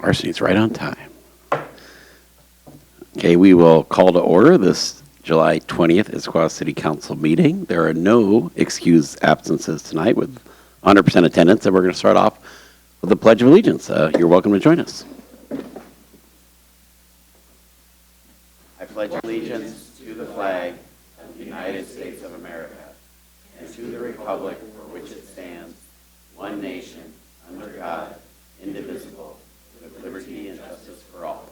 Varsity's right on time. Okay, we will call to order this July 20th Issaquah City Council meeting. There are no excused absences tonight with 100% attendance, and we're going to start off with the Pledge of Allegiance. You're welcome to join us. I pledge allegiance to the flag of the United States of America and to the republic for which it stands, one nation, under God, indivisible, with liberty and justice for all.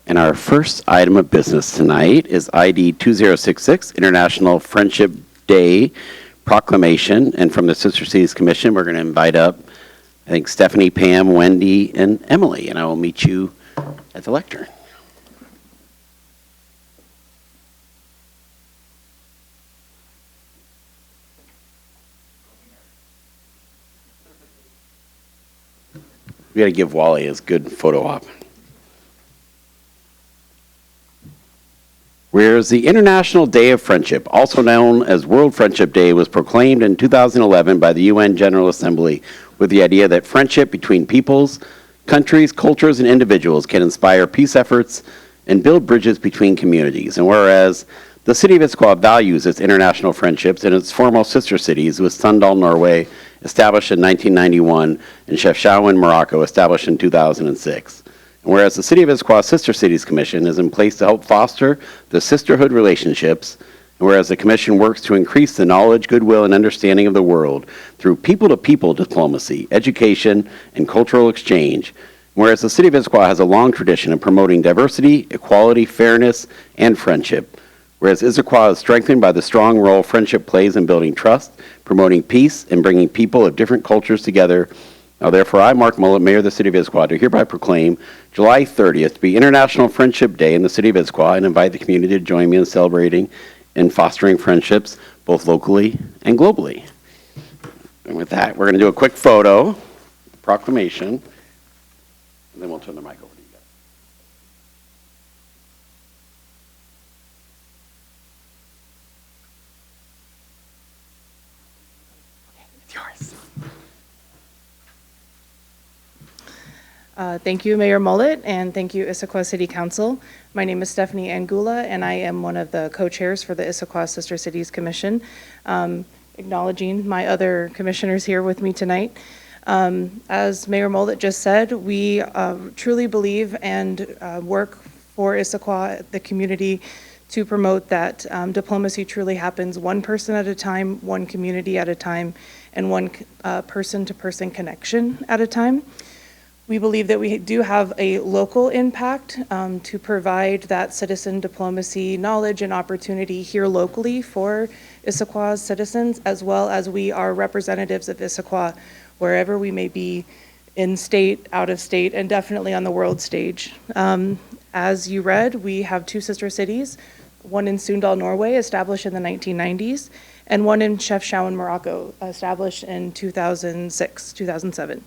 And our first item of business tonight is ID 2066, International Friendship Day Proclamation. And from the Sister Cities Commission, we're going to invite up, I think, Stephanie, Pam, Wendy, and Emily. And I will meet you at the lectern. We got to give Wally his good photo op. Whereas the International Day of Friendship, also known as World Friendship Day, was proclaimed in 2011 by the UN General Assembly with the idea that friendship between peoples, countries, cultures, and individuals can inspire peace efforts and build bridges between communities. And whereas the city of Issaquah values its international friendships in its foremost sister cities, with Sunndal, Norway, established in 1991, and Chefchaouen, Morocco, established in 2006. And whereas the City of Issaquah Sister Cities Commission is in place to help foster the sisterhood relationships, and whereas the Commission works to increase the knowledge, goodwill, and understanding of the world through people-to-people diplomacy, education, and cultural exchange, and whereas the City of Issaquah has a long tradition of promoting diversity, equality, fairness, and friendship, whereas Issaquah is strengthened by the strong role friendship plays in building trust, promoting peace, and bringing people of different cultures together. Now, therefore, I, Mark Mullet, Mayor of the City of Issaquah, do hereby proclaim July 30th to be International Friendship Day in the City of Issaquah and invite the community to join me in celebrating and fostering friendships both locally and globally. And with that, we're going to do a quick photo, proclamation, and then we'll turn the mic over to you guys. It's yours. Thank you, Mayor Mullet, and thank you, Issaquah City Council. My name is Stephanie Angula, and I am one of the co-chairs for the Issaquah Sister Cities Commission, acknowledging my other commissioners here with me tonight. As Mayor Mullet just said, we truly believe and work for Issaquah, the community, to promote that diplomacy truly happens one person at a time, one community at a time, and one person-to-person connection at a time. We believe that we do have a local impact to provide that citizen diplomacy knowledge and opportunity here locally for Issaquah's citizens, as well as we are representatives of Issaquah wherever we may be, in state, out of state, and definitely on the world stage. As you read, we have two sister cities, one in Sunndal, Norway, established in the 1990s, and one in Chefchaouen, Morocco, established in 2006, 2007.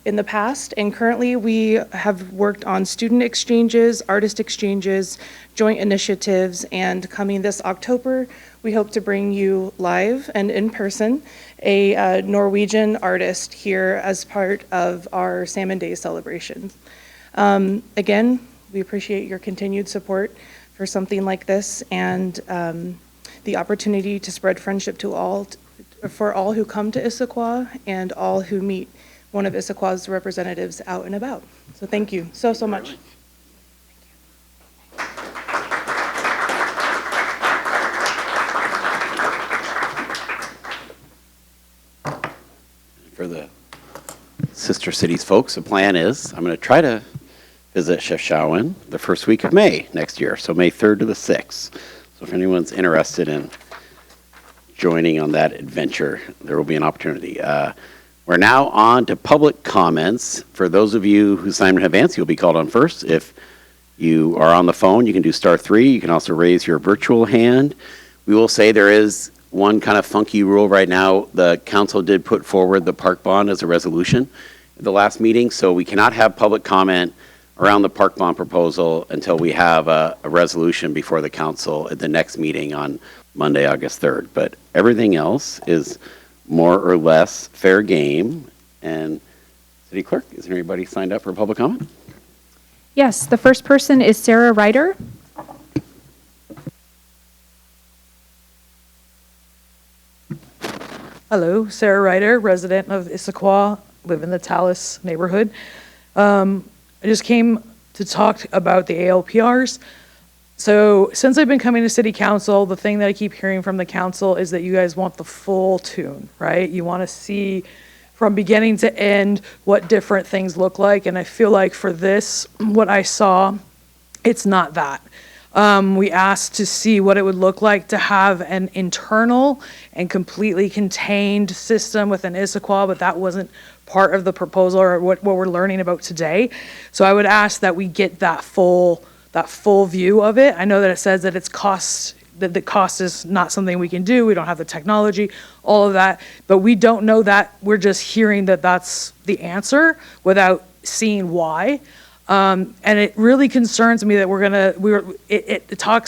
In the past and currently, we have worked on student exchanges, artist exchanges, joint initiatives, and coming this October, we hope to bring you live and in person a Norwegian artist here as part of our Salmon Day celebrations. Again, we appreciate your continued support for something like this and the opportunity to spread friendship to all, for all who come to Issaquah and all who meet one of Issaquah's representatives out and about. So thank you so much. For the Sister Cities folks, the plan is I'm going to try to visit Chefchaouen the first week of May next year, so May 3rd to the 6th. So if anyone's interested in joining on that adventure, there will be an opportunity. We're now on to public comments. For those of you who signed in advance, you'll be called on first. If you are on the phone, you can do *3. You can also raise your virtual hand. We will say there is one kind of funky rule right now. The council did put forward the park bond as a resolution at the last meeting, so we cannot have public comment around the park bond proposal until we have a resolution before the council at the next meeting on Monday, August 3rd. But everything else is more or less fair game. And City Clerk, is there anybody signed up for public comment? Yes, the first person is Sarah Ryder. Hello, Sarah Ryder, resident of Issaquah, live in the Tallis neighborhood. I just came to talk about the ALPRs. So since I've been coming to city council, the thing that I keep hearing from the council is that you guys want the full tune, right? You want to see from beginning to end what different things look like. And I feel like for this, what I saw, it's not that. We asked to see what it would look like to have an internal and completely contained system within Issaquah, but that wasn't part of the proposal or what we're learning about today. So I would ask that we get that full view of it. I know that it says that it's cost, that the cost is not something we can do. We don't have the technology, all of that, but we don't know that. We're just hearing that that's the answer without seeing why. And it really concerns me that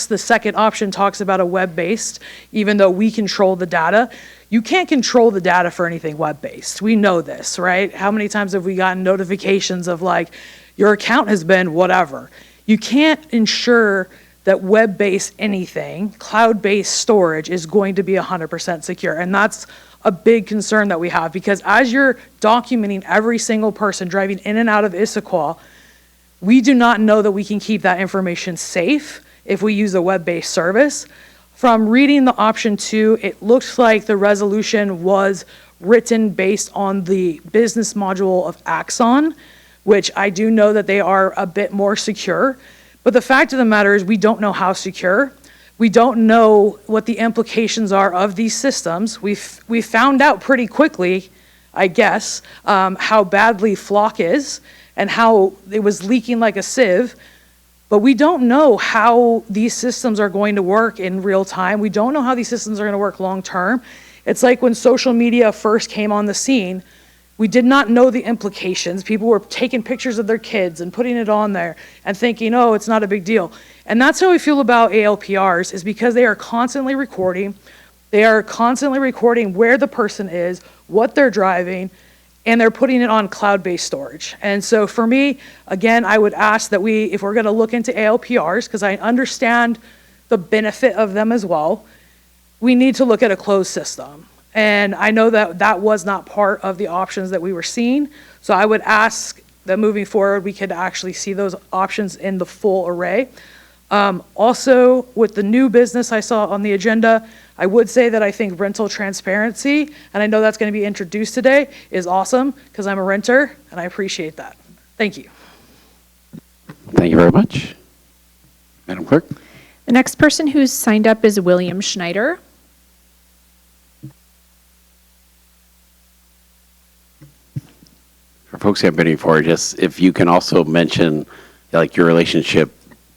the second option talks about a web-based, even though we control the data. You can't control the data for anything web-based. We know this, right? How many times have we gotten notifications of like, your account has been whatever? You can't ensure that web-based anything, cloud-based storage is going to be 100% secure. And that's a big concern that we have, because as you're documenting every single person driving in and out of Issaquah, we do not know that we can keep that information safe if we use a web-based service. From reading the option 2, it looks like the resolution was written based on the business module of Axon, which I do know that they are a bit more secure. But the fact of the matter is we don't know how secure. We don't know what the implications are of these systems. We found out pretty quickly, I guess, how badly Flock is and how it was leaking like a sieve. But we don't know how these systems are going to work in real time. We don't know how these systems are going to work long term. It's like when social media first came on the scene, we did not know the implications. People were taking pictures of their kids and putting it on there and thinking, oh, it's not a big deal. And that's how we feel about ALPRs, is because they are constantly recording. They are constantly recording where the person is, what they're driving, and they're putting it on cloud-based storage. And so for me, again, I would ask that if we're gonna look into ALPRs, because I understand the benefit of them as well, we need to look at a closed system. And I know that that was not part of the options that we were seeing. So I would ask that moving forward, we could actually see those options in the full array. Also, with the new business I saw on the agenda, I would say that I think rental transparency, and I know that's going to be introduced today, is awesome because I'm a renter and I appreciate that. Thank you. Thank you very much. Madam Clerk? The next person who's signed up is William Schneider. For folks who haven't been before, just if you can also mention like your relationship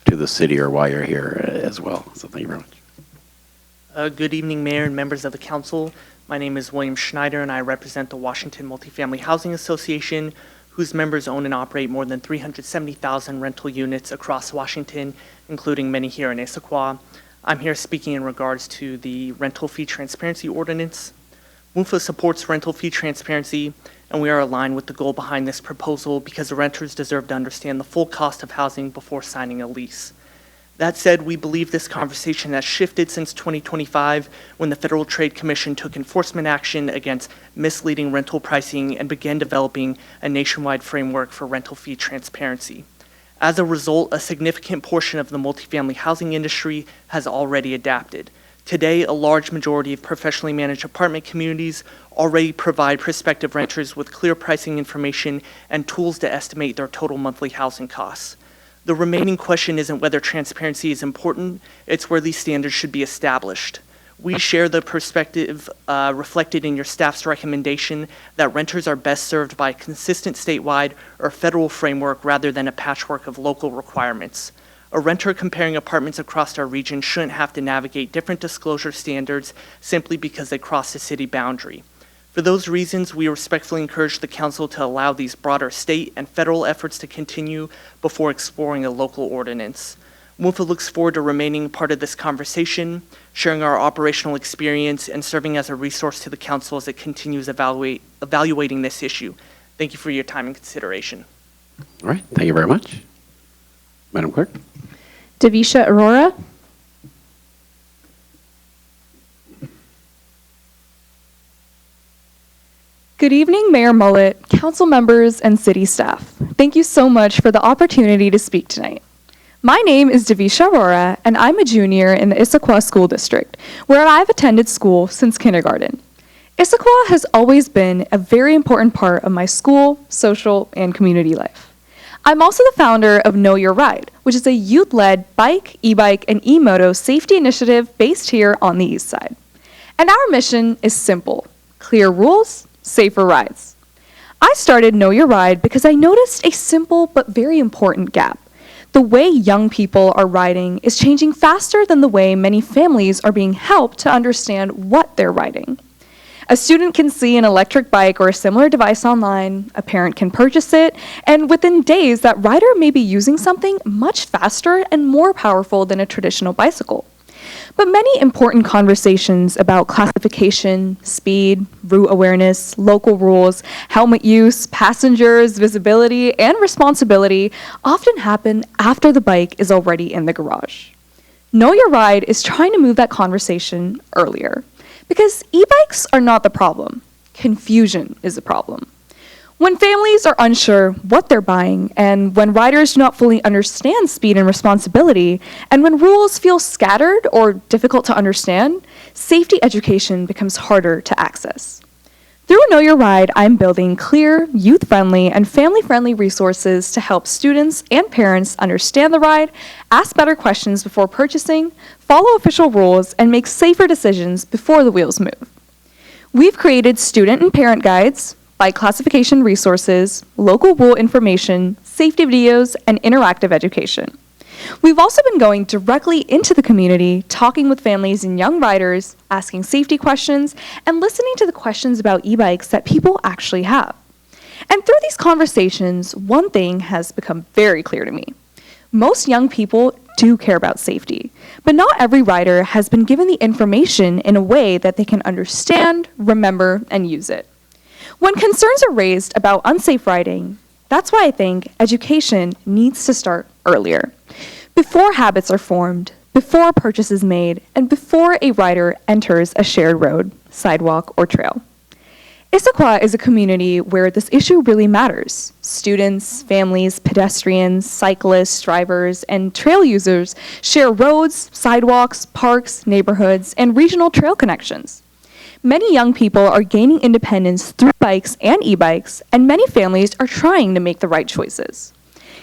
to the city or why you're here as well. So thank you very much. Good evening, Mayor and members of the council. My name is William Schneider, and I represent the Washington Multifamily Housing Association, whose members own and operate more than 370,000 rental units across Washington, including many here in Issaquah. I'm here speaking in regards to the Rental Fee Transparency Ordinance. WUNFA supports rental fee transparency, and we are aligned with the goal behind this proposal because the renters deserve to understand the full cost of housing before signing a lease. That said, we believe this conversation has shifted since 2025 when the Federal Trade Commission took enforcement action against misleading rental pricing and began developing a nationwide framework for rental fee transparency. As a result, a significant portion of the multifamily housing industry has already adapted. Today, a large majority of professionally managed apartment communities already provide prospective renters with clear pricing information and tools to estimate their total monthly housing costs. The remaining question isn't whether transparency is important, it's where these standards should be established. We share the perspective reflected in your staff's recommendation that renters are best served by a consistent statewide or federal framework rather than a patchwork of local requirements. A renter comparing apartments across our region shouldn't have to navigate different disclosure standards simply because they cross the city boundary. For those reasons, we respectfully encourage the council to allow these broader state and federal efforts to continue before exploring a local ordinance. WUNFA looks forward to remaining part of this conversation, sharing our operational experience, and serving as a resource to the council as it continues evaluating this issue. Thank you for your time and consideration. All right, thank you very much. Madam Clerk? Davisha Aurora. Good evening, Mayor Mullet, council members, and city staff. Thank you so much for the opportunity to speak tonight. My name is Davisha Aurora, and I'm a junior in the Issaquah School District, where I've attended school since kindergarten. Issaquah has always been a very important part of my school, social, and community life. I'm also the founder of Know Your Ride, which is a youth-led bike, e-bike, and e-moto safety initiative based here on the East Side. And our mission is simple: clear rules, safer rides. I started Know Your Ride because I noticed a simple but very important gap. The way young people are riding is changing faster than the way many families are being helped to understand what they're riding. A student can see an electric bike or a similar device online, a parent can purchase it, and within days that rider may be using something much faster and more powerful than a traditional bicycle. But many important conversations about classification, speed, route awareness, local rules, helmet use, passengers, visibility, and responsibility often happen after the bike is already in the garage. Know Your Ride is trying to move that conversation earlier, because e-bikes are not the problem. Confusion is the problem. When families are unsure what they're buying, and when riders do not fully understand speed and responsibility, and when rules feel scattered or difficult to understand, safety education becomes harder to access. Through Know Your Ride, I'm building clear, youth-friendly, and family-friendly resources to help students and parents understand the ride, ask better questions before purchasing, follow official rules, and make safer decisions before the wheels move. We've created student and parent guides, bike classification resources, local rule information, safety videos, and interactive education. We've also been going directly into the community, talking with families and young riders, asking safety questions, and listening to the questions about e-bikes that people actually have. And through these conversations, one thing has become very clear to me. Most young people do care about safety, but not every rider has been given the information in a way that they can understand, remember, and use it. When concerns are raised about unsafe riding, that's why I think education needs to start earlier, before habits are formed, before a purchase is made, and before a rider enters a shared road, sidewalk, or trail. Issaquah is a community where this issue really matters. Students, families, pedestrians, cyclists, drivers, and trail users share roads, sidewalks, parks, neighborhoods, and regional trail connections. Many young people are gaining independence through bikes and e-bikes, and many families are trying to make the right choices.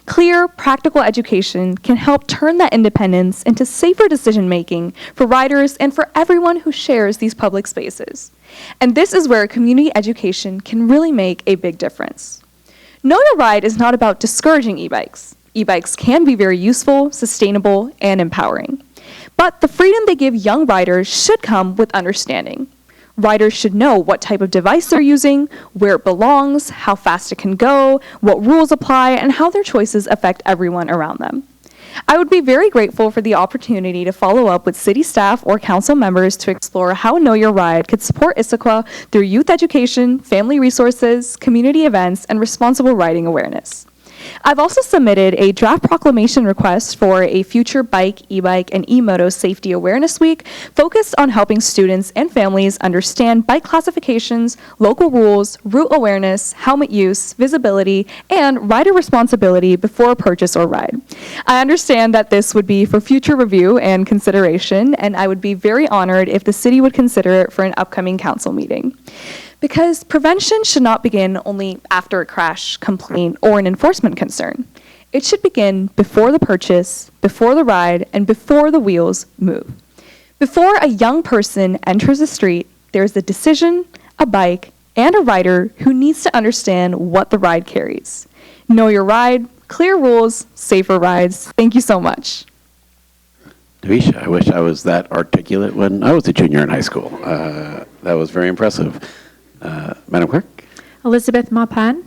Clear, practical education can help turn that independence into safer decision-making for riders and for everyone who shares these public spaces. And this is where community education can really make a big difference. Know Your Ride is not about discouraging e-bikes. E-bikes can be very useful, sustainable, and empowering. But the freedom they give young riders should come with understanding. Riders should know what type of device they're using, where it belongs, how fast it can go, what rules apply, and how their choices affect everyone around them. I would be very grateful for the opportunity to follow up with city staff or council members to explore how Know Your Ride could support Issaquah through youth education, family resources, community events, and responsible riding awareness. I've also submitted a draft proclamation request for a future bike, e-bike, and e-moto safety awareness week focused on helping students and families understand bike classifications, local rules, route awareness, helmet use, visibility, and rider responsibility before a purchase or ride. I understand that this would be for future review and consideration, and I would be very honored if the city would consider it for an upcoming council meeting. Because prevention should not begin only after a crash, complaint, or an enforcement concern. It should begin before the purchase, before the ride, and before the wheels move. Before a young person enters the street, there's a decision, a bike, and a rider who needs to understand what the ride carries. Know Your Ride, clear rules, safer rides. Thank you so much. Davisha, I wish I was that articulate when I was a junior in high school. That was very impressive. Madam Clerk? Elizabeth Mapan.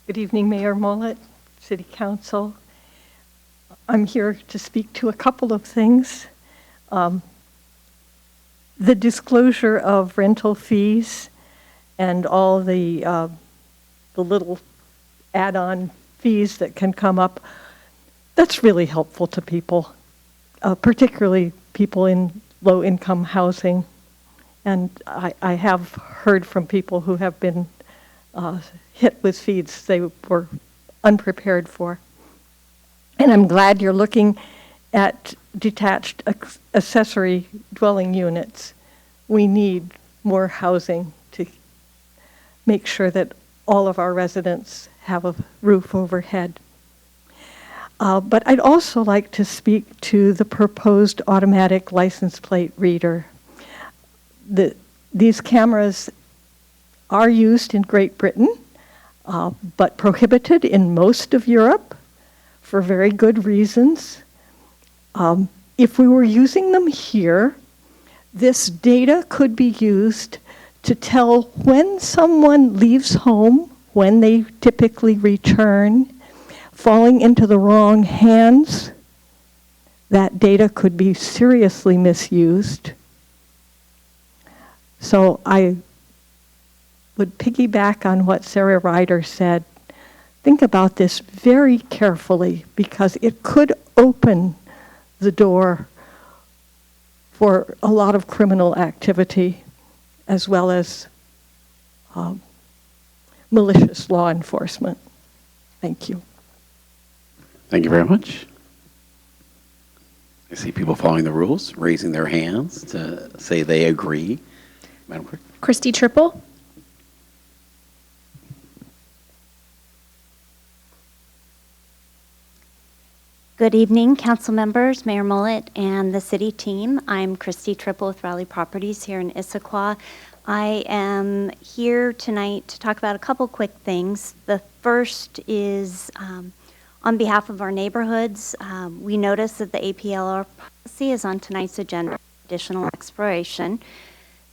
Good evening, Mayor Mullet, City Council. I'm here to speak to a couple of things. The disclosure of rental fees and all the little add-on fees that can come up, that's really helpful to people, particularly people in low-income housing. And I have heard from people who have been hit with fees they were unprepared for. And I'm glad you're looking at detached accessory dwelling units. We need more housing to make sure that all of our residents have a roof overhead. But I'd also like to speak to the proposed automatic license plate reader. These cameras are used in Great Britain, but prohibited in most of Europe for very good reasons. If we were using them here, this data could be used to tell when someone leaves home, when they typically return, falling into the wrong hands. That data could be seriously misused. So I would piggyback on what Sarah Ryder said. Think about this very carefully, because it could open the door for a lot of criminal activity, as well as malicious law enforcement. Thank you. Thank you very much. I see people following the rules, raising their hands to say they agree. Madam Clerk. Christy Triple. Good evening, council members, Mayor Mullet, and the city team. I'm Christy Triple with Raleigh Properties here in Issaquah. I am here tonight to talk about a couple quick things. The first is on behalf of our neighborhoods. We noticed that the APLR policy is on tonight's agenda, additional exploration.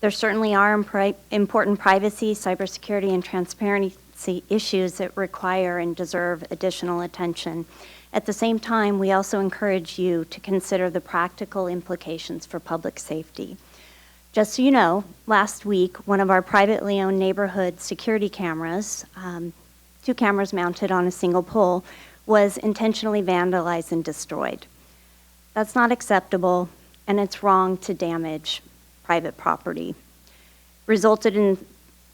There certainly are important privacy, cybersecurity, and transparency issues that require and deserve additional attention. At the same time, we also encourage you to consider the practical implications for public safety. Just so you know, last week, one of our privately owned neighborhood security cameras, 2 cameras mounted on a single pole, was intentionally vandalized and destroyed. That's not acceptable, and it's wrong to damage private property. Resulted in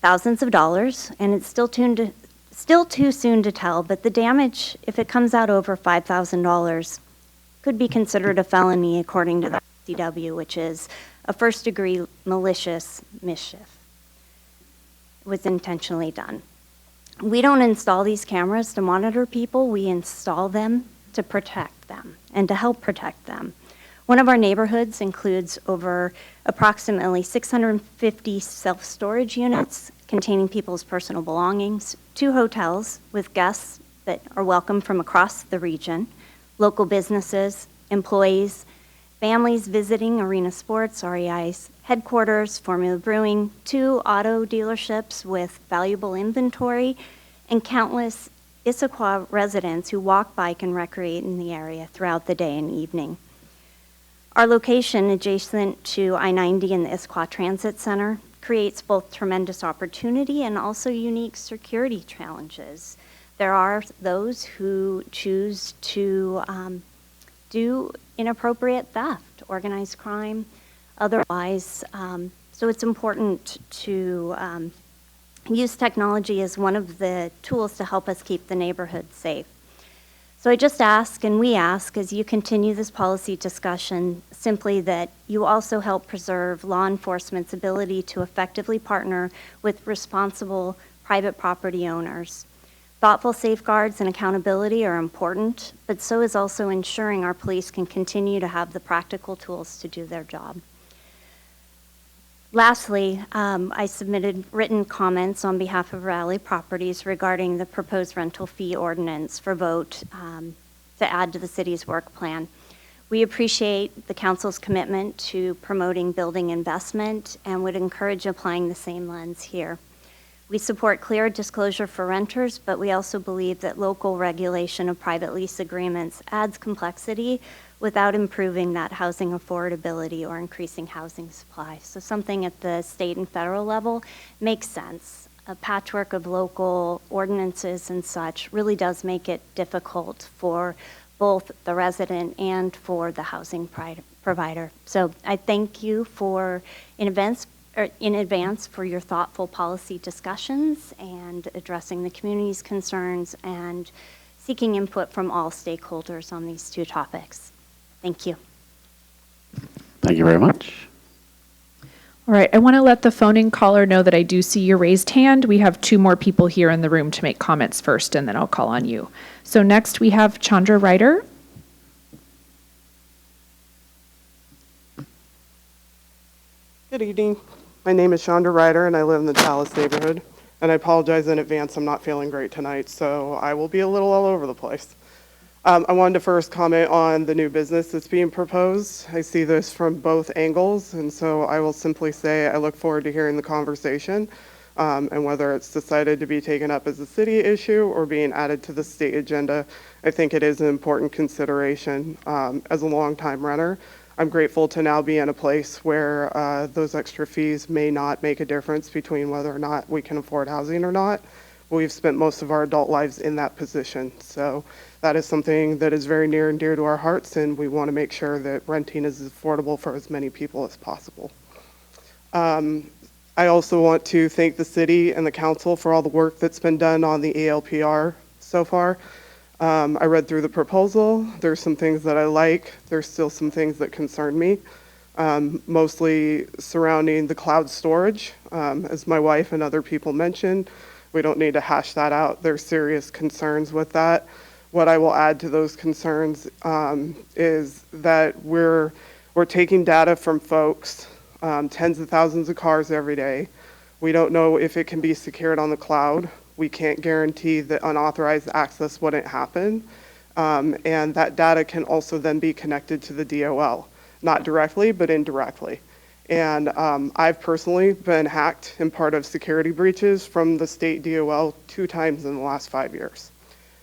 thousands of dollars, and it's still too soon to tell, but the damage, if it comes out over $5,000, could be considered a felony according to the CW, which is a first-degree malicious mischief. It was intentionally done. We don't install these cameras to monitor people. We install them to protect them and to help protect them. One of our neighborhoods includes over approximately 650 self-storage units containing people's personal belongings, 2 hotels with guests that are welcome from across the region, local businesses, employees, families visiting Arena Sports, REI's headquarters, Formula Brewing, 2 auto dealerships with valuable inventory, and countless Issaquah residents who walk, bike, and recreate in the area throughout the day and evening. Our location, adjacent to I-90 and the Issaquah Transit Center, creates both tremendous opportunity and also unique security challenges. There are those who choose to do inappropriate theft, organized crime, otherwise. So it's important to use technology as one of the tools to help us keep the neighborhood safe. So I just ask, and we ask, as you continue this policy discussion, simply that you also help preserve law enforcement's ability to effectively partner with responsible private property owners. Thoughtful safeguards and accountability are important, but so is also ensuring our police can continue to have the practical tools to do their job. Lastly, I submitted written comments on behalf of Raleigh Properties regarding the proposed rental fee ordinance for vote to add to the city's work plan. We appreciate the council's commitment to promoting building investment and would encourage applying the same lens here. We support clear disclosure for renters, but we also believe that local regulation of private lease agreements adds complexity without improving that housing affordability or increasing housing supply. So something at the state and federal level makes sense. A patchwork of local ordinances and such really does make it difficult for both the resident and for the housing provider. So I thank you in advance for your thoughtful policy discussions and addressing the community's concerns and seeking input from all stakeholders on these two topics. Thank you. Thank you very much. All right, I want to let the phone-in caller know that I do see your raised hand. We have 2 more people here in the room to make comments first, and then I'll call on you. So next we have Chandra Ryder. Good evening. My name is Chandra Ryder, and I live in the Dallas neighborhood. And I apologize in advance, I'm not feeling great tonight, so I will be a little all over the place. I wanted to first comment on the new business that's being proposed. I see this from both angles, and so I will simply say I look forward to hearing the conversation and whether it's decided to be taken up as a city issue or being added to the state agenda. I think it is an important consideration. As a longtime renter, I'm grateful to now be in a place where those extra fees may not make a difference between whether or not we can afford housing or not. We've spent most of our adult lives in that position. So that is something that is very near and dear to our hearts, and we want to make sure that renting is affordable for as many people as possible. I also want to thank the city and the council for all the work that's been done on the ALPR so far. I read through the proposal. There's some things that I like. There's still some things that concern me, mostly surrounding the cloud storage. As my wife and other people mentioned, we don't need to hash that out. There's serious concerns with that. What I will add to those concerns is that we're taking data from folks, tens of thousands of cars every day. We don't know if it can be secured on the cloud. We can't guarantee that unauthorized access wouldn't happen. And that data can also then be connected to the DOL, not directly, but indirectly. And I've personally been hacked in part of security breaches from the state DOL 2 times in the last 5 years.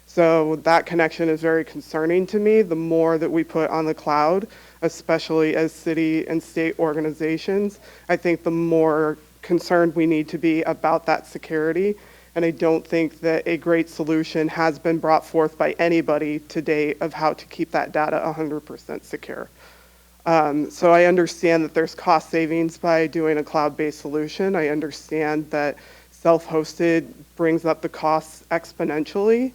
So that connection is very concerning to me. The more that we put on the cloud, especially as city and state organizations, I think the more concerned we need to be about that security. And I don't think that a great solution has been brought forth by anybody to date of how to keep that data 100% secure. So I understand that there's cost savings by doing a cloud-based solution. I understand that self-hosted brings up the costs exponentially.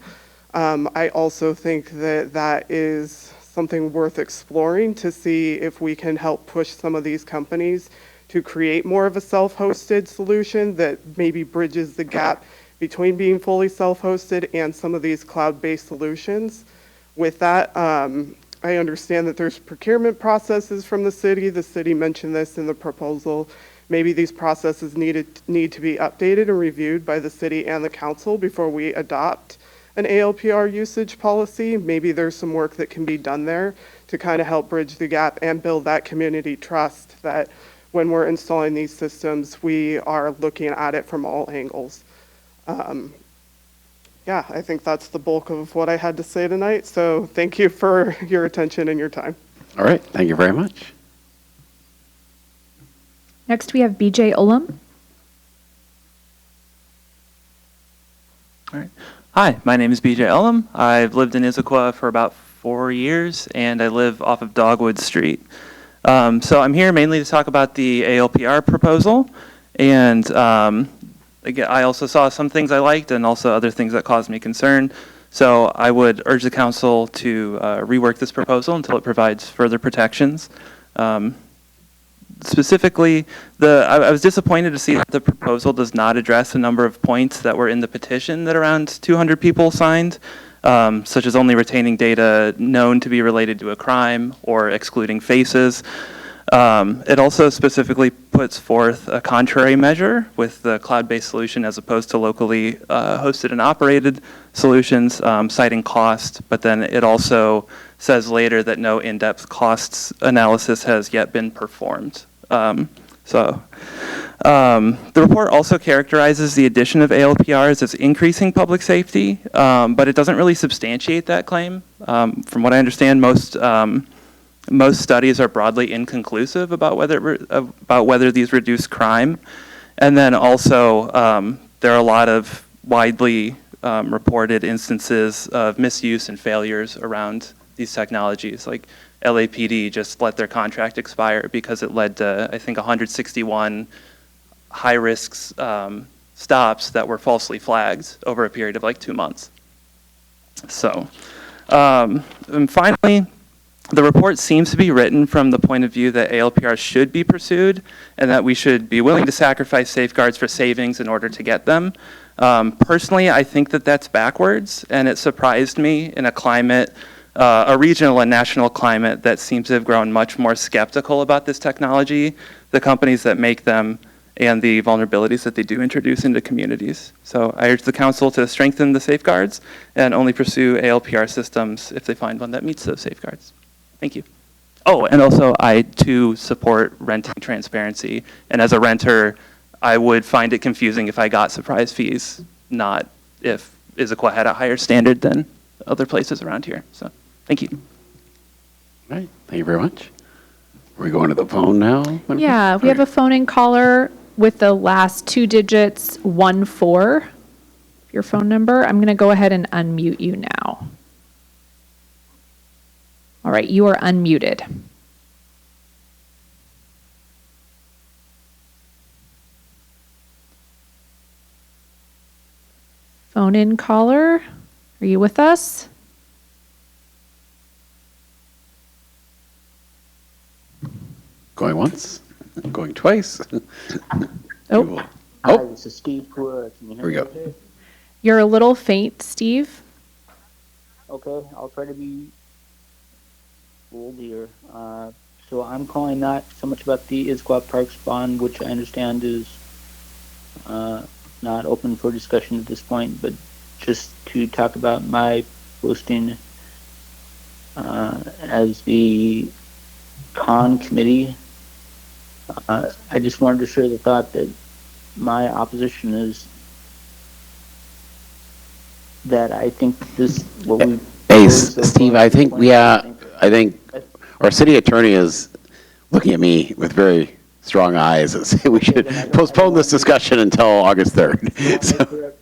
I also think that that is something worth exploring to see if we can help push some of these companies to create more of a self-hosted solution that maybe bridges the gap between being fully self-hosted and some of these cloud-based solutions. With that, I understand that there's procurement processes from the city. The city mentioned this in the proposal. Maybe these processes need to be updated and reviewed by the city and the council before we adopt an ALPR usage policy. Maybe there's some work that can be done there to kind of help bridge the gap and build that community trust that when we're installing these systems, we are looking at it from all angles. Yeah, I think that's the bulk of what I had to say tonight. So thank you for your attention and your time. All right, thank you very much. Next we have BJ Ullum. All right. Hi, my name is BJ Ullum. I've lived in Issaquah for about 4 years, and I live off of Dogwood Street. So I'm here mainly to talk about the ALPR proposal, and again, I also saw some things I liked and also other things that caused me concern. So I would urge the council to rework this proposal until it provides further protections. Specifically, I was disappointed to see that the proposal does not address a number of points that were in the petition that around 200 people signed, such as only retaining data known to be related to a crime or excluding faces. It also specifically puts forth a contrary measure with the cloud-based solution as opposed to locally hosted and operated solutions, citing cost, but then it also says later that no in-depth costs analysis has yet been performed. The report also characterizes the addition of ALPRs as increasing public safety, but it doesn't really substantiate that claim. From what I understand, most studies are broadly inconclusive about whether these reduce crime. And then also, there are a lot of widely reported instances of misuse and failures around these technologies. Like LAPD just let their contract expire because it led to, I think, 161 high-risk stops that were falsely flagged over a period of like 2 months. So, and finally, the report seems to be written from the point of view that ALPRs should be pursued and that we should be willing to sacrifice safeguards for savings in order to get them. Personally, I think that that's backwards, and it surprised me in a climate, a regional and national climate that seems to have grown much more skeptical about this technology, the companies that make them, and the vulnerabilities that they do introduce into communities. So I urge the council to strengthen the safeguards and only pursue ALPR systems if they find one that meets those safeguards. Thank you. Oh, and also I too support renting transparency. And as a renter, I would find it confusing if I got surprise fees, not if Issaquah had a higher standard than other places around here. So thank you. All right, thank you very much. Are we going to the phone now? Yeah, we have a phone-in caller with the last 2 digits, 14, your phone number. I'm going to go ahead and unmute you now. All right, you are unmuted. Phone-in caller, are you with us? Going once, going twice. Oh, Hi, this is Steve. Can you hear Here we me go. okay? you're a little faint, Steve. Okay, I'll try to be bold here. So I'm calling not so much about the Issaquah Parks bond, which I understand is not open for discussion at this point, but just to talk about my posting as the con committee. I just wanted to share the thought that my opposition is that I think this, what we. Hey, Steve, I think our city attorney is looking at me with very strong eyes and say we should postpone this discussion until August 3rd. So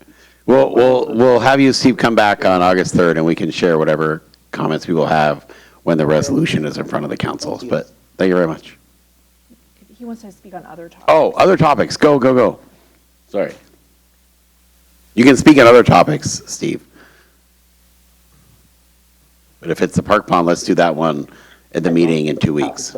we'll have you, Steve, come back on August 3rd and we can share whatever comments we will have when the resolution is in front of the councils. But thank you very much. He wants to speak on other topics. Oh, other topics. Go. Sorry. You can speak on other topics, Steve. But if it's the park pond, let's do that one at the meeting in 2 weeks.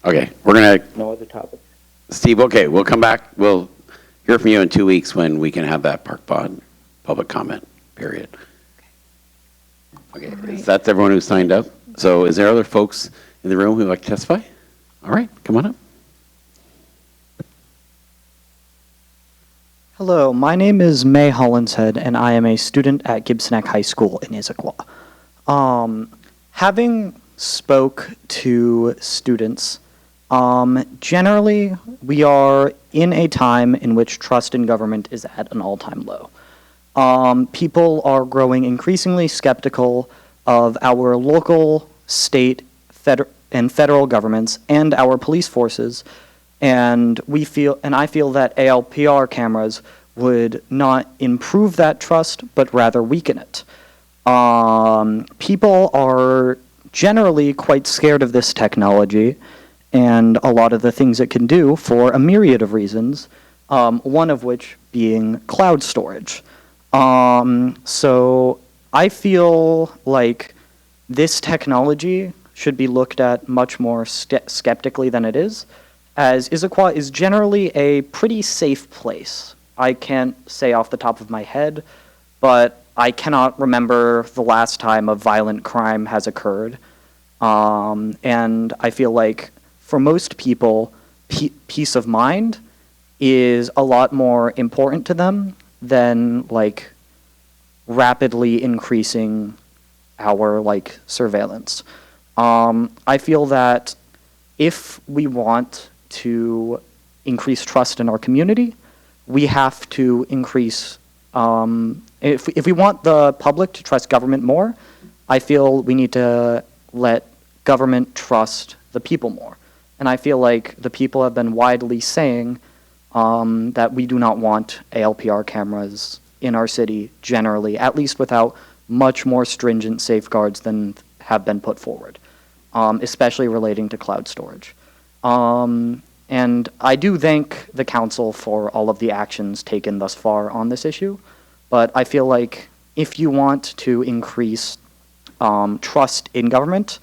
Okay, we're going to... No other topics. Steve, okay, we'll come back. We'll hear from you in 2 weeks when we can have that park pond public comment period. Okay, that's everyone who signed up. So is there other folks in the room who would like to testify? All right, come on up. Hello, my name is May Hollinshead, and I am a student at Gibson Neck High School in Issaquah. Having spoke to students, generally we are in a time in which trust in government is at an all-time low. People are growing increasingly skeptical of our local, state, and federal governments and our police forces. And I feel that ALPR cameras would not improve that trust, but rather weaken it. People are generally quite scared of this technology and a lot of the things it can do for a myriad of reasons, one of which being cloud storage. So I feel like this technology should be looked at much more skeptically than it is, as Issaquah is generally a pretty safe place. I can't say off the top of my head, but I cannot remember the last time a violent crime has occurred. And I feel like for most people, peace of mind is a lot more important to them than like rapidly increasing our like surveillance. I feel that if we want to increase trust in our community, we have to increase, if we want the public to trust government more, I feel we need to let government trust the people more. And I feel like the people have been widely saying that we do not want ALPR cameras in our city generally, at least without much more stringent safeguards than have been put forward, especially relating to cloud storage. And I do thank the council for all of the actions taken thus far on this issue, but I feel like if you want to increase trust in government,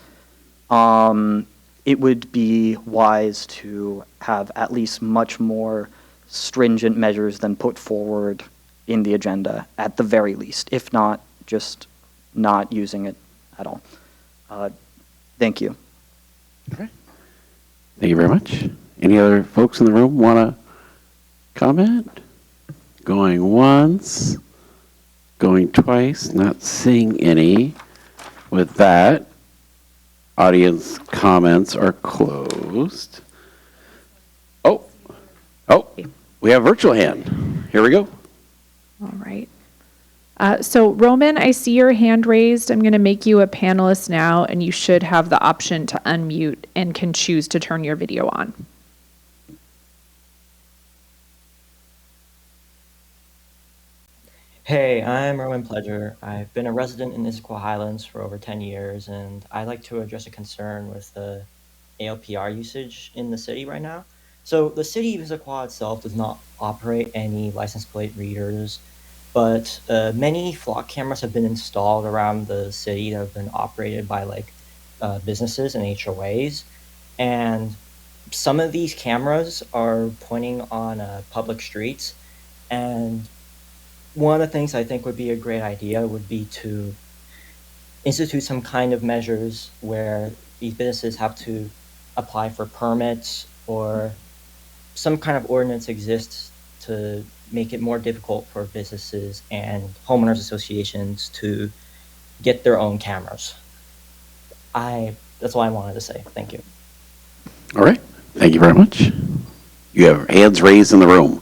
it would be wise to have at least much more stringent measures than put forward in the agenda, at the very least, if not just not using it at all. Thank you. Okay. Thank you very much. Any other folks in the room want to comment? Going once, going twice, not seeing any. With that, audience comments are closed. Oh, we have virtual hand. Here we go. All right. So Roman, I see your hand raised. I'm going to make you a panelist now, and you should have the option to unmute and can choose to turn your video on. Hey, I'm Roman Pledger. I've been a resident in Issaquah Highlands for over 10 years, and I'd like to address a concern with the ALPR usage in the city right now. So the city of Issaquah itself does not operate any license plate readers, but many flock cameras have been installed around the city that have been operated by businesses and HOAs. And some of these cameras are pointing on public streets, and one of the things I think would be a great idea would be to institute some kind of measures where these businesses have to apply for permits, or some kind of ordinance exists to make it more difficult for businesses and homeowners associations to get their own cameras. That's all I wanted to say. Thank you. All right. Thank you very much. You have hands raised in the room.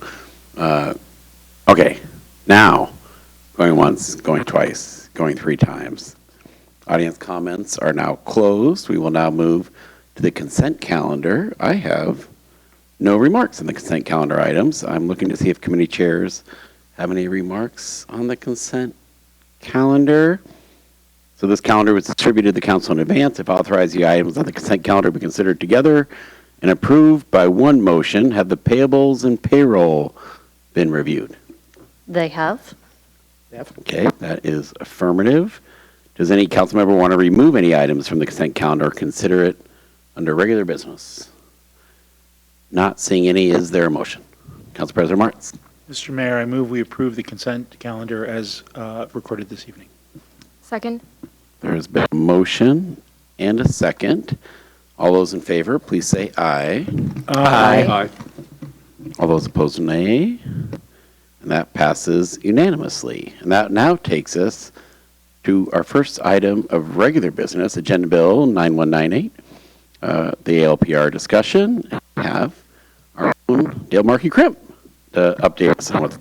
Okay. Now, going once, going twice, going 3 times. Audience comments are now closed. We will now move to the consent calendar. I have no remarks on the consent calendar items. I'm looking to see if committee chairs have any remarks on the consent calendar. So this calendar was distributed to the council in advance. If authorized, the items on the consent calendar be considered together and approved by one motion. Have the payables and payroll been reviewed? They have. Okay, that is affirmative. Does any council member want to remove any items from the consent calendar or consider it under regular business? Not seeing any, is there a motion? Council President Martz. Mr. Mayor, I move we approve the consent calendar as recorded this evening. Second. There has been a motion and a second. All those in favor, please say aye. Aye. All those opposed, nay. And that passes unanimously. And that now takes us to our first item of regular business, Agenda Bill 9198, the ALPR discussion. And we have our own Dale Markey Crimp to update us on what's.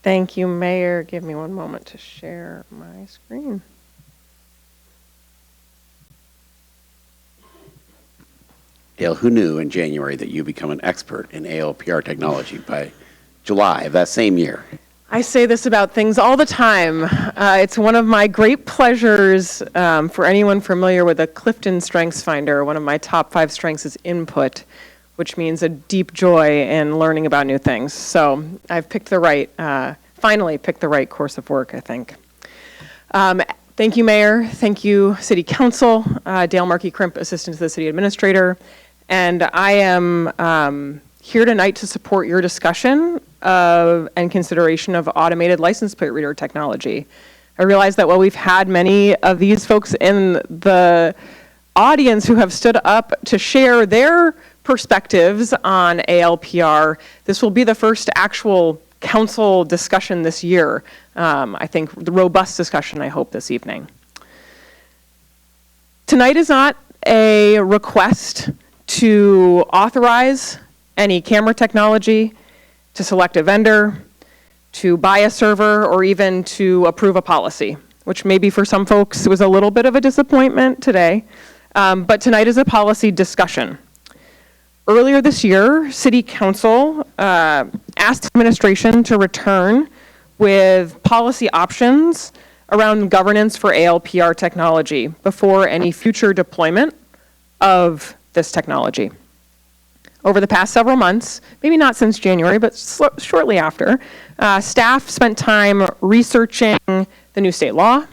Thank you, Mayor. Give me one moment to share my screen. Dale, who knew in January that you become an expert in ALPR technology by July of that same year? I say this about things all the time. It's one of my great pleasures for anyone familiar with a Clifton Strengths Finder. One of my top 5 strengths is input, which means a deep joy in learning about new things. So I've picked the right, finally picked the right course of work, I think. Thank you, Mayor. Thank you, City Council. Dale Markey Crimp, Assistant to the City Administrator. And I am here tonight to support your discussion and consideration of automated license plate reader technology. I realize that while we've had many of these folks in the audience who have stood up to share their perspectives on ALPR, this will be the first actual council discussion this year. I think the robust discussion, I hope, this evening. Tonight is not a request to authorize any camera technology, to select a vendor, to buy a server, or even to approve a policy, which maybe for some folks was a little bit of a disappointment today. But tonight is a policy discussion. Earlier this year, City Council asked administration to return with policy options around governance for ALPR technology before any future deployment of this technology. Over the past several months, maybe not since January, but shortly after, staff spent time researching the new state law,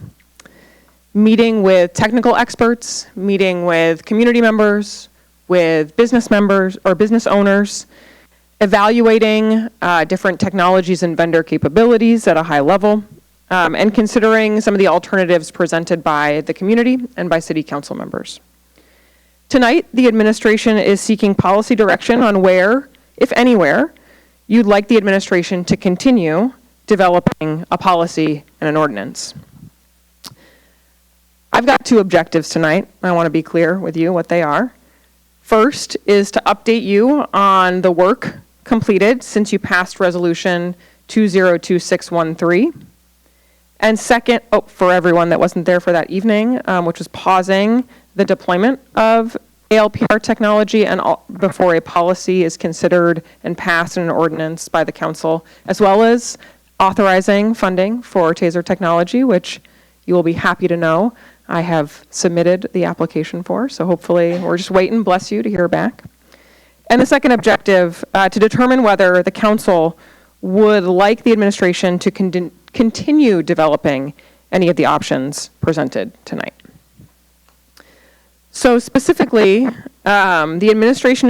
meeting with technical experts, meeting with community members, with business members or business owners, evaluating different technologies and vendor capabilities at a high level, and considering some of the alternatives presented by the community and by city council members. Tonight, the administration is seeking policy direction on where, if anywhere, you'd like the administration to continue developing a policy and an ordinance. I've got two objectives tonight. I want to be clear with you what they are. First is to update you on the work completed since you passed Resolution 202613. And second, for everyone that wasn't there for that evening, which was pausing the deployment of ALPR technology and before a policy is considered and passed in an ordinance by the council, as well as authorizing funding for TASER technology, which you will be happy to know I have submitted the application for. So hopefully we're just waiting, bless you, to hear back. And the second objective, to determine whether the council would like the administration to continue developing any of the options presented tonight. So specifically, the administration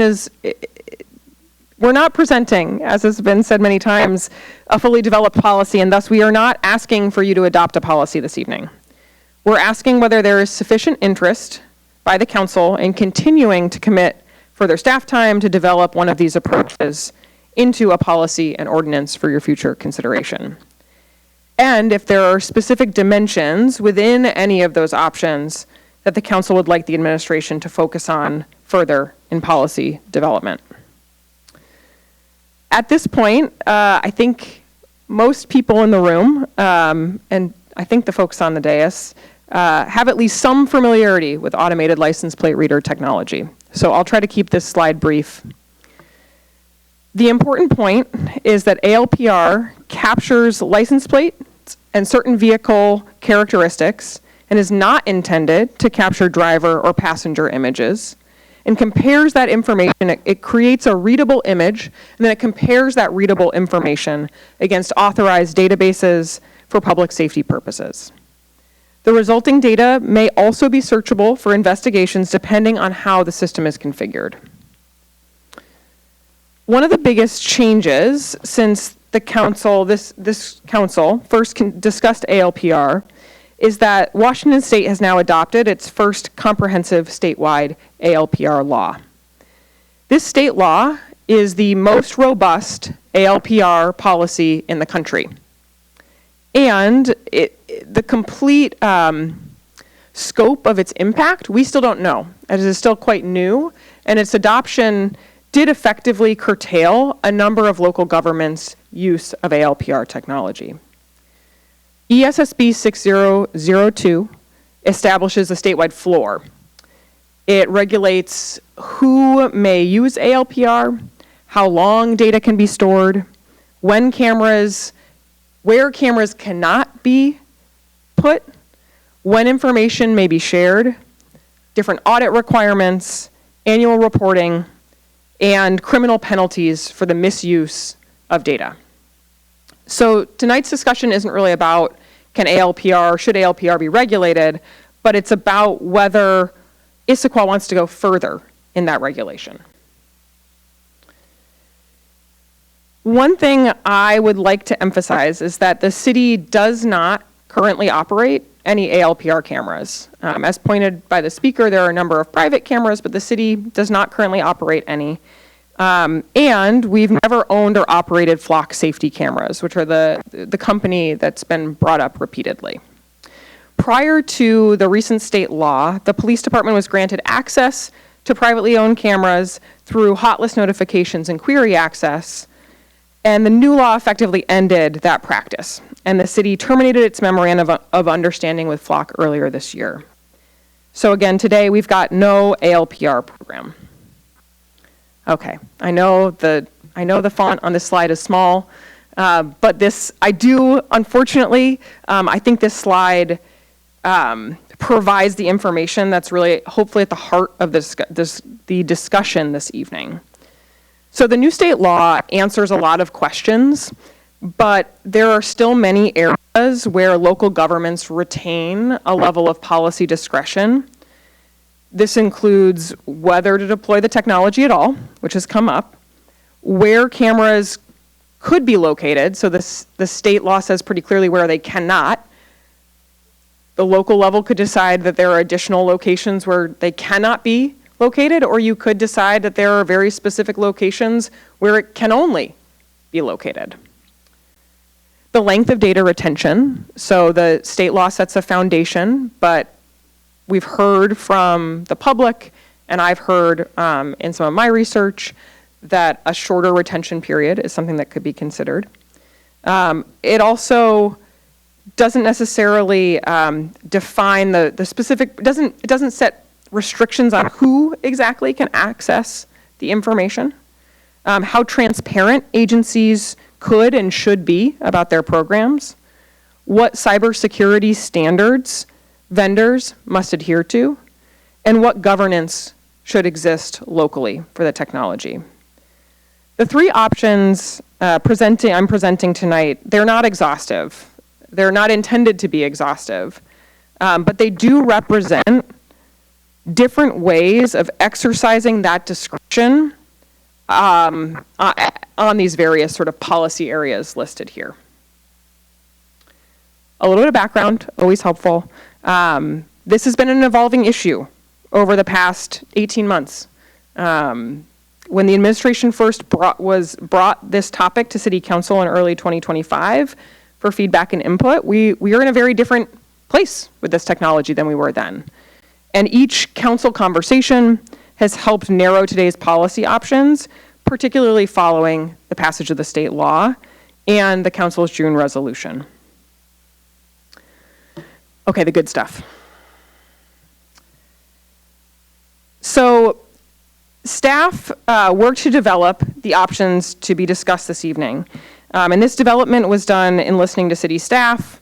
we're not presenting, as has been said many times, a fully developed policy, and thus we are not asking for you to adopt a policy this evening. We're asking whether there is sufficient interest by the council in continuing to commit further staff time to develop one of these approaches into a policy and ordinance for your future consideration. And if there are specific dimensions within any of those options that the council would like the administration to focus on further in policy development. At this point, I think most people in the room, and I think the folks on the dais, have at least some familiarity with automated license plate reader technology. So I'll try to keep this slide brief. The important point is that ALPR captures license plates and certain vehicle characteristics and is not intended to capture driver or passenger images, and compares that information. It creates a readable image, and then it compares that readable information against authorized databases for public safety purposes. The resulting data may also be searchable for investigations depending on how the system is configured. One of the biggest changes since the council, this council first discussed ALPR is that Washington State has now adopted its first comprehensive statewide ALPR law. This state law is the most robust ALPR policy in the country. And the complete scope of its impact, we still don't know, as it is still quite new, and its adoption did effectively curtail a number of local governments' use of ALPR technology. ESSB 6002 establishes a statewide floor. It regulates who may use ALPR, how long data can be stored, where cameras cannot be put, when information may be shared, different audit requirements, annual reporting, and criminal penalties for the misuse of data. So tonight's discussion isn't really about should ALPR be regulated, but it's about whether Issaquah wants to go further in that regulation. One thing I would like to emphasize is that the city does not currently operate any ALPR cameras. As pointed by the speaker, there are a number of private cameras, but the city does not currently operate any. And we've never owned or operated Flock safety cameras, which are the company that's been brought up repeatedly. prior to the recent state law, the police department was granted access to privately owned cameras through hot list notifications and query access, and the new law effectively ended that practice, and the city terminated its memorandum of understanding with Flock earlier this year. So again, today we've got no ALPR program. Okay, I know the font on this slide is small, but unfortunately, I think this slide provides the information that's really hopefully at the heart of the discussion this evening. So the new state law answers a lot of questions, but there are still many areas where local governments retain a level of policy discretion. This includes whether to deploy the technology at all, which has come up, where cameras could be located, so the state law says pretty clearly where they cannot. The local level could decide that there are additional locations where they cannot be located, or you could decide that there are very specific locations where it can only be located. The length of data retention, so the state law sets a foundation, but we've heard from the public, and I've heard in some of my research, that a shorter retention period is something that could be considered. It also doesn't necessarily define the specific, it doesn't set restrictions on who exactly can access the information, how transparent agencies could and should be about their programs, what cybersecurity standards vendors must adhere to, and what governance should exist locally for the technology. The three options I'm presenting tonight, they're not exhaustive. They're not intended to be exhaustive, but they do represent different ways of exercising that discretion on these various sort of policy areas listed here. A little bit of background, always helpful. This has been an evolving issue over the past 18 months. When the administration first brought this topic to City Council in early 2025 for feedback and input, we are in a very different place with this technology than we were then. And each council conversation has helped narrow today's policy options, particularly following the passage of the state law and the council's June resolution. Okay, the good stuff. So staff worked to develop the options to be discussed this evening. And this development was done in listening to city staff,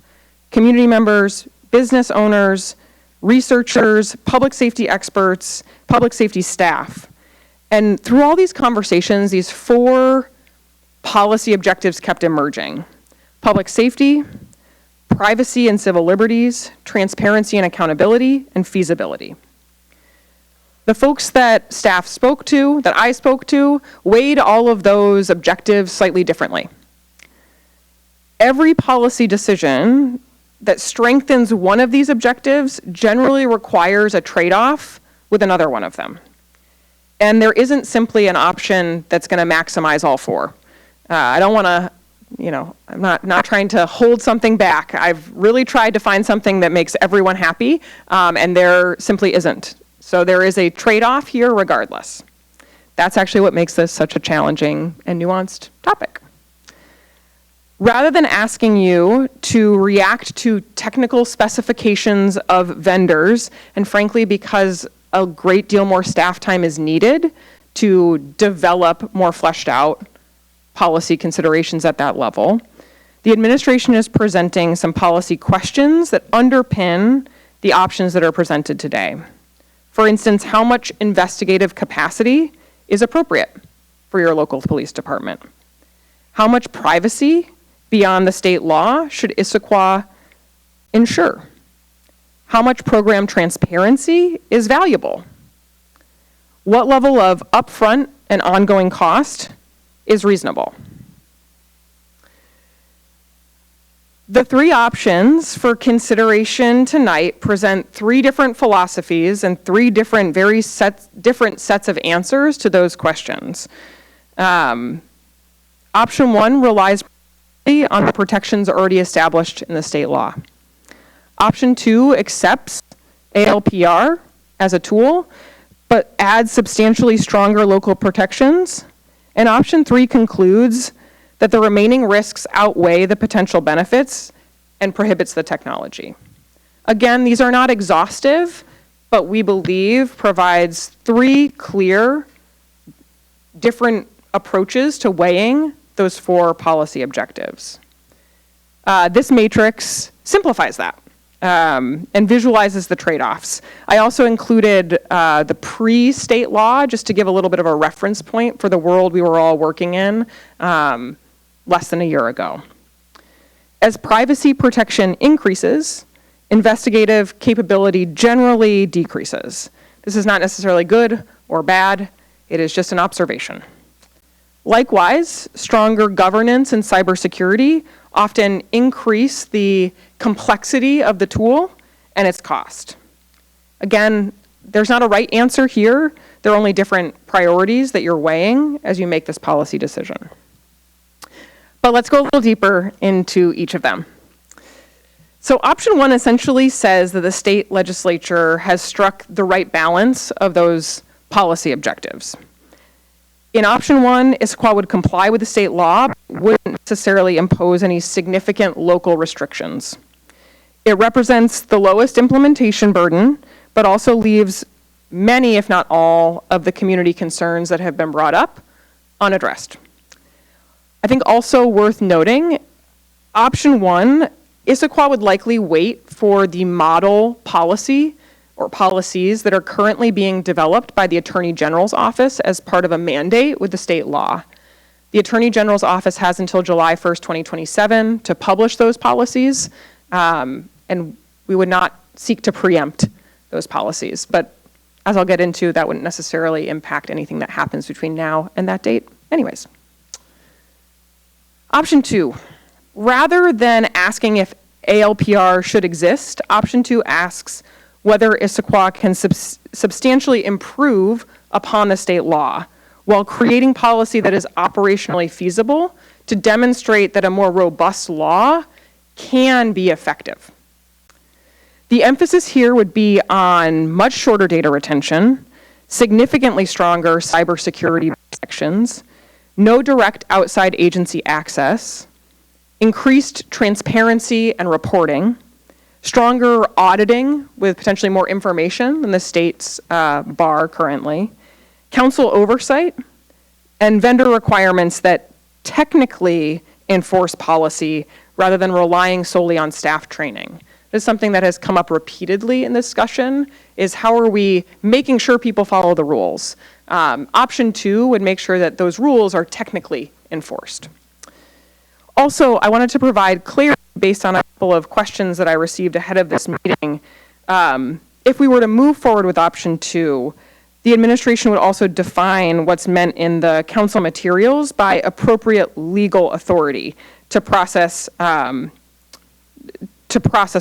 community members, business owners, researchers, public safety experts, public safety staff. And through all these conversations, these four policy objectives kept emerging: public safety, privacy and civil liberties, transparency and accountability, and feasibility. The folks that staff spoke to, that I spoke to, weighed all of those objectives slightly differently. Every policy decision that strengthens one of these objectives generally requires a trade-off with another one of them. And there isn't simply an option that's going to maximize all four. I don't want to, I'm not trying to hold something back. I've really tried to find something that makes everyone happy, and there simply isn't. So there is a trade-off here regardless. That's actually what makes this such a challenging and nuanced topic. Rather than asking you to react to technical specifications of vendors, and frankly, because a great deal more staff time is needed to develop more fleshed out policy considerations at that level, the administration is presenting some policy questions that underpin the options that are presented today. For instance, how much investigative capacity is appropriate for your local police department? How much privacy beyond the state law should Issaquah ensure? How much program transparency is valuable? What level of upfront and ongoing cost is reasonable? The three options for consideration tonight present three different philosophies and three different, different sets of answers to those questions. Option one relies on the protections already established in the state law. Option 2 accepts ALPR as a tool, but adds substantially stronger local protections. And option 3 concludes that the remaining risks outweigh the potential benefits and prohibits the technology. Again, these are not exhaustive, but we believe provides 3 clear, different approaches to weighing those 4 policy objectives. This matrix simplifies that and visualizes the trade-offs. I also included the pre-state law just to give a little bit of a reference point for the world we were all working in less than a year ago. As privacy protection increases, investigative capability generally decreases. This is not necessarily good or bad, it is just an observation. Likewise, stronger governance and cybersecurity often increase the complexity of the tool and its cost. Again, there's not a right answer here. There are only different priorities that you're weighing as you make this policy decision. But let's go a little deeper into each of them. So option 1 essentially says that the state legislature has struck the right balance of those policy objectives. In option 1, Issaquah would comply with the state law, but wouldn't necessarily impose any significant local restrictions. It represents the lowest implementation burden, but also leaves many, if not all, of the community concerns that have been brought up unaddressed. I think also worth noting, option 1, Issaquah would likely wait for the model policy or policies that are currently being developed by the Attorney General's office as part of a mandate with the state law. The Attorney General's office has until July 1st, 2027 to publish those policies, and we would not seek to preempt those policies. But as I'll get into, that wouldn't necessarily impact anything that happens between now and that date anyways. Option 2, rather than asking if ALPR should exist, option 2 asks whether Issaquah can substantially improve upon the state law while creating policy that is operationally feasible to demonstrate that a more robust law can be effective. The emphasis here would be on much shorter data retention, significantly stronger cybersecurity protections, no direct outside agency access, increased transparency and reporting, stronger auditing with potentially more information than the state's bar currently, council oversight, and vendor requirements that technically enforce policy rather than relying solely on staff training. This is something that has come up repeatedly in this discussion, is how are we making sure people follow the rules? Option 2 would make sure that those rules are technically enforced. Also, I wanted to provide clarity based on a couple of questions that I received ahead of this meeting. If we were to move forward with option 2, the administration would also define what's meant in the council materials by appropriate legal authority to process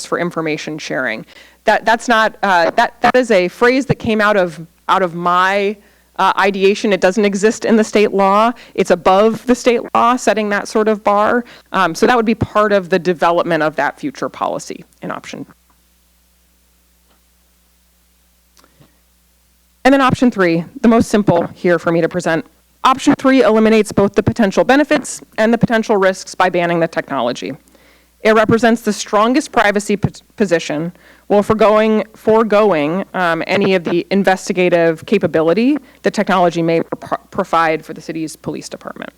for information sharing. That's not that is a phrase that came out of my ideation. It doesn't exist in the state law. It's above the state law setting that sort of bar. So that would be part of the development of that future policy in option. And then option 3, the most simple here for me to present. Option 3 eliminates both the potential benefits and the potential risks by banning the technology. It represents the strongest privacy position while foregoing any of the investigative capability that technology may provide for the city's police department.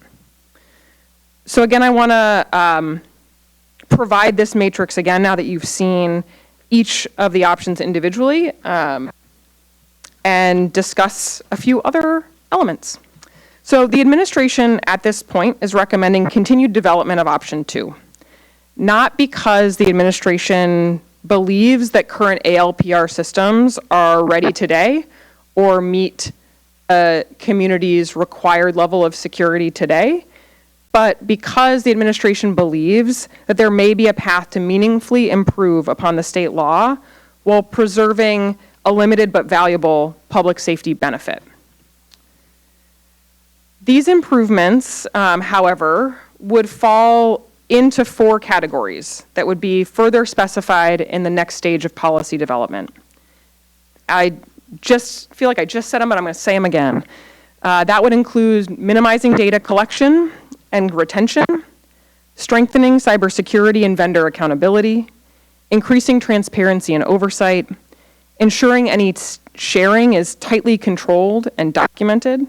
So again, I want to provide this matrix again now that you've seen each of the options individually and discuss a few other elements. So the administration at this point is recommending continued development of option 2. Not because the administration believes that current ALPR systems are ready today or meet a community's required level of security today, but because the administration believes that there may be a path to meaningfully improve upon the state law while preserving a limited but valuable public safety benefit. These improvements, however, would fall into 4 categories that would be further specified in the next stage of policy development. I just feel like I just said them, but I'm going to say them again. That would include minimizing data collection and retention, strengthening cybersecurity and vendor accountability, increasing transparency and oversight, ensuring any sharing is tightly controlled and documented.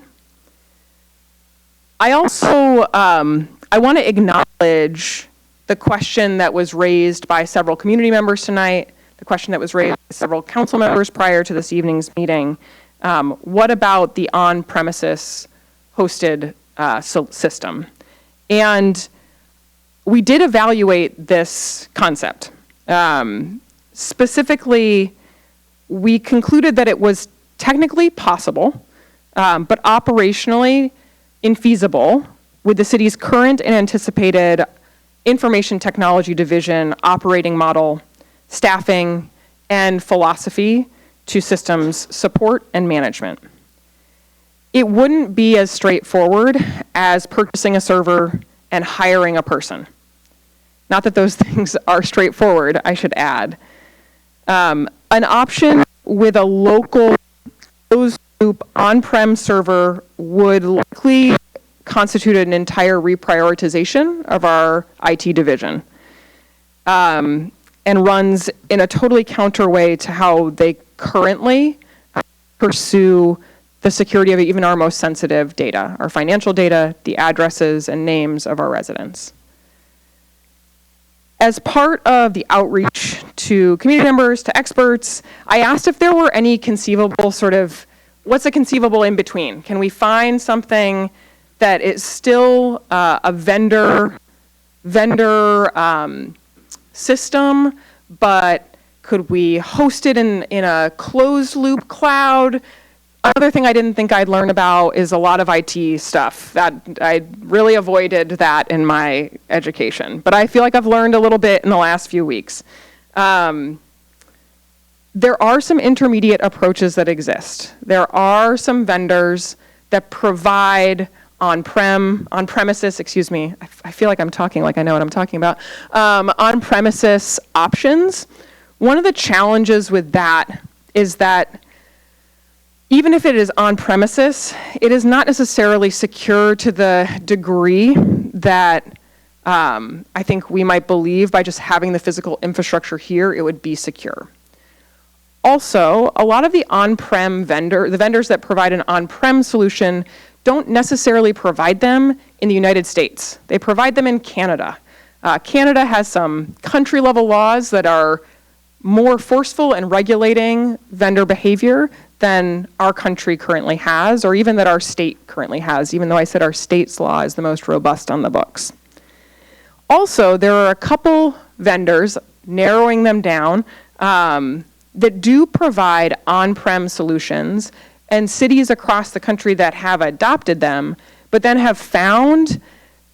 I also I want to acknowledge the question that was raised by several community members tonight, the question that was raised by several council members prior to this evening's meeting. What about the on-premises hosted system? And we did evaluate this concept. Specifically, we concluded that it was technically possible, but operationally infeasible with the city's current and anticipated information technology division operating model, staffing, and philosophy to systems support and management. It wouldn't be as straightforward as purchasing a server and hiring a person. Not that those things are straightforward, I should add. An option with a local closed loop on-prem server would likely constitute an entire reprioritization of our IT division, and runs in a totally counter way to how they currently pursue the security of even our most sensitive data, our financial data, the addresses and names of our residents. As part of the outreach to community members, to experts, I asked if there were any conceivable what's a conceivable in between? Can we find something that is still a vendor system, but could we host it in a closed loop cloud? Another thing I didn't think I'd learn about is a lot of IT stuff. That I really avoided that in my education, but I feel like I've learned a little bit in the last few weeks. There are some intermediate approaches that exist. There are some vendors that provide on-premises, I feel like I'm talking like I know what I'm talking about, on-premises options. One of the challenges with that is that even if it is on-premises, it is not necessarily secure to the degree that I think we might believe by just having the physical infrastructure here, it would be secure. Also, a lot of the on-prem the vendors that provide an on-prem solution don't necessarily provide them in the United States. They provide them in Canada. Canada has some country-level laws that are more forceful in regulating vendor behavior than our country currently has, or even that our state currently has, even though I said our state's law is the most robust on the books. Also, there are a couple vendors, narrowing them down, that do provide on-prem solutions, and cities across the country that have adopted them, but then have found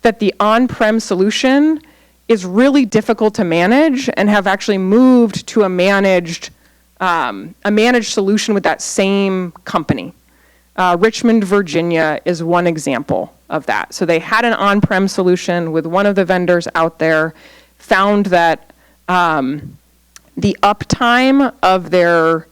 that the on-prem solution is really difficult to manage and have actually moved to a managed solution with that same company. Richmond, Virginia is one example of that. So they had an on-prem solution with one of the vendors out there, found that the uptime of their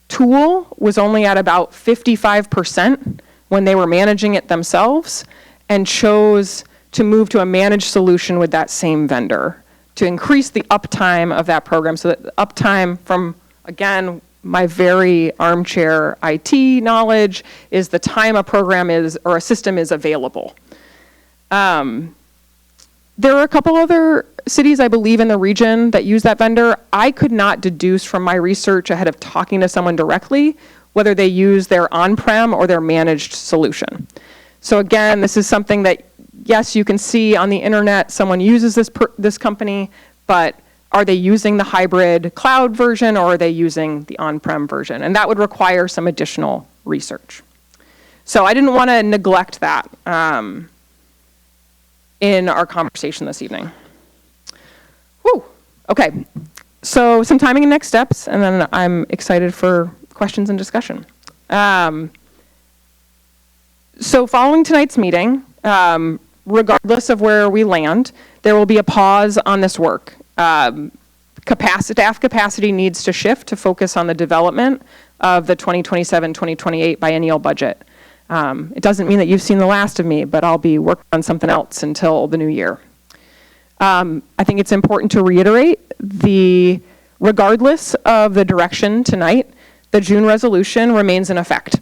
tool was only at about 55% when they were managing it themselves, and chose to move to a managed solution with that same vendor to increase the uptime of that program, so that the uptime from, again, my very armchair IT knowledge, is the time a program is, or a system is available. There are a couple other cities, I believe, in the region that use that vendor. I could not deduce from my research ahead of talking to someone directly whether they use their on-prem or their managed solution. So again, this is something that, yes, you can see on the internet, someone uses this company, but are they using the hybrid cloud version, or are they using the on-prem version? And that would require some additional research. So I didn't want to neglect that in our conversation this evening. Whew. Okay, so some timing and next steps, and then I'm excited for questions and discussion. So following tonight's meeting, regardless of where we land, there will be a pause on this work. Staff capacity needs to shift to focus on the development of the 2027-2028 biennial budget. It doesn't mean that you've seen the last of me, but I'll be working on something else until the new year. I think it's important to reiterate regardless of the direction tonight, the June resolution remains in effect.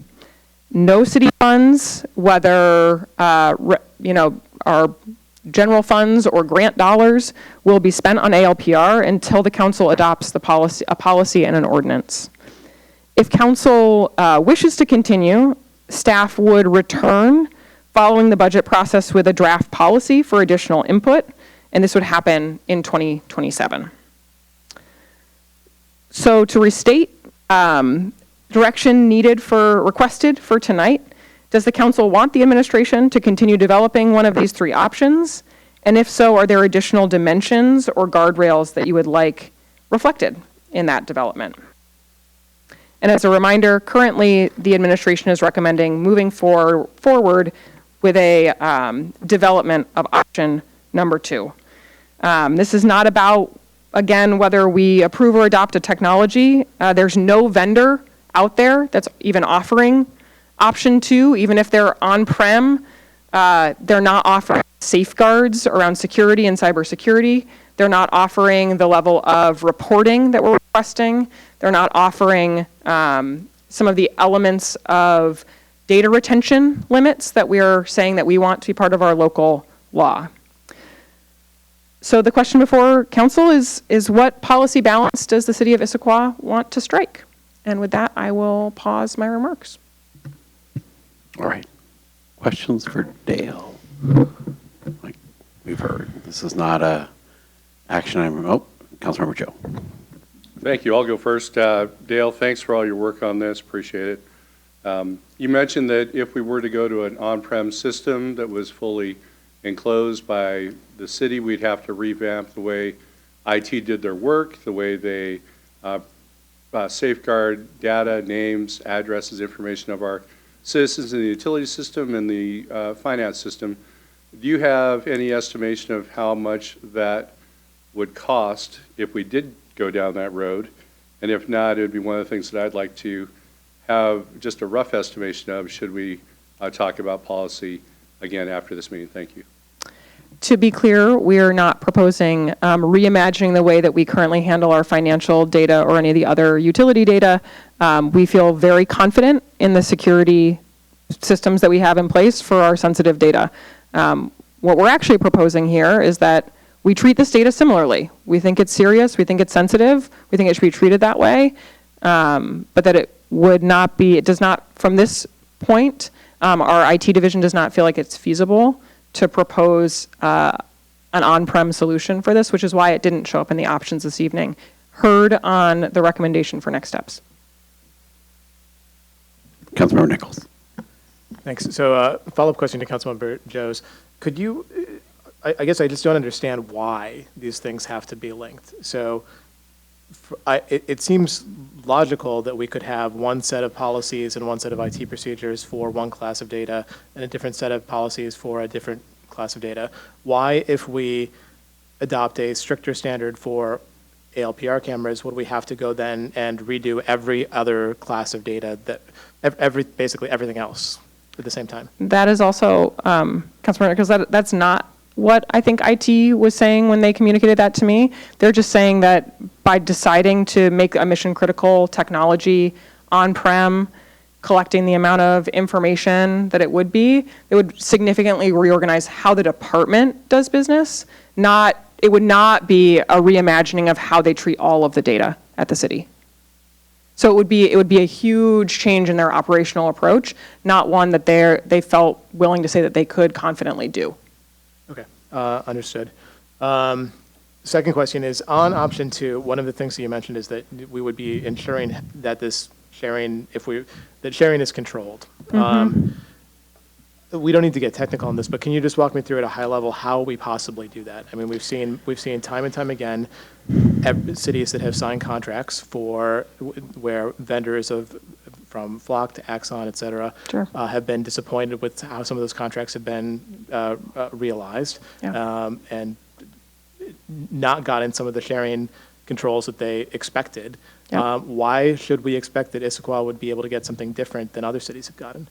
No city funds, whether our general funds or grant dollars, will be spent on ALPR until the council adopts a policy and an ordinance. If council wishes to continue, staff would return following the budget process with a draft policy for additional input, and this would happen in 2027. So to restate, direction requested for tonight, does the council want the administration to continue developing one of these three options? And if so, are there additional dimensions or guardrails that you would like reflected in that development? And as a reminder, currently the administration is recommending moving forward with a development of option number 2. This is not about, again, whether we approve or adopt a technology. There's no vendor out there that's even offering option 2, even if they're on-prem. They're not offering safeguards around security and cybersecurity. They're not offering the level of reporting that we're requesting. They're not offering some of the elements of data retention limits that we are saying that we want to be part of our local law. So the question before council is what policy balance does the city of Issaquah want to strike? And with that, I will pause my remarks. All right. Questions for Dale? Like we've heard, this is not a action item. Oh, Councilmember Joe. Thank you. I'll go first. Dale, thanks for all your work on this. Appreciate it. You mentioned that if we were to go to an on-prem system that was fully enclosed by the city, we'd have to revamp the way IT did their work, the way they safeguard data, names, addresses, information of our citizens in the utility system and the finance system. Do you have any estimation of how much that would cost if we did go down that road? And if not, it would be one of the things that I'd like to have just a rough estimation of should we talk about policy again after this meeting. Thank you. To be clear, we are not proposing reimagining the way that we currently handle our financial data or any of the other utility data. We feel very confident in the security systems that we have in place for our sensitive data. What we're actually proposing here is that we treat this data similarly. We think it's serious, we think it's sensitive, we think it should be treated that way, but that it would not be, it does not, from this point, our IT division does not feel like it's feasible to propose an on-prem solution for this, which is why it didn't show up in the options this evening. Heard on the recommendation for next steps. Councilmember Nichols. Thanks. So follow-up question to Councilmember Joes. Could you, I guess I just don't understand why these things have to be linked. So it seems logical that we could have one set of policies and one set of IT procedures for one class of data and a different set of policies for a different class of data. Why, if we adopt a stricter standard for ALPR cameras, would we have to go then and redo every other class of data, that basically everything else at the same time? That is also, Councilmember, because that's not what I think IT was saying when they communicated that to me. They're just saying that by deciding to make a mission critical technology on-prem, collecting the amount of information that it would significantly reorganize how the department does business. It would not be a reimagining of how they treat all of the data at the city. So it would be a huge change in their operational approach, not one that they felt willing to say that they could confidently do. Okay, understood. Second question is on option 2. One of the things that you mentioned is that we would be ensuring that this sharing, that sharing is controlled. Mm-hmm. We don't need to get technical on this, but can you just walk me through at a high level how we possibly do that? I mean, we've seen time and time again cities that have signed contracts where vendors from Flock to Axon, et cetera, sure, have been disappointed with how some of those contracts have been realized. Yeah. And not gotten some of the sharing controls that they expected. Yeah. Why should we expect that Issaquah would be able to get something different than other cities have gotten?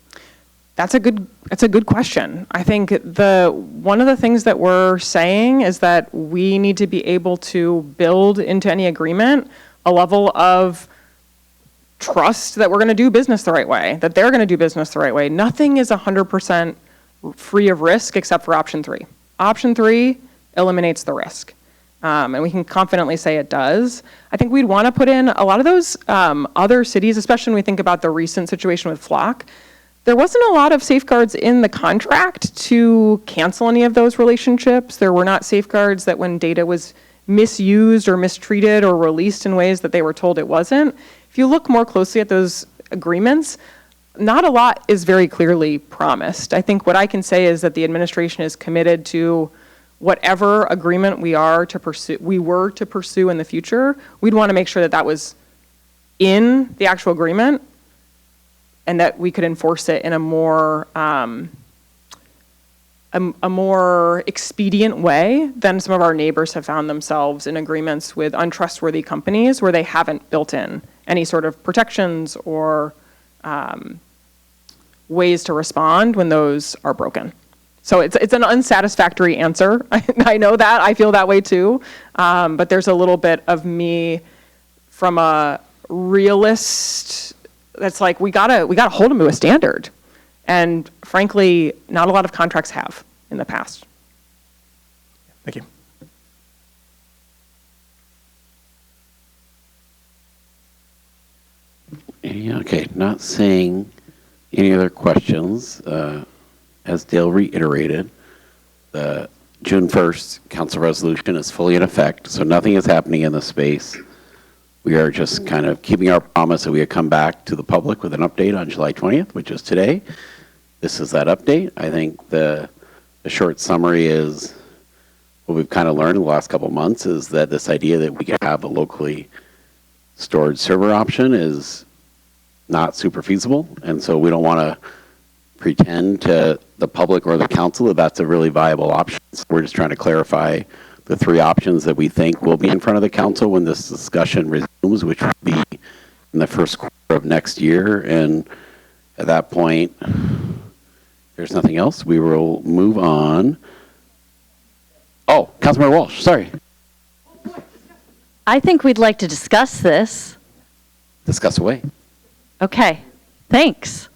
That's a good question. I think one of the things that we're saying is that we need to be able to build into any agreement a level of trust that we're going to do business the right way, that they're going to do business the right way. Nothing is 100% free of risk except for option 3. Option 3 eliminates the risk. And we can confidently say it does. I think we'd want to put in a lot of those other cities, especially when we think about the recent situation with Flock. There wasn't a lot of safeguards in the contract to cancel any of those relationships. There were not safeguards that when data was misused or mistreated or released in ways that they were told it wasn't. If you look more closely at those agreements, not a lot is very clearly promised. I think what I can say is that the administration is committed to whatever agreement we were to pursue in the future. We'd want to make sure that that was in the actual agreement and that we could enforce it in a more expedient way than some of our neighbors have found themselves in agreements with untrustworthy companies where they haven't built in any sort of protections or ways to respond when those are broken. So it's an unsatisfactory answer. I know that. I feel that way too. But there's a little bit of me from a realist that's like, we gotta hold them to a standard. And frankly, not a lot of contracts have in the past. Thank you. Yeah, okay, not seeing any other questions. As Dale reiterated, the June 1st council resolution is fully in effect, so nothing is happening in the space. We are just kind of keeping our promise that we would come back to the public with an update on July 20th, which is today. This is that update. I think the short summary is what we've kind of learned in the last couple of months is that this idea that we can have a locally stored server option is not super feasible, and so we don't want to pretend to the public or the council that that's a really viable option. So we're just trying to clarify the 3 options that we think will be in front of the council when this discussion resumes, which will be in the first quarter of next year. And at that point, if there's nothing else, we will move on. Oh, Councilmember Walsh, sorry. I think we'd like to discuss this. Discuss away. Okay, thanks.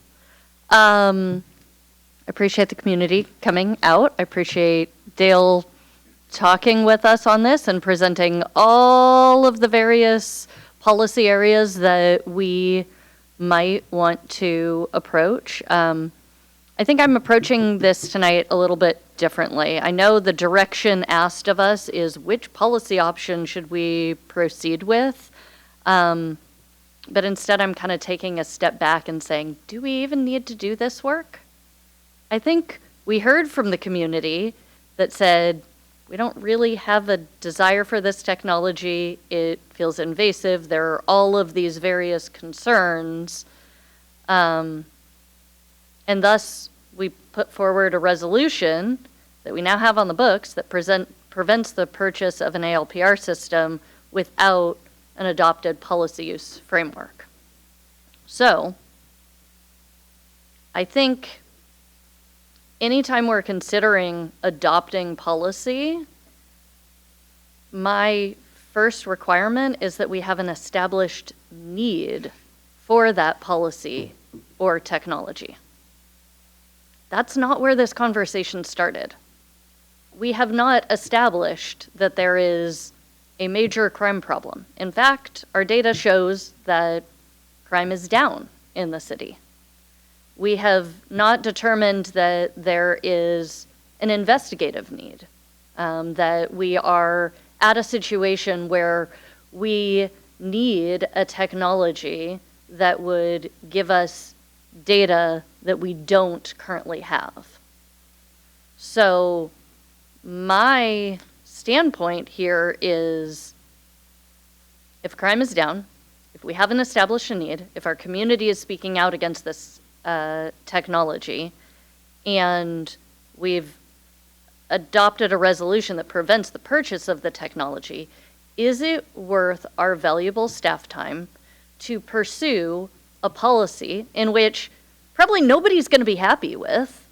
I appreciate the community coming out. I appreciate Dale talking with us on this and presenting all of the various policy areas that we might want to approach. I think I'm approaching this tonight a little bit differently. I know the direction asked of us is which policy option should we proceed with? But instead I'm kind of taking a step back and saying, do we even need to do this work? I think we heard from the community that said, we don't really have a desire for this technology. It feels invasive. There are all of these various concerns. And thus, we put forward a resolution that we now have on the books that prevents the purchase of an ALPR system without an adopted policy use framework. So, I think anytime we're considering adopting policy, my first requirement is that we have an established need for that policy or technology. That's not where this conversation started. We have not established that there is a major crime problem. In fact, our data shows that crime is down in the city. We have not determined that there is an investigative need, that we are at a situation where we need a technology that would give us data that we don't currently have. So my standpoint here is if crime is down, if we haven't established a need, if our community is speaking out against this technology, and we've adopted a resolution that prevents the purchase of the technology, is it worth our valuable staff time to pursue a policy in which probably nobody's going to be happy with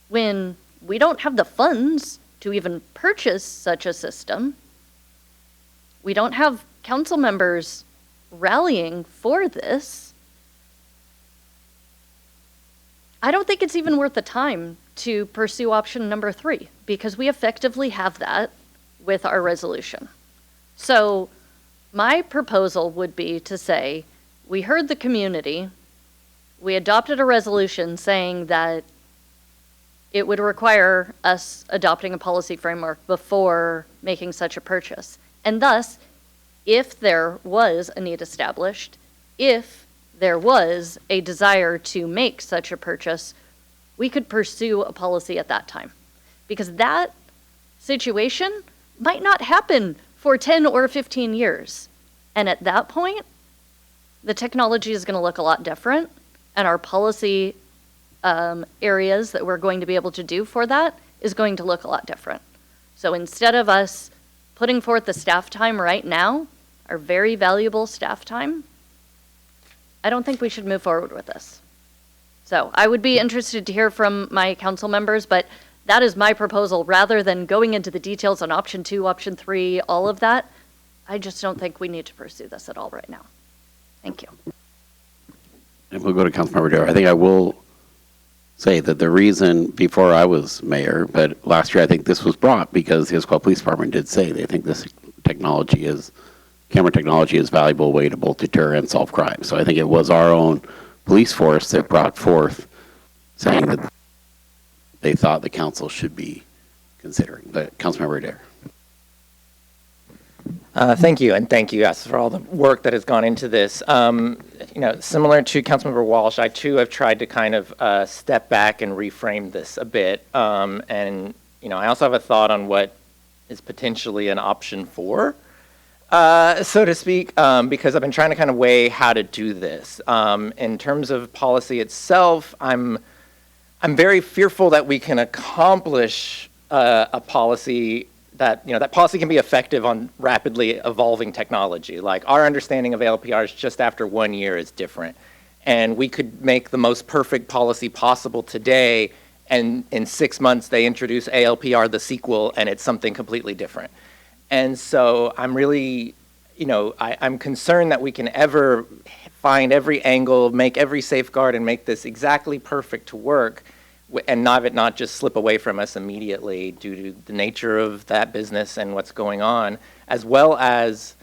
when we don't have the funds to even purchase such a system? We don't have council members rallying for this. I don't think it's even worth the time to pursue option number 3, because we effectively have that with our resolution. So my proposal would be to say, we heard the community, we adopted a resolution saying that it would require us adopting a policy framework before making such a purchase. And thus, if there was a need established, if there was a desire to make such a purchase, we could pursue a policy at that time. Because that situation might not happen for 10 or 15 years. And at that point, the technology is going to look a lot different, and our policy areas that we're going to be able to do for that is going to look a lot different. So instead of us putting forth the staff time right now, our very valuable staff time, I don't think we should move forward with this. So I would be interested to hear from my council members, but that is my proposal. Rather than going into the details on option 2, option 3, all of that, I just don't think we need to pursue this at all right now. Thank you. And we'll go to Councilmember Dare. I think I will say that the reason before I was mayor, but last year I think this was brought because the Issaquah Police Department did say they think this camera technology is a valuable way to both deter and solve crime. So I think it was our own police force that brought forth saying that they thought the council should be considering. But Councilmember Dare. Thank you, and thank you, yes, for all the work that has gone into this. Similar to Councilmember Walsh, I too have tried to kind of step back and reframe this a bit. I also have a thought on what is potentially an option 4, so to speak, because I've been trying to kind of weigh how to do this. In terms of policy itself, I'm very fearful that we can accomplish a policy that policy can be effective on rapidly evolving technology. Like our understanding of ALPRs just after 1 year is different. And we could make the most perfect policy possible today, and in 6 months they introduce ALPR, the sequel, and it's something completely different. And so I'm really, I'm concerned that we can ever find every angle, make every safeguard, and make this exactly perfect to work, and not just slip away from us immediately due to the nature of that business and what's going on, as well as,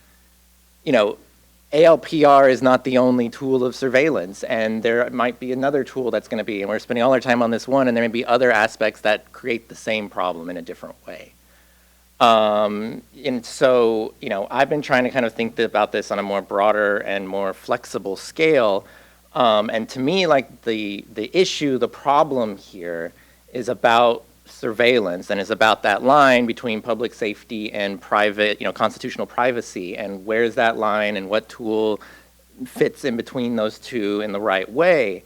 ALPR is not the only tool of surveillance, and there might be another tool that's going to be, and we're spending all our time on this one, and there may be other aspects that create the same problem in a different way. And so, I've been trying to kind of think about this on a more broader and more flexible scale. And to me, like the issue, the problem here is about surveillance, and is about that line between public safety and private, constitutional privacy, and where's that line and what tool fits in between those two in the right way.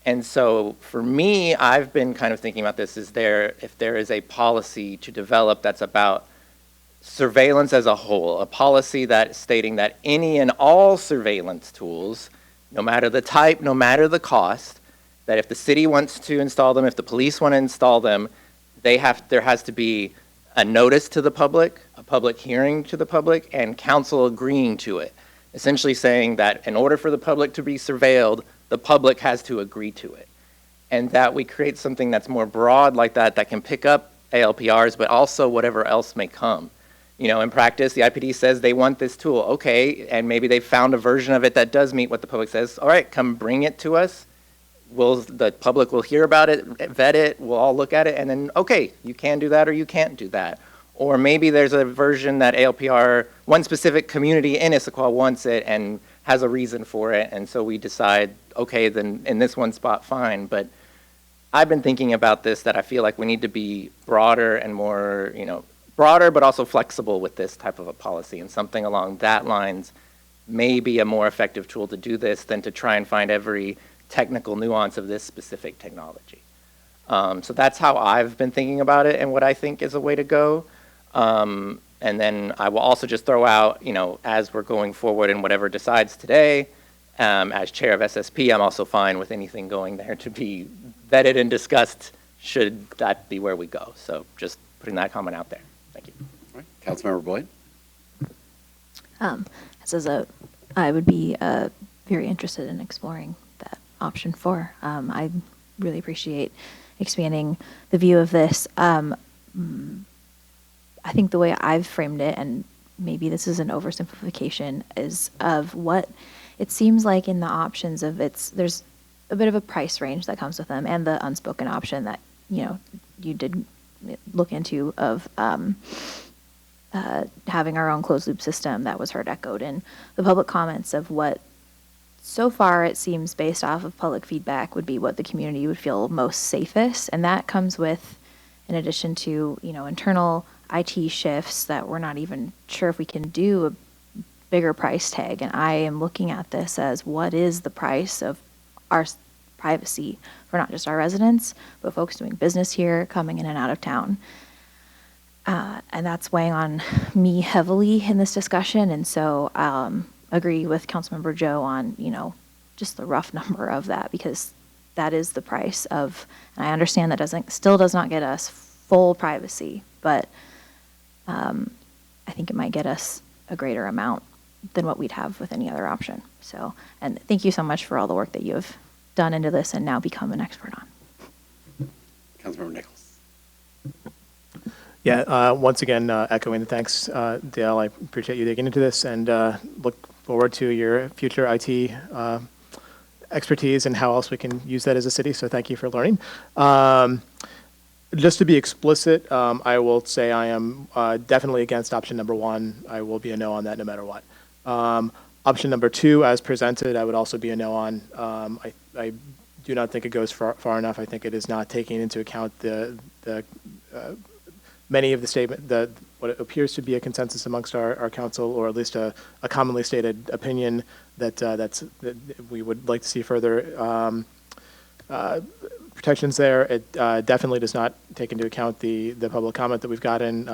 And so for me, I've been kind of thinking about this, if there is a policy to develop that's about surveillance as a whole, a policy that stating that any and all surveillance tools, no matter the type, no matter the cost, that if the city wants to install them, if the police want to install them, there has to be a notice to the public, a public hearing to the public, and council agreeing to it. Essentially saying that in order for the public to be surveilled, the public has to agree to it. And that we create something that's more broad like that can pick up ALPRs, but also whatever else may come. In practice, the IPD says they want this tool. Okay, and maybe they found a version of it that does meet what the public says. All right, come bring it to us. The public will hear about it, vet it, we'll all look at it, and then, okay, you can do that or you can't do that. Or maybe there's a version that ALPR, one specific community in Issaquah wants it and has a reason for it, and so we decide, okay, then in this one spot, fine. But I've been thinking about this, that I feel like we need to be broader and more, broader but also flexible with this type of a policy, and something along that lines may be a more effective tool to do this than to try and find every technical nuance of this specific technology. So that's how I've been thinking about it and what I think is a way to go. And then I will also just throw out, as we're going forward and whatever decides today, as chair of SSP, I'm also fine with anything going there to be vetted and discussed should that be where we go. So just putting that comment out there. Thank you. All right. Councilmember Boyd? I would be very interested in exploring that option 4. I really appreciate expanding the view of this. I think the way I've framed it, and maybe this is an oversimplification, is of what it seems like in the options of there's a bit of a price range that comes with them, and the unspoken option that, you did look into of having our own closed loop system that was heard echoed in the public comments of what so far it seems based off of public feedback would be what the community would feel most safest. And that comes with, in addition to, internal IT shifts that we're not even sure if we can do a bigger price tag. And I am looking at this as what is the price of our privacy for not just our residents, but folks doing business here, coming in and out of town. And that's weighing on me heavily in this discussion. And so agree with Councilmember Joe on, just the rough number of that, because that is the price of, and I understand that still does not get us full privacy, but I think it might get us a greater amount than what we'd have with any other option. So, and thank you so much for all the work that you have done into this and now become an expert on. Councilmember Nichols. Yeah, once again, echoing the thanks, Dale. I appreciate you digging into this and look forward to your future IT expertise and how else we can use that as a city. So thank you for learning. Just to be explicit, I will say I am definitely against option number 1. I will be a no on that no matter what. Option number 2, as presented, I would also be a no on. I do not think it goes far enough. I think it is not taking into account the many of the what appears to be a consensus amongst our council, or at least a commonly stated opinion that we would like to see further protections there. It definitely does not take into account the public comment that we've gotten.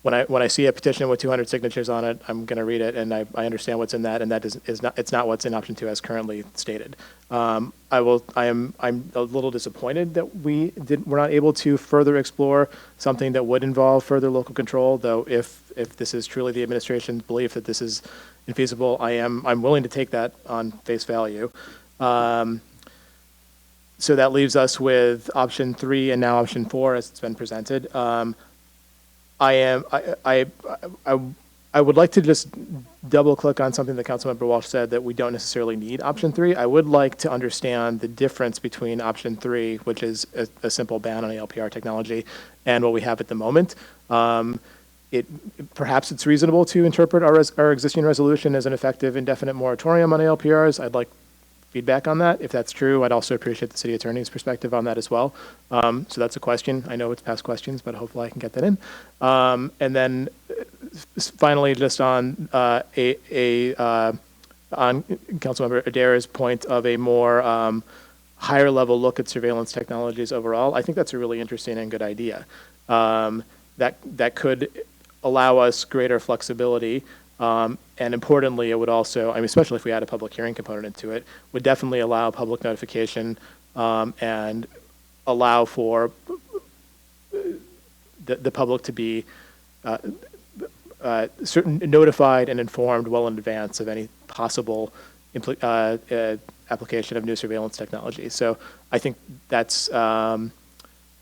When I see a petition with 200 signatures on it, I'm going to read it, and I understand what's in that, and that it's not what's in option 2 as currently stated. I'm a little disappointed that we're not able to further explore something that would involve further local control. Though if this is truly the administration's belief that this is infeasible, I'm willing to take that on face value. So that leaves us with option 3 and now option 4 as it's been presented. I would like to just double click on something that Councilmember Walsh said, that we don't necessarily need option 3. I would like to understand the difference between option 3, which is a simple ban on ALPR technology, and what we have at the moment. Perhaps it's reasonable to interpret our existing resolution as an effective indefinite moratorium on ALPRs. I'd like feedback on that. If that's true, I'd also appreciate the city attorney's perspective on that as well. So that's a question. I know it's past questions, but hopefully I can get that in. And then finally, just on on Councilmember Adair's point of a more higher level look at surveillance technologies overall, I think that's a really interesting and good idea. That could allow us greater flexibility. And importantly, it would also, especially if we add a public hearing component into it, would definitely allow public notification and allow for the public to be notified and informed well in advance of any possible application of new surveillance technology. So I think that's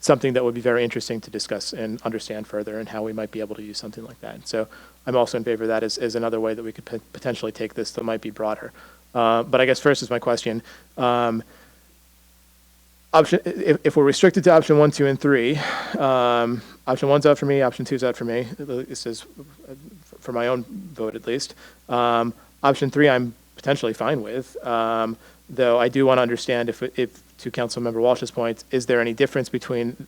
something that would be very interesting to discuss and understand further, and how we might be able to use something like that. So I'm also in favor of that as another way that we could potentially take this that might be broader. But I guess first is my question. If we're restricted to option 1, 2, and 3, option 1's out for me, option 2's out for me. This is for my own vote at least. Option 3 I'm potentially fine with, though I do want to understand if to Councilmember Walsh's point, is there any difference between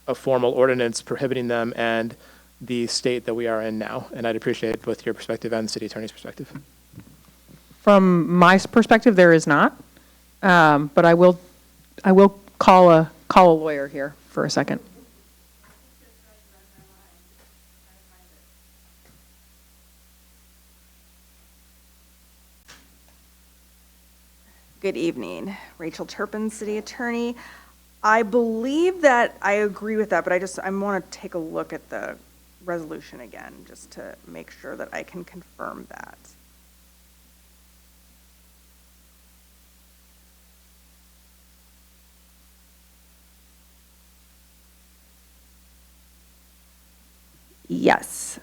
a formal ordinance prohibiting them and the state that we are in now? And I'd appreciate both your perspective and the city attorney's perspective. From my perspective, there is not, but I will call a lawyer here for a second. Good evening. Rachel Turpin, City Attorney. I believe that I agree with that, but I want to take a look at the resolution again, just to make sure that I can confirm that. Yes,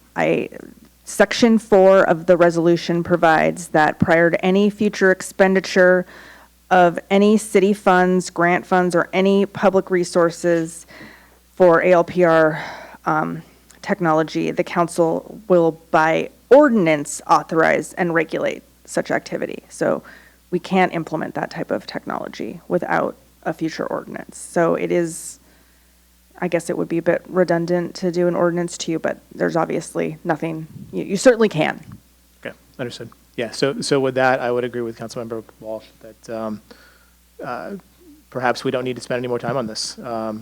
Section 4 of the resolution provides that prior to any future expenditure of any city funds, grant funds, or any public resources for ALPR technology, the council will by ordinance authorize and regulate such activity. So we can't implement that type of technology without a future ordinance. So it is, I guess it would be a bit redundant to do an ordinance to you, but there's obviously nothing, you certainly can. Okay, understood. Yeah, so with that, I would agree with Councilmember Walsh that perhaps we don't need to spend any more time on this.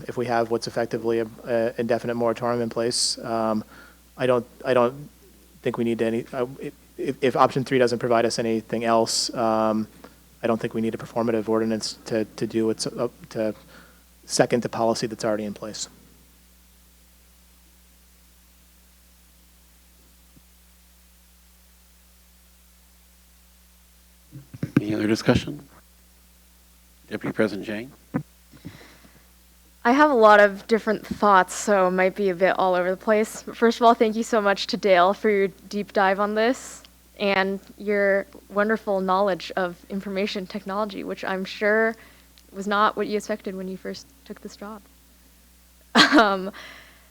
If we have what's effectively an indefinite moratorium in place, I don't think we need any, if option 3 doesn't provide us anything else, I don't think we need a performative ordinance to do what's to second the policy that's already in place. Any other discussion? Deputy President Jane? I have a lot of different thoughts, so it might be a bit all over the place. But first of all, thank you so much to Dale for your deep dive on this and your wonderful knowledge of information technology, which I'm sure was not what you expected when you first took this job.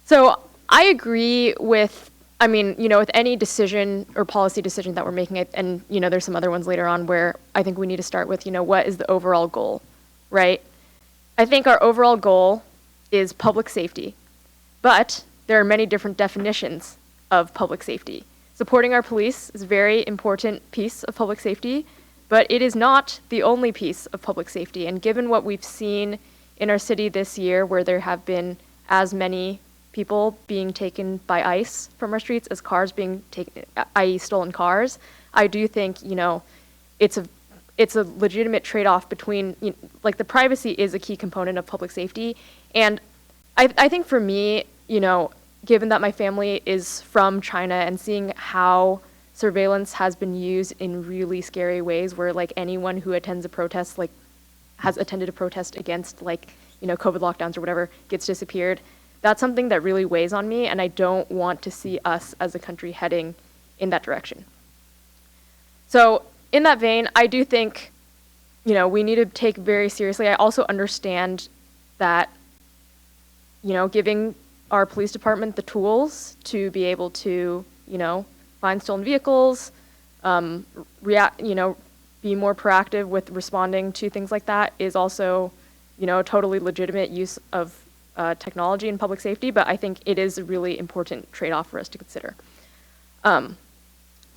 So I agree with, with any decision or policy decision that we're making, and, there's some other ones later on where I think we need to start with, what is the overall goal, right? I think our overall goal is public safety, but there are many different definitions of public safety. Supporting our police is a very important piece of public safety, but it is not the only piece of public safety. And given what we've seen in our city this year, where there have been as many people being taken by ICE from our streets as cars being taken, i.e. stolen cars, I do think, it's a legitimate trade-off between, the privacy is a key component of public safety. And I think for me, given that my family is from China and seeing how surveillance has been used in really scary ways, where anyone who attends a protest, has attended a protest against COVID lockdowns or whatever, gets disappeared. That's something that really weighs on me, and I don't want to see us as a country heading in that direction. So in that vein, I do think, we need to take very seriously. I also understand that, giving our police department the tools to be able to, find stolen vehicles, react, be more proactive with responding to things like that is also, a totally legitimate use of technology in public safety, but I think it is a really important trade-off for us to consider.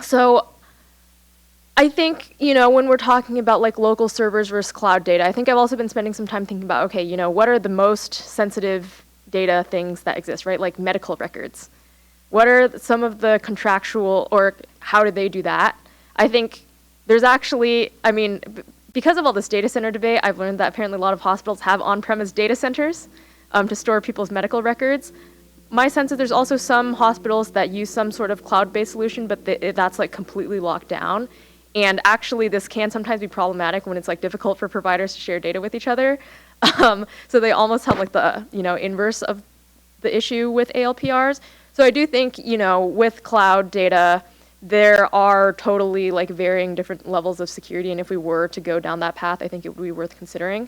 So I think, when we're talking about local servers versus cloud data, I think I've also been spending some time thinking about, okay, what are the most sensitive data things that exist, right? Like medical records. What are some of the contractual, or how do they do that? I think there's actually, because of all this data center debate, I've learned that apparently a lot of hospitals have on-premise data centers to store people's medical records. My sense is there's also some hospitals that use some sort of cloud-based solution, but that's completely locked down. And actually, this can sometimes be problematic when it's difficult for providers to share data with each other. So they almost have the inverse of the issue with ALPRs. So I do think with cloud data, there are totally varying different levels of security, and if we were to go down that path, I think it would be worth considering.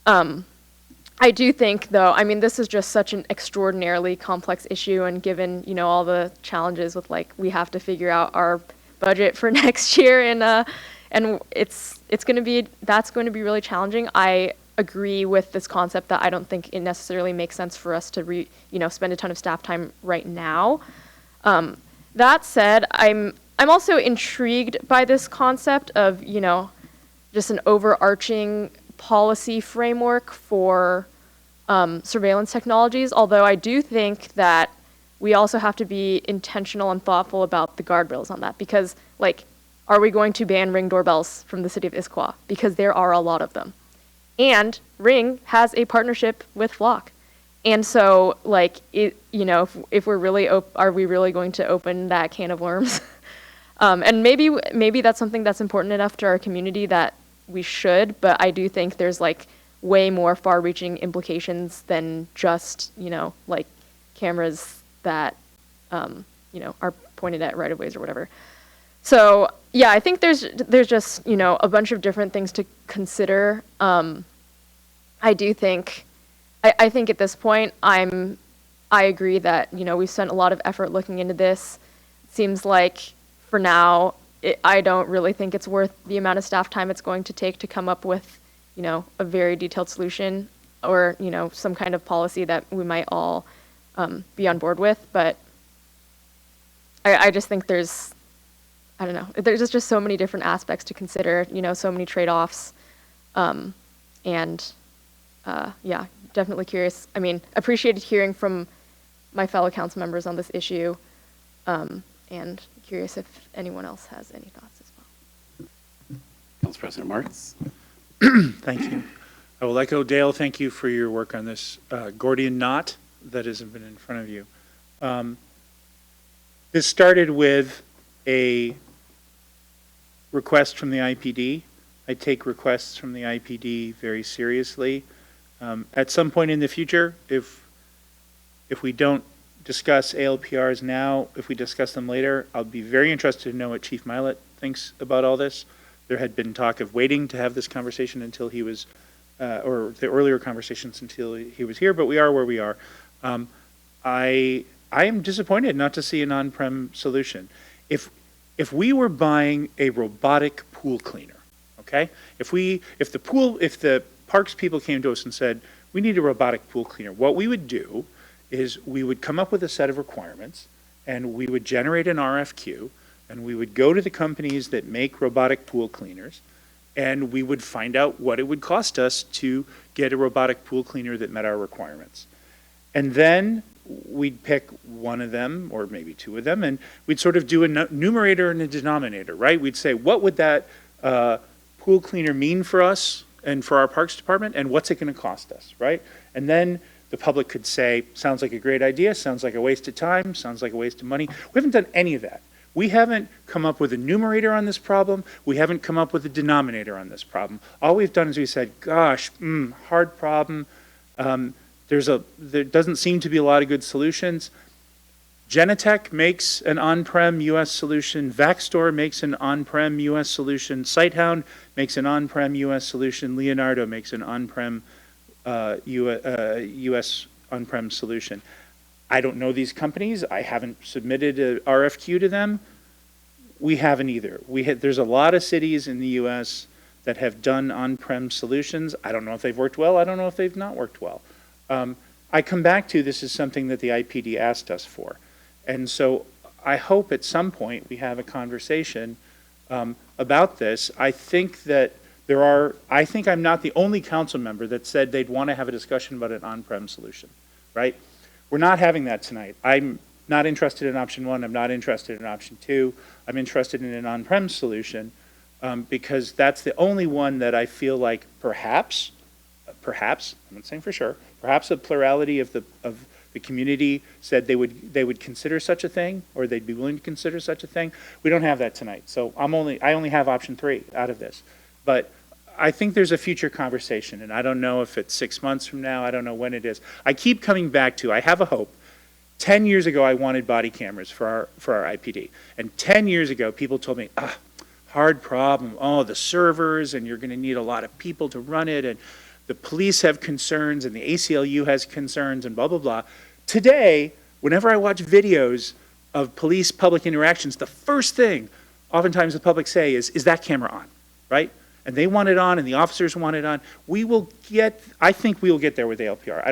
I do think, though, this is just such an extraordinarily complex issue, and given all the challenges with we have to figure out our budget for next year, and that's going to be really challenging. I agree with this concept that I don't think it necessarily makes sense for us to spend a ton of staff time right now. That said, I'm also intrigued by this concept of just an overarching policy framework for surveillance technologies, although I do think that we also have to be intentional and thoughtful about the guardrails on that, because, like, are we going to ban Ring doorbells from the city of Issaquah? Because there are a lot of them. And Ring has a partnership with Flock. And so, like, if we're really, are we really going to open that can of worms? And maybe that's something that's important enough to our community that we should, but I do think there's, like, way more far-reaching implications than just, like, cameras that, are pointed at right-of-ways or whatever. So, yeah, I think there's just, a bunch of different things to consider. I do think, I think at this point, I agree that, we've spent a lot of effort looking into this. It seems like, for now, I don't really think it's worth the amount of staff time it's going to take to come up with, a very detailed solution or, some kind of policy that we might all be on board with. But I just think there's just so many different aspects to consider, so many trade-offs. Yeah, definitely curious. I mean, appreciated hearing from my fellow council members on this issue, and curious if anyone else has any thoughts as well. Council President Marks. Thank you. I will echo Dale. Thank you for your work on this Gordian knot that has been in front of you. This started with a request from the IPD. I take requests from the IPD very seriously. At some point in the future, if we don't discuss ALPRs now, if we discuss them later, I'll be very interested to know what Chief Milet thinks about all this. There had been talk of waiting to have this conversation until he was, or the earlier conversations until he was here, but we are where we are. I am disappointed not to see an on-prem solution. If we were buying a robotic pool cleaner, okay? If the parks people came to us and said, we need a robotic pool cleaner, what we would do is we would come up with a set of requirements and we would generate an RFQ and we would go to the companies that make robotic pool cleaners and we would find out what it would cost us to get a robotic pool cleaner that met our requirements. And then we'd pick one of them or maybe two of them and we'd sort of do a numerator and a denominator, right? We'd say, what would that pool cleaner mean for us and for our parks department, and what's it going to cost us, right? And then the public could say, sounds like a great idea, sounds like a waste of time, sounds like a waste of money. We haven't done any of that. We haven't come up with a numerator on this problem. We haven't come up with a denominator on this problem. All we've done is we said, gosh, hard problem. There doesn't seem to be a lot of good solutions. Genetech makes an on-prem US solution. Vaxstore makes an on-prem US solution. Sighthound makes an on-prem US solution. Leonardo makes an on-prem US on-prem solution. I don't know these companies. I haven't submitted an RFQ to them. We haven't either. There's a lot of cities in the US that have done on-prem solutions. I don't know if they've worked well. I don't know if they've not worked well. I come back to this is something that the IPD asked us for. And so I hope at some point we have a conversation about this. I think that I think I'm not the only council member that said they'd want to have a discussion about an on-prem solution, right? We're not having that tonight. I'm not interested in option one. I'm not interested in option two. I'm interested in an on-prem solution because that's the only one that I feel like perhaps, I'm not saying for sure, perhaps a plurality of the community said they would consider such a thing, or they'd be willing to consider such a thing. We don't have that tonight, so I only have option three out of this. But I think there's a future conversation, and I don't know if it's 6 months from now. I don't know when it is. I keep coming back to, I have a hope. 10 years ago, I wanted body cameras for our IPD, and 10 years ago, people told me, hard problem. Oh, the servers, and you're going to need a lot of people to run it, and the police have concerns and the ACLU has concerns and blah, blah, blah. Today, whenever I watch videos of police public interactions, the first thing oftentimes the public say is that camera on, right? And they want it on and the officers want it on. I think we will get there with ALPR.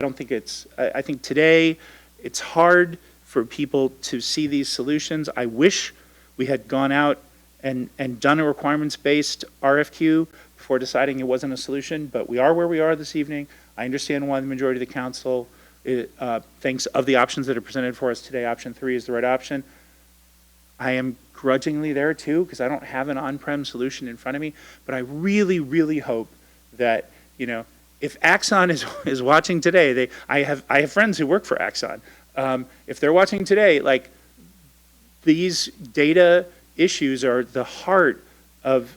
I think today it's hard for people to see these solutions. I wish we had gone out and done a requirements-based RFQ before deciding it wasn't a solution, but we are where we are this evening. I understand why the majority of the council thinks of the options that are presented for us today, option 3 is the right option. I am grudgingly there too, because I don't have an on-prem solution in front of me, but I really, really hope that, if Axon is watching today, I have friends who work for Axon. If they're watching today, like, these data issues are the heart of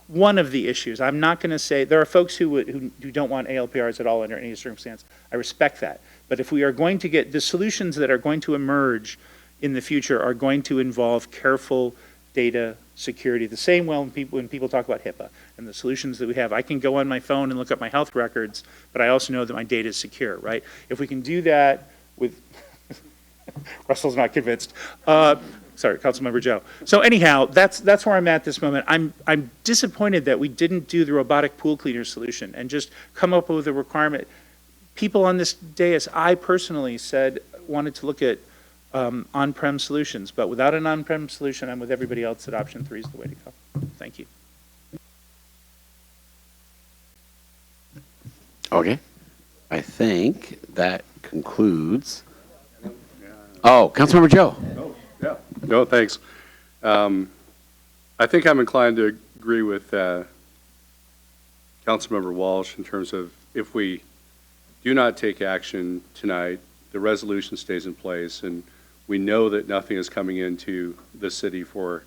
one of the issues. I'm not going to say, there are folks who don't want ALPRs at all under any circumstance. I respect that. But if we are going to get the solutions that are going to emerge in the future are going to involve careful data security, the same way when people talk about HIPAA and the solutions that we have. I can go on my phone and look up my health records, but I also know that my data is secure, right? If we can do that with, Russell's not convinced. Sorry, Councilmember Joe. So anyhow, that's where I'm at this moment. I'm disappointed that we didn't do the robotic pool cleaner solution and just come up with a requirement. People on this dais, I personally said, wanted to look at on-prem solutions, but without an on-prem solution, I'm with everybody else that option 3 is the way to go. Thank you. Okay. I think that concludes. Oh, Councilmember Joe. Yeah, no, thanks. I think I'm inclined to agree with Councilmember Walsh in terms of if we do not take action tonight, the resolution stays in place, and we know that nothing is coming into the city for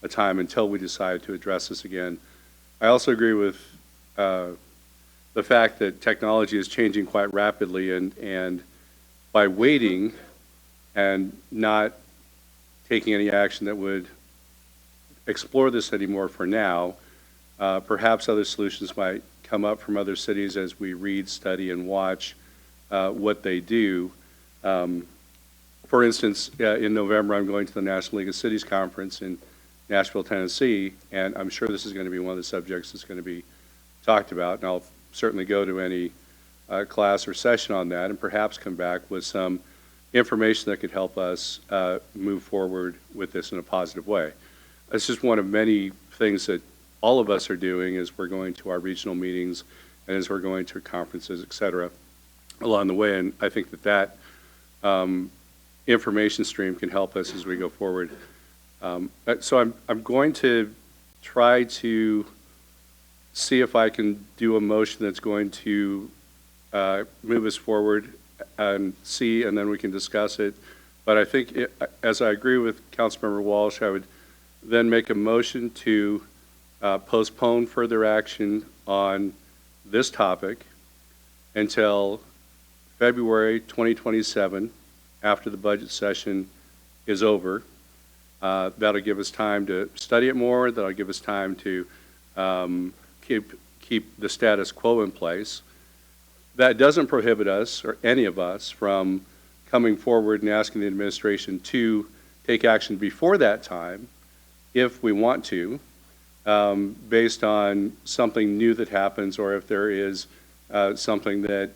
a time until we decide to address this again. I also agree with the fact that technology is changing quite rapidly, and by waiting and not taking any action that would explore this anymore for now, perhaps other solutions might come up from other cities as we read, study, and watch what they do. For instance, in November, I'm going to the National League of Cities Conference in Nashville, Tennessee, and I'm sure this is going to be one of the subjects that's going to be talked about, and I'll certainly go to any class or session on that and perhaps come back with some information that could help us move forward with this in a positive way. It's just one of many things that all of us are doing as we're going to our regional meetings and as we're going to conferences, et cetera, along the way, and I think that information stream can help us as we go forward. So I'm going to try to see if I can do a motion that's going to move us forward and see, and then we can discuss it. But I think, as I agree with Councilmember Walsh, I would then make a motion to postpone further action on this topic until February 2027, after the budget session is over. That'll give us time to study it more. That'll give us time to keep the status quo in place. That doesn't prohibit us, or any of us, from coming forward and asking the administration to take action before that time, if we want to, based on something new that happens, or if there is something that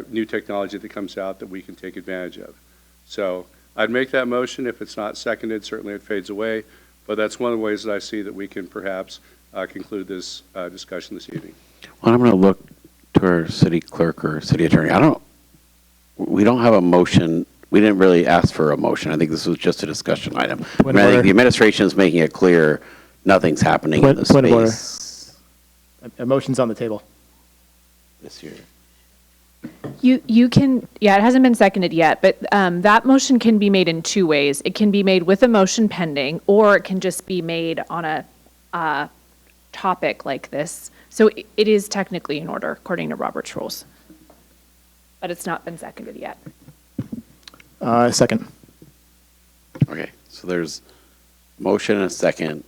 new technology that comes out that we can take advantage of. So I'd make that motion. If it's not seconded, certainly it fades away. But that's one of the ways that I see that we can perhaps conclude this discussion this evening. Well, I'm going to look to our city clerk or city attorney. We don't have a motion. We didn't really ask for a motion. I think this was just a discussion item. I think the administration is making it clear nothing's happening in the space. Point of order. A motion's on the table. This year. You can, yeah, it hasn't been seconded yet, but that motion can be made in two ways. It can be made with a motion pending, or it can just be made on a topic like this. So it is technically in order, according to Robert's rules. But it's not been seconded yet. Second. Okay, so there's motion and a second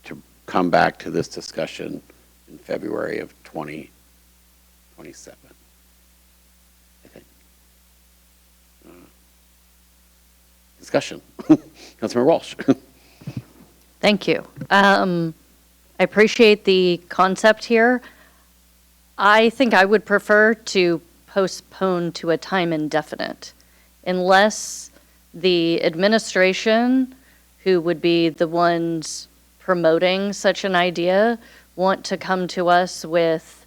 to come back to this discussion in February of 2027. I think. Discussion. Councilmember Walsh. Thank you. I appreciate the concept here. I think I would prefer to postpone to a time indefinite, unless the administration, who would be the ones promoting such an idea, want to come to us with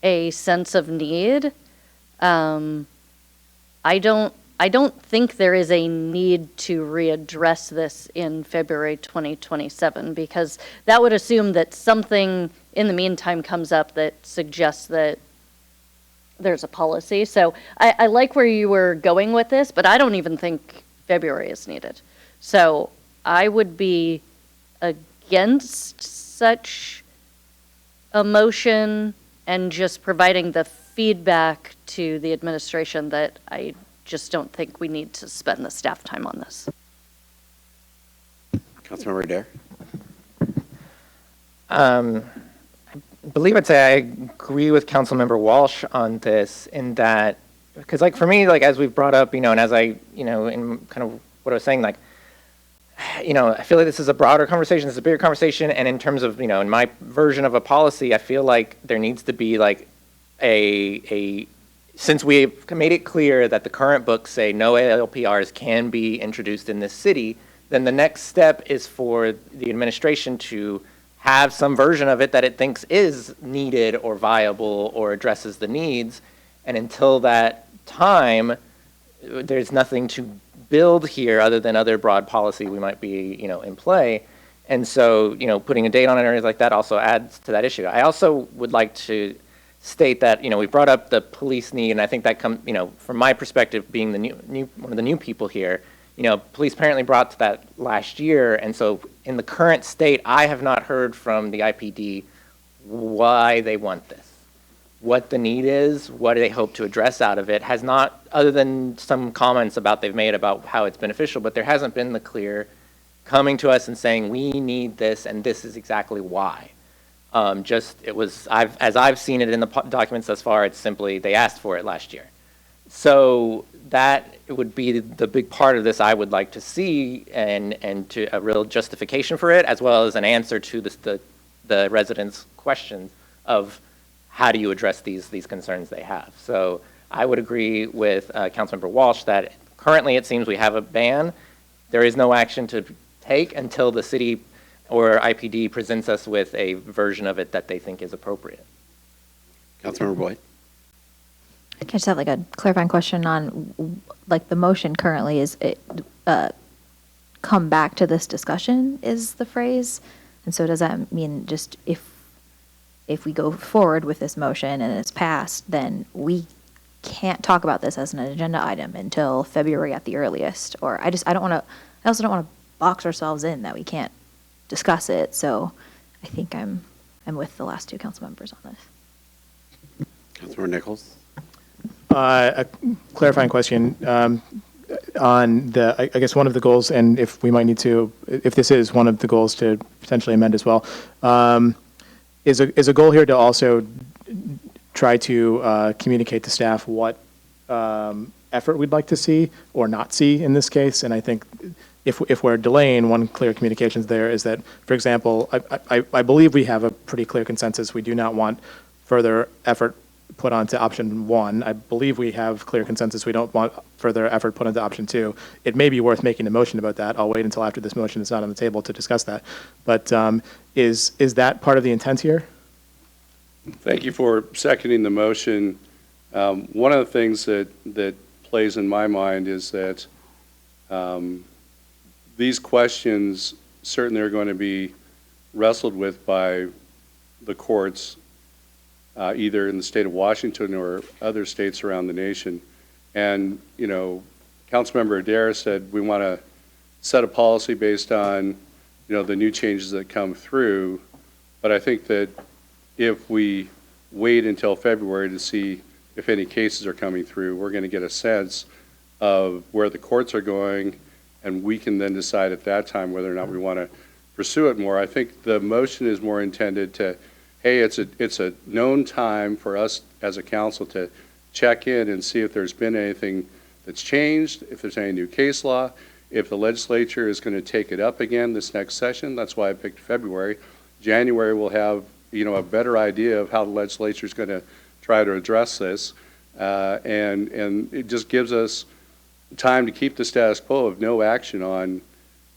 a sense of need. I don't think there is a need to readdress this in February 2027, because that would assume that something in the meantime comes up that suggests that there's a policy. So I like where you were going with this, but I don't even think February is needed. So I would be against such a motion and just providing the feedback to the administration that I just don't think we need to spend the staff time on this. Councilmember Adair. I believe I'd say I agree with Councilmember Walsh on this in that, because like for me, like as we've brought up, and as I, in kind of what I was saying, like, I feel like this is a broader conversation, this is a bigger conversation, and in terms of, in my version of a policy, I feel like there needs to be like since we've made it clear that the current books say no ALPRs can be introduced in this city, then the next step is for the administration to have some version of it that it thinks is needed or viable or addresses the needs. And until that time, there's nothing to build here other than other broad policy we might be, in play. And so, putting a date on areas like that also adds to that issue. I also would like to state that, we brought up the police need, and I think that comes, from my perspective, being the one of the new people here, police apparently brought to that last year, and so in the current state, I have not heard from the IPD why they want this, what the need is, what they hope to address out of it. Has not, other than some comments they've made about how it's beneficial, but there hasn't been the clear coming to us and saying we need this and this is exactly why. As I've seen it in the documents thus far, it's simply they asked for it last year. So that would be the big part of this I would like to see, and to a real justification for it, as well as an answer to the residents' questions of how do you address these concerns they have. So I would agree with Councilmember Walsh that currently it seems we have a ban. There is no action to take until the city or IPD presents us with a version of it that they think is appropriate. Councilmember Boyd. I just have like a clarifying question on, like, the motion currently is come back to this discussion is the phrase. And so does that mean just if we go forward with this motion and it's passed, then we can't talk about this as an agenda item until February at the earliest? Or I also don't want to box ourselves in that we can't discuss it. So I think I'm with the last two council members on this. Councilmember Nichols. A clarifying question on I guess one of the goals, and if we might need to, if this is one of the goals to potentially amend as well, is a goal here to also try to communicate to staff what effort we'd like to see or not see in this case. And I think if we're delaying, one clear communications there is that, for example, I believe we have a pretty clear consensus. We do not want further effort put onto option 1. I believe we have clear consensus. We don't want further effort put into option 2. It may be worth making a motion about that. I'll wait until after this motion is not on the table to discuss that. But is that part of the intent here? Thank you for seconding the motion. One of the things that plays in my mind is that these questions certainly are going to be wrestled with by the courts, either in the state of Washington or other states around the nation. And, Councilmember Adair said we want to set a policy based on, the new changes that come through. But I think that if we wait until February to see if any cases are coming through, we're going to get a sense of where the courts are going, and we can then decide at that time whether or not we want to pursue it more. I think the motion is more intended to, hey, it's a known time for us as a council to check in and see if there's been anything that's changed, if there's any new case law, if the legislature is going to take it up again this next session. That's why I picked February. January we'll have a better idea of how the legislature is going to try to address this, and it just gives us time to keep the status quo of no action on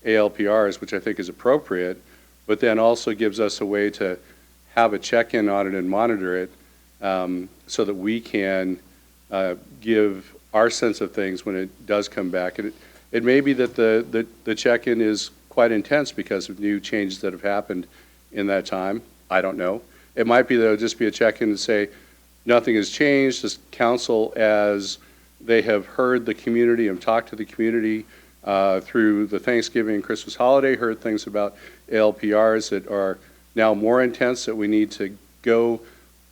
ALPRs, which I think is appropriate, but then also gives us a way to have a check-in on it and monitor it so that we can give our sense of things when it does come back. And it may be that the check-in is quite intense because of new changes that have happened in that time. I don't know. It might be that it'll just be a check-in to say nothing has changed. This council, as they have heard the community and talked to the community through the Thanksgiving and Christmas holiday, heard things about ALPRs that are now more intense, that we need to go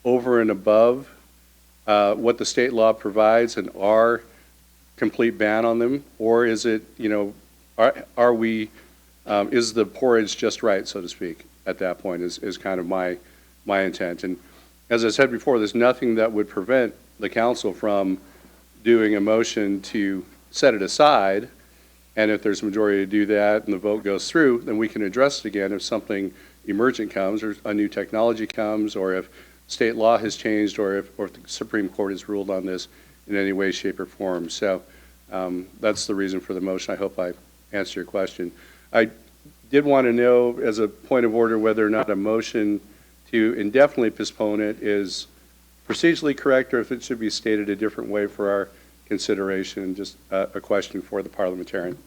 over and above what the state law provides and our complete ban on them? Or is it, are we, is the porridge just right, so to speak, at that point is kind of my intent. And as I said before, there's nothing that would prevent the council from doing a motion to set it aside. And if there's a majority to do that and the vote goes through, then we can address it again if something emergent comes or a new technology comes, or if state law has changed, or if the Supreme Court has ruled on this in any way, shape, or form. So that's the reason for the motion. I hope I answered your question. I did want to know, as a point of order, whether or not a motion to indefinitely postpone it is procedurally correct, or if it should be stated a different way for our consideration. Just a question for the parliamentarian.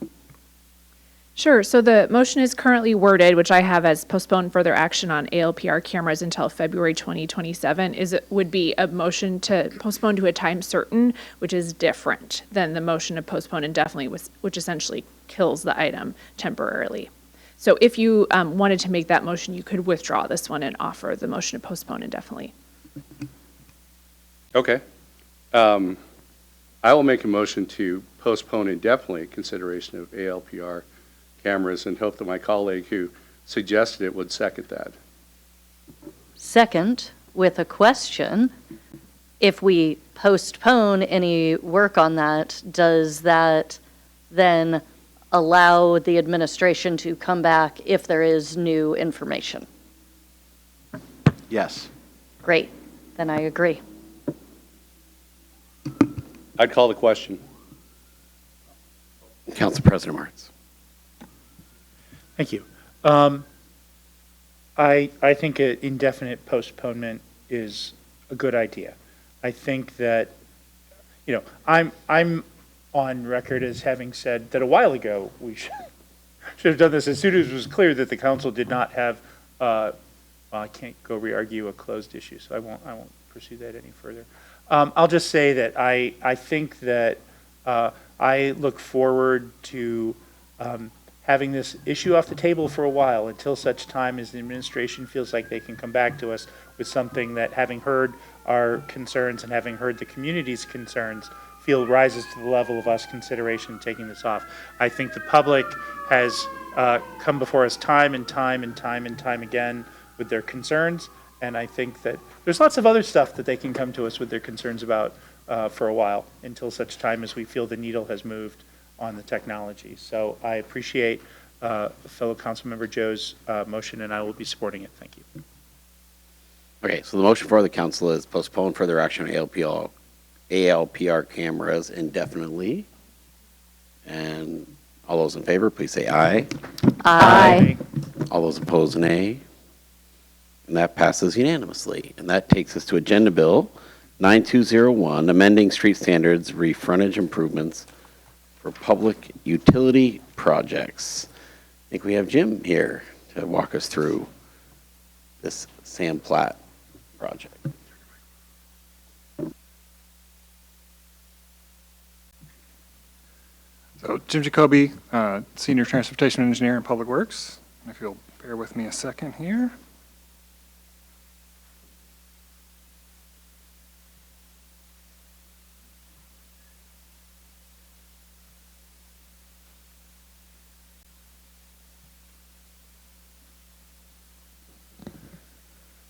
Sure. So the motion is currently worded, which I have as postpone further action on ALPR cameras until February 2027, would be a motion to postpone to a time certain, which is different than the motion to postpone indefinitely, which essentially kills the item temporarily. So if you wanted to make that motion, you could withdraw this one and offer the motion to postpone indefinitely. Okay. I will make a motion to postpone indefinitely consideration of ALPR cameras and hope that my colleague who suggested it would second that. Second, with a question, if we postpone any work on that, does that then allow the administration to come back if there is new information? Yes. Great, then I agree. I'd call the question. Council President Martz. Thank you. I think an indefinite postponement is a good idea. I think that, I'm on record as having said that a while ago we should have done this as soon as it was clear that the council did not have. I can't go re-argue a closed issue, so I won't pursue that any further. I'll just say that I think that I look forward to having this issue off the table for a while until such time as the administration feels like they can come back to us with something that, having heard our concerns and having heard the community's concerns, feel rises to the level of us consideration taking this off. I think the public has come before us time and time again with their concerns, and I think that there's lots of other stuff that they can come to us with their concerns about for a while until such time as we feel the needle has moved on the technology. So I appreciate fellow Councilmember Joe's motion, and I will be supporting it. Thank you. Okay, so the motion for the council is postpone further action on ALPR cameras indefinitely. And all those in favor, please say aye. Aye. All those opposed, nay. And that passes unanimously. And that takes us to Agenda Bill 9201, amending street standards, refrontage improvements for public utility projects. I think we have Jim here to walk us through this Sam Platt project. So Jim Jacoby, Senior Transportation Engineer in Public Works. If you'll bear with me a second here.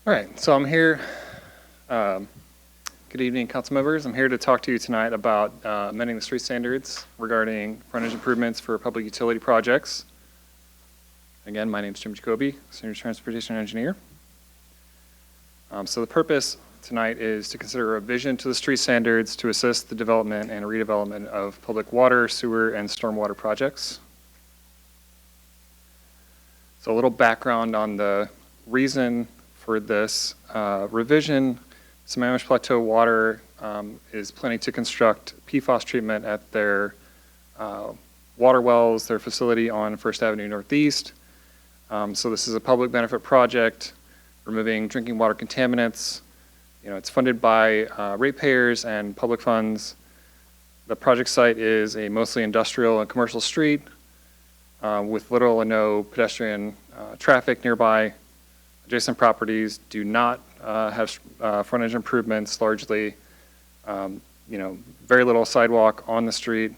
All right, so I'm here. Good evening, council members. I'm here to talk to you tonight about amending the street standards regarding frontage improvements for public utility projects. Again, my name is Jim Jacoby, Senior Transportation Engineer. So the purpose tonight is to consider a revision to the street standards to assist the development and redevelopment of public water, sewer, and stormwater projects. So a little background on the reason for this revision, Sammamish Plateau Water is planning to construct PFAS treatment at their water wells, their facility on First Avenue Northeast. So this is a public benefit project, removing drinking water contaminants. You know, it's funded by ratepayers and public funds. The project site is a mostly industrial and commercial street with little or no pedestrian traffic nearby. Adjacent properties do not have frontage improvements, largely, you know, very little sidewalk on the street,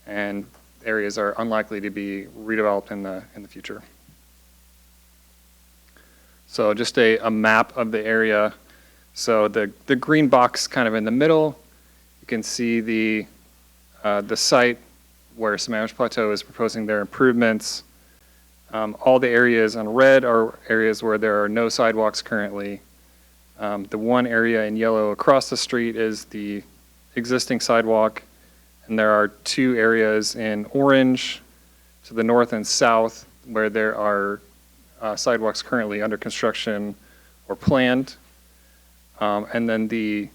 and areas are unlikely to be redeveloped in the future. So just a map of the area. So the green box kind of in the middle, you can see the site where Sammamish Plateau is proposing their improvements. All the areas in red are areas where there are no sidewalks currently. The one area in yellow across the street is the existing sidewalk, and there are two areas in orange to the north and south where there are sidewalks currently under construction or planned. And then the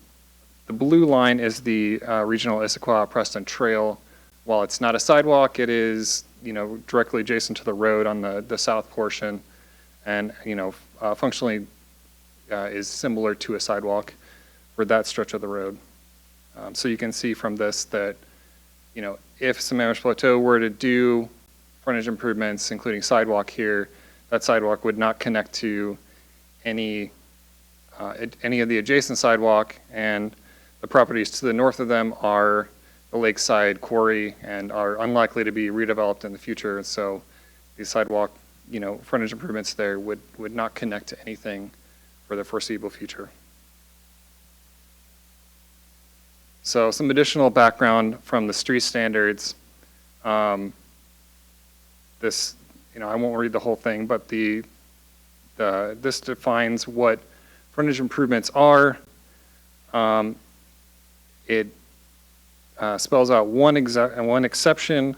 blue line is the regional Issaquah Preston Trail. While it's not a sidewalk, it is, you know, directly adjacent to the road on the south portion, and, you know, functionally is similar to a sidewalk for that stretch of the road. So you can see from this that, you know, if Sammamish Plateau were to do frontage improvements, including sidewalk here, that sidewalk would not connect to any of the adjacent sidewalk, and the properties to the north of them are the lakeside quarry and are unlikely to be redeveloped in the future. And so these sidewalk, you know, frontage improvements there would not connect to anything for the foreseeable future. So some additional background from the street standards. This, you know, I won't read the whole thing, but this defines what frontage improvements are. It spells out one exception,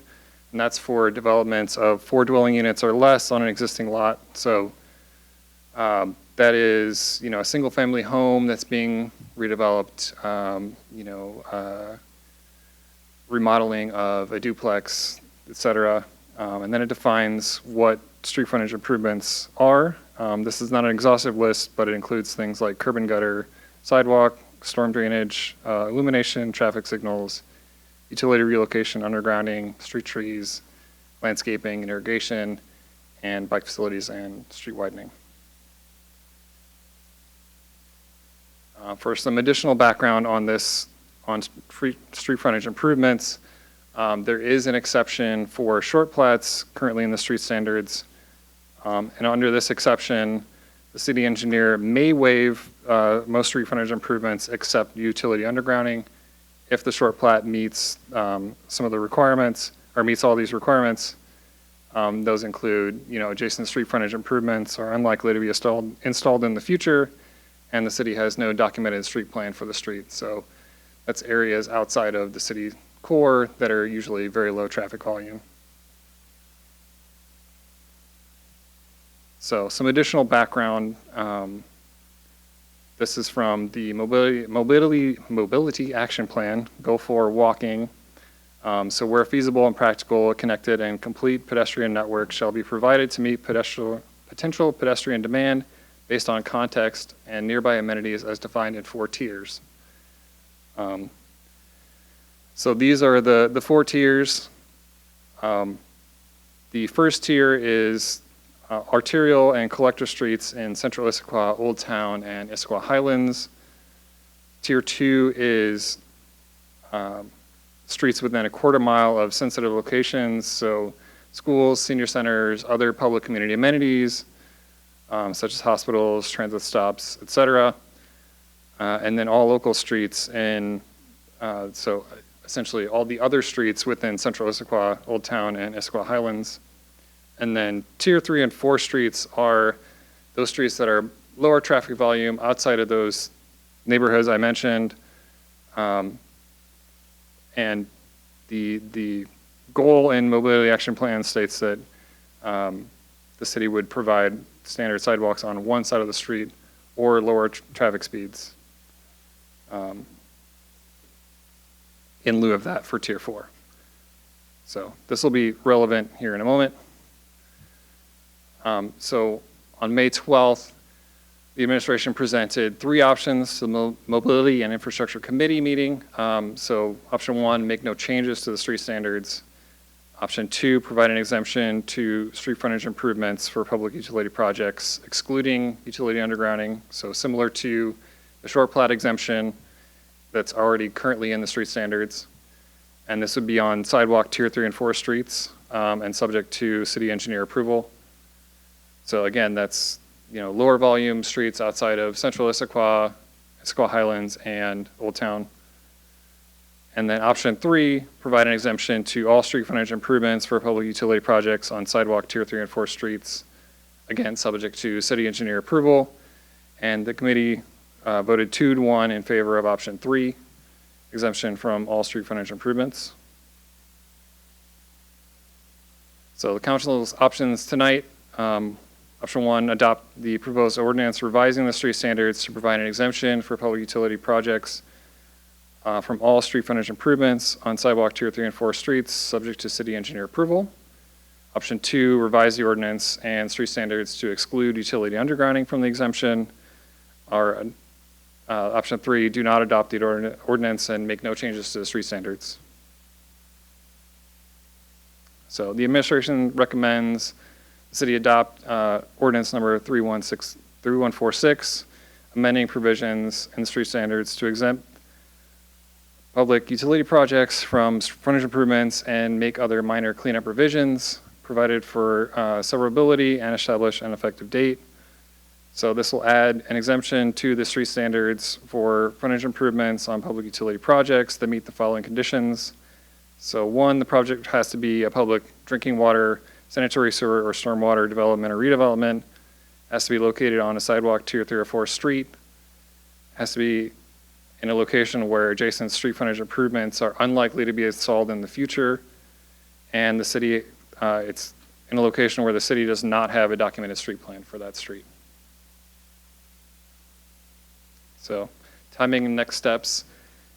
and that's for developments of 4 dwelling units or less on an existing lot. So that is, you know, a single family home that's being redeveloped, you know, remodeling of a duplex, et cetera. And then it defines what street frontage improvements are. This is not an exhaustive list, but it includes things like curb and gutter, sidewalk, storm drainage, illumination, traffic signals, utility relocation, undergrounding, street trees, landscaping, and irrigation, and bike facilities and street widening. For some additional background on this, on street frontage improvements, there is an exception for short plats currently in the street standards. And under this exception, the city engineer may waive most street frontage improvements except utility undergrounding if the short plat meets some of the requirements, or meets all these requirements. Those include, you know, adjacent street frontage improvements are unlikely to be installed in the future, and the city has no documented street plan for the street. So that's areas outside of the city core that are usually very low traffic volume. So some additional background. This is from the mobility action plan, Go For Walking. So where feasible and practical, a connected and complete pedestrian network shall be provided to meet potential pedestrian demand based on context and nearby amenities as defined in 4 tiers. So these are the 4 tiers. The first tier is arterial and collector streets in central Issaquah, Old Town, and Issaquah Highlands. Tier 2 is streets within a quarter mile of sensitive locations, so schools, senior centers, other public community amenities, such as hospitals, transit stops, etc. And then all local streets in, so essentially all the other streets within central Issaquah, Old Town, and Issaquah Highlands. And then tier 3 and 4 streets are those streets that are lower traffic volume outside of those neighborhoods I mentioned. And the goal in mobility action plan states that the city would provide standard sidewalks on one side of the street or lower traffic speeds in lieu of that for Tier 4. So this will be relevant here in a moment. So on May 12th, the administration presented 3 options to the Mobility and Infrastructure Committee meeting. So option 1, make no changes to the street standards. Option 2, provide an exemption to street frontage improvements for public utility projects, excluding utility undergrounding. So similar to the short plat exemption that's already currently in the street standards. And this would be on sidewalk Tier 3 and 4 streets and subject to city engineer approval. So again, that's lower volume streets outside of central Issaquah, Issaquah Highlands, and Old Town. And then option 3, provide an exemption to all street frontage improvements for public utility projects on sidewalk Tier 3 and 4 streets, again, subject to city engineer approval. And the committee voted 2-1 in favor of option 3, exemption from all street frontage improvements. So the council's options tonight, option 1, adopt the proposed ordinance revising the street standards to provide an exemption for public utility projects from all street frontage improvements on sidewalk Tier 3 and 4 streets, subject to city engineer approval. Option 2, revise the ordinance and street standards to exclude utility undergrounding from the exemption. Or option 3, do not adopt the ordinance and make no changes to the street standards. So the administration recommends the city adopt ordinance number 3146, amending provisions in the street standards to exempt public utility projects from frontage improvements and make other minor cleanup revisions, provided for severability and establish an effective date. So this will add an exemption to the street standards for frontage improvements on public utility projects that meet the following conditions. So 1, the project has to be a public drinking water, sanitary sewer, or stormwater development or redevelopment, has to be located on a sidewalk Tier 3 or 4 street, has to be in a location where adjacent street frontage improvements are unlikely to be installed in the future, and the city, it's in a location where the city does not have a documented street plan for that street. So, timing and next steps.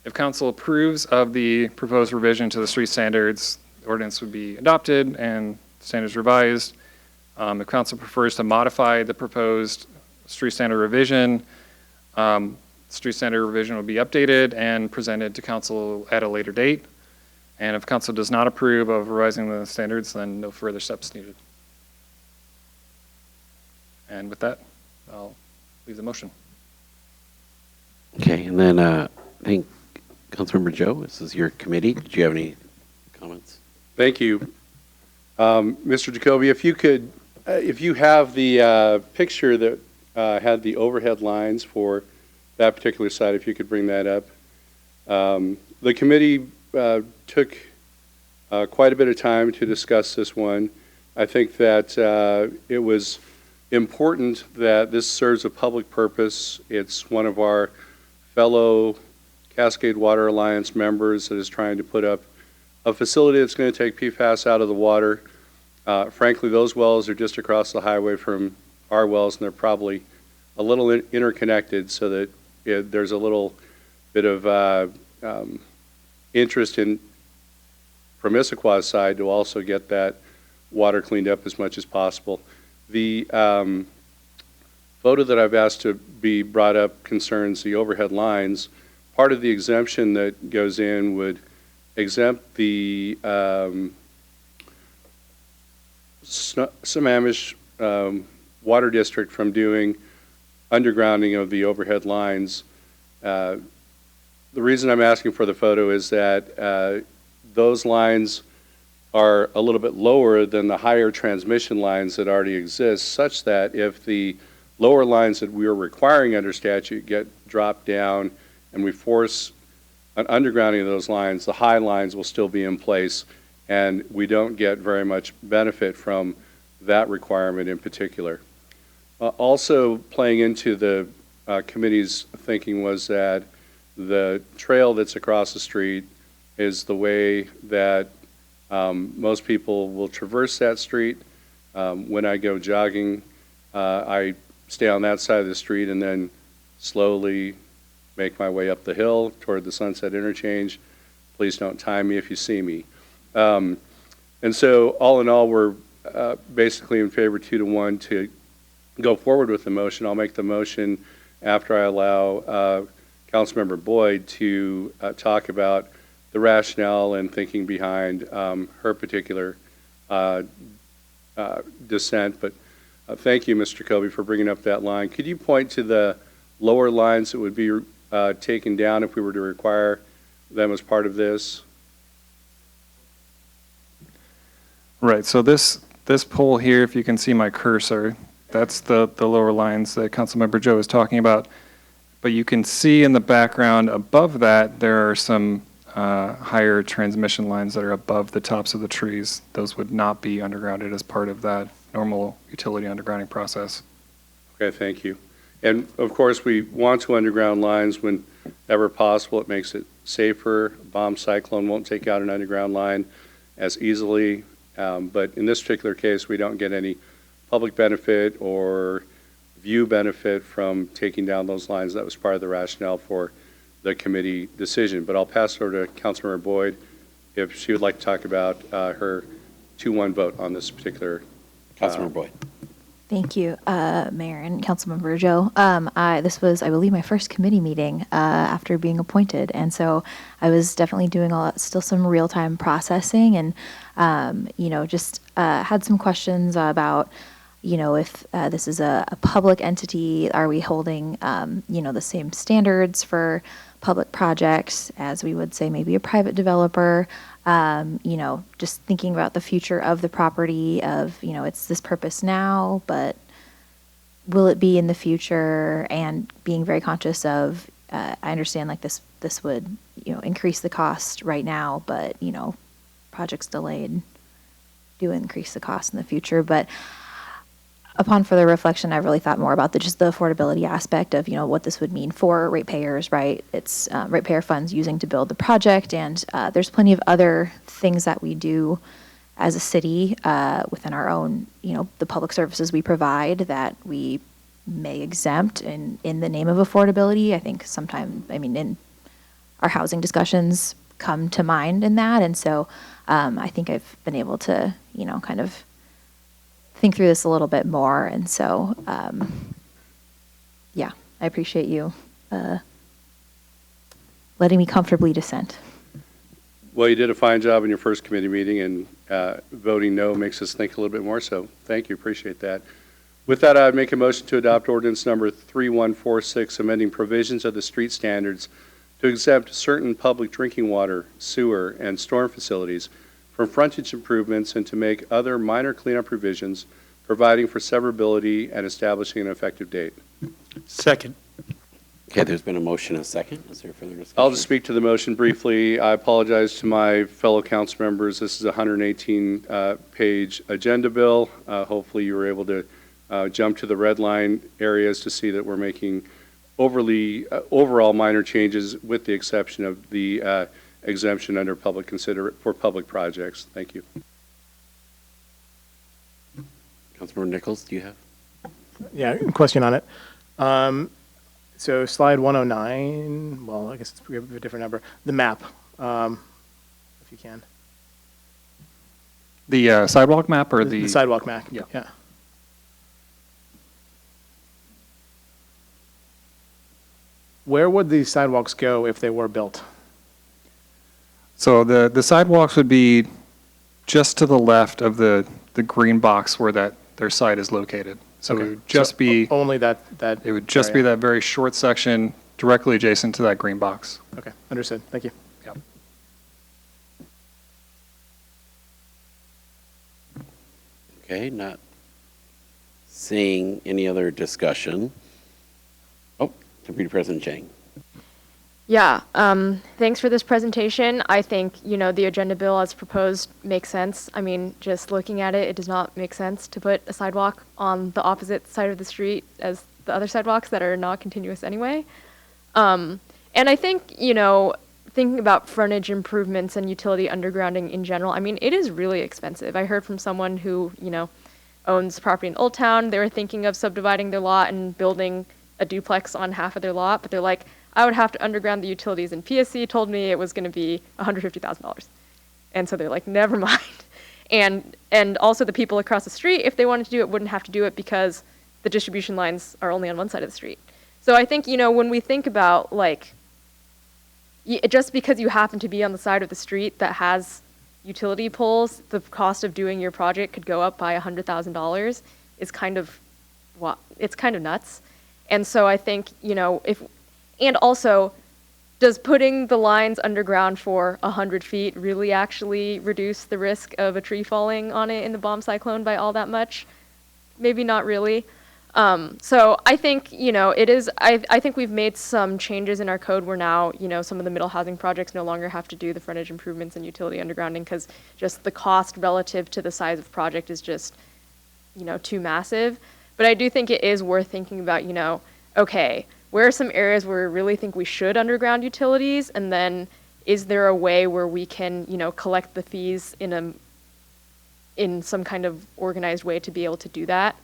If council approves of the proposed revision to the street standards, the ordinance would be adopted and standards revised. If council prefers to modify the proposed street standard revision, street standard revision will be updated and presented to council at a later date. And if council does not approve of revising the standards, then no further steps needed. And with that, I'll leave the motion. Okay, and then I think Councilmember Joe, this is your committee. Did you have any comments? Thank you. Mr. Jacoby, if you could, if you have the picture that had the overhead lines for that particular site, if you could bring that up. The committee took quite a bit of time to discuss this one. I think that it was important that this serves a public purpose. It's one of our fellow Cascade Water Alliance members that is trying to put up a facility that's going to take PFAS out of the water. Frankly, those wells are just across the highway from our wells, and they're probably a little interconnected, so that there's a little bit of interest in from Issaquah's side to also get that water cleaned up as much as possible. The photo that I've asked to be brought up concerns the overhead lines. Part of the exemption that goes in would exempt the Sammamish Water District from doing undergrounding of the overhead lines. The reason I'm asking for the photo is that those lines are a little bit lower than the higher transmission lines that already exist, such that if the lower lines that we are requiring under statute get dropped down and we force an undergrounding of those lines, the high lines will still be in place, and we don't get very much benefit from that requirement in particular. Also playing into the committee's thinking was that the trail that's across the street is the way that most people will traverse that street. When I go jogging, I stay on that side of the street and then slowly make my way up the hill toward the Sunset Interchange. Please don't time me if you see me. And so all in all, we're basically in favor 2-1 to go forward with the motion. I'll make the motion after I allow Councilmember Boyd to talk about the rationale and thinking behind her particular dissent. But thank you, Mr. Kobe, for bringing up that line. Could you point to the lower lines that would be taken down if we were to require them as part of this? Right, so this pole here, if you can see my cursor, that's the lower lines that Councilmember Joe is talking about. But you can see in the background above that, there are some higher transmission lines that are above the tops of the trees. Those would not be undergrounded as part of that normal utility undergrounding process. Okay, thank you. And of course, we want to underground lines whenever possible. It makes it safer. A bomb cyclone won't take out an underground line as easily. But in this particular case, we don't get any public benefit or view benefit from taking down those lines. That was part of the rationale for the committee decision. But I'll pass it over to Councilmember Boyd if she would like to talk about her 2-1 vote on this particular. Councilmember Boyd. Thank you, Mayor and Councilmember Joe. This was, I believe, my first committee meeting after being appointed, and so I was definitely doing still some real-time processing, and just had some questions about, if this is a public entity, are we holding, the same standards for public projects as we would say maybe a private developer? Just thinking about the future of the property of, it's this purpose now, but will it be in the future? And being very conscious of, I understand like this would, increase the cost right now, but, projects delayed do increase the cost in the future. But upon further reflection, I really thought more about just the affordability aspect of, what this would mean for ratepayers, right? It's ratepayer funds using to build the project, and there's plenty of other things that we do as a city within our own, the public services we provide that we may exempt in the name of affordability. I think sometimes, in our housing discussions come to mind in that, and so I think I've been able to, kind of think through this a little bit more. And so, I appreciate you letting me comfortably dissent. Well, you did a fine job in your first committee meeting, and voting no makes us think a little bit more, so thank you, appreciate that. With that, I would make a motion to adopt ordinance number 3146, amending provisions of the street standards to exempt certain public drinking water, sewer, and storm facilities from frontage improvements and to make other minor cleanup provisions, providing for severability and establishing an effective date. Second. Okay, there's been a motion and a second. Is there further discussion? I'll just speak to the motion briefly. I apologize to my fellow council members. This is a 118-page agenda bill. Hopefully you were able to jump to the red line areas to see that we're making overall minor changes with the exception of the exemption under for public projects. Thank you. Councilmember Nichols, do you have? Yeah, question on it. So slide 109, well, I guess we have a different number. The map, if you can. The sidewalk map or the sidewalk map, yeah. Where would these sidewalks go if they were built? So the sidewalks would be just to the left of the green box where their site is located. So Okay. it would just be only that it would just be that very short section directly adjacent to that green box. Okay, understood. Thank you. Yep. Okay, not seeing any other discussion. Oh, Deputy President Chang. Yeah, thanks for this presentation. I think, the agenda bill as proposed makes sense. I mean, just looking at it, it does not make sense to put a sidewalk on the opposite side of the street as the other sidewalks that are not continuous anyway. And I think, thinking about frontage improvements and utility undergrounding in general, I mean, it is really expensive. I heard from someone who, owns property in Old Town. They were thinking of subdividing their lot and building a duplex on half of their lot, but they're like, I would have to underground the utilities, and PSC told me it was going to be $150,000. And so they're like, never mind. And also the people across the street, if they wanted to do it, wouldn't have to do it because the distribution lines are only on one side of the street. So I think, when we think about like, just because you happen to be on the side of the street that has utility poles, the cost of doing your project could go up by $100,000 is kind of, it's kind of nuts. And so I think, and also, does putting the lines underground for 100 feet really actually reduce the risk of a tree falling on it in the bomb cyclone by all that much? Maybe not really. So I think, it is, I think we've made some changes in our code where now, some of the middle housing projects no longer have to do the frontage improvements and utility undergrounding because just the cost relative to the size of project is just, too massive. But I do think it is worth thinking about, okay, where are some areas where we really think we should underground utilities? And then is there a way where we can, collect the fees in some kind of organized way to be able to do that?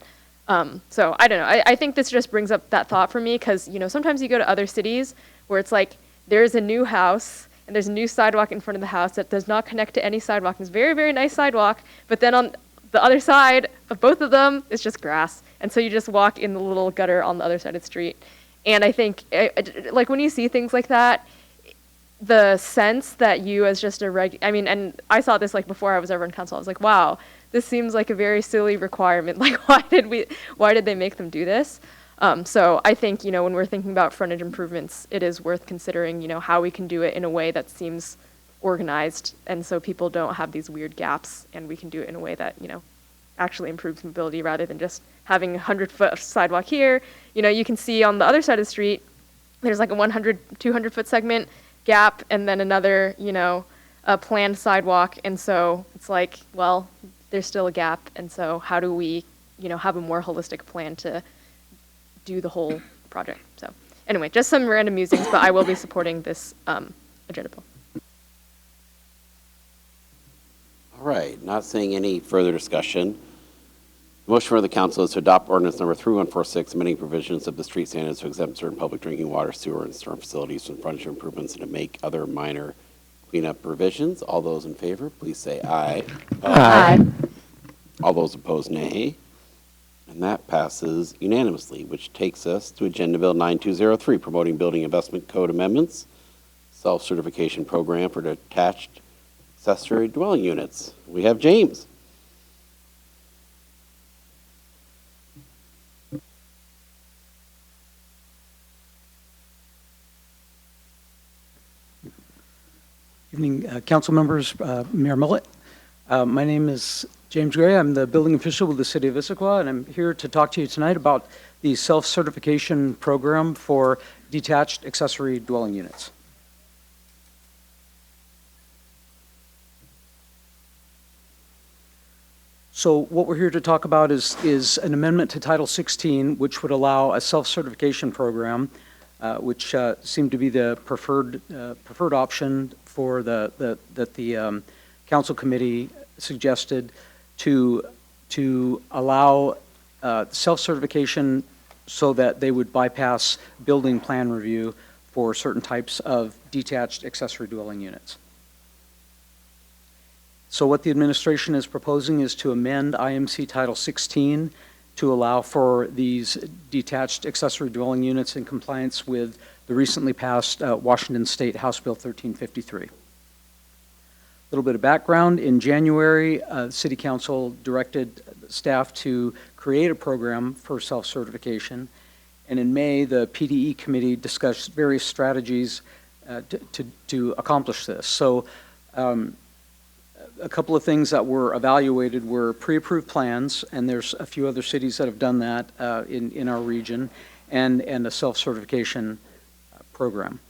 So I don't know. I think this just brings up that thought for me because, sometimes you go to other cities where it's like there's a new house and there's a new sidewalk in front of the house that does not connect to any sidewalk. It's a very, very nice sidewalk, but then on the other side of both of them is just grass. And so you just walk in the little gutter on the other side of the street. And I think, like, when you see things like that, the sense that you as just and I saw this, like, before I was ever in council, I was like, wow, this seems like a very silly requirement. Like, why did they make them do this? So I think, when we're thinking about frontage improvements, it is worth considering, how we can do it in a way that seems organized, and so people don't have these weird gaps, and we can do it in a way that, actually improves mobility rather than just having a 100-foot sidewalk here. You can see on the other side of the street, there's like a 100, 200-foot segment gap, and then another, a planned sidewalk. And so it's like, well, there's still a gap. And so how do we, have a more holistic plan to do the whole project? So anyway, just some random musings, but I will be supporting this agenda bill. All right, not seeing any further discussion. The motion for the council is to adopt ordinance number 3146, amending provisions of the street standards to exempt certain public drinking water, sewer, and storm facilities from frontage improvements and to make other minor cleanup provisions. All those in favor, please say aye. Aye. All those opposed, nay. And that passes unanimously, which takes us to Agenda Bill 9203, promoting building investment code amendments, self-certification program for detached accessory dwelling units. We have James. Evening, council members, Mayor Millett. My name is James Gray. I'm the building official with the city of Issaquah, and I'm here to talk to you tonight about the self-certification program for detached accessory dwelling units. So what we're here to talk about is an amendment to Title 16, which would allow a self-certification program, which seemed to be the preferred option for that the council committee suggested to allow self-certification so that they would bypass building plan review for certain types of detached accessory dwelling units. So what the administration is proposing is to amend IMC Title 16 to allow for these detached accessory dwelling units in compliance with the recently passed Washington State House Bill 1353. A little bit of background. In January, City Council directed staff to create a program for self-certification. And in May, the PDE committee discussed various strategies to accomplish this. So a couple of things that were evaluated were pre-approved plans, and there's a few other cities that have done that in our region, and a self-certification program.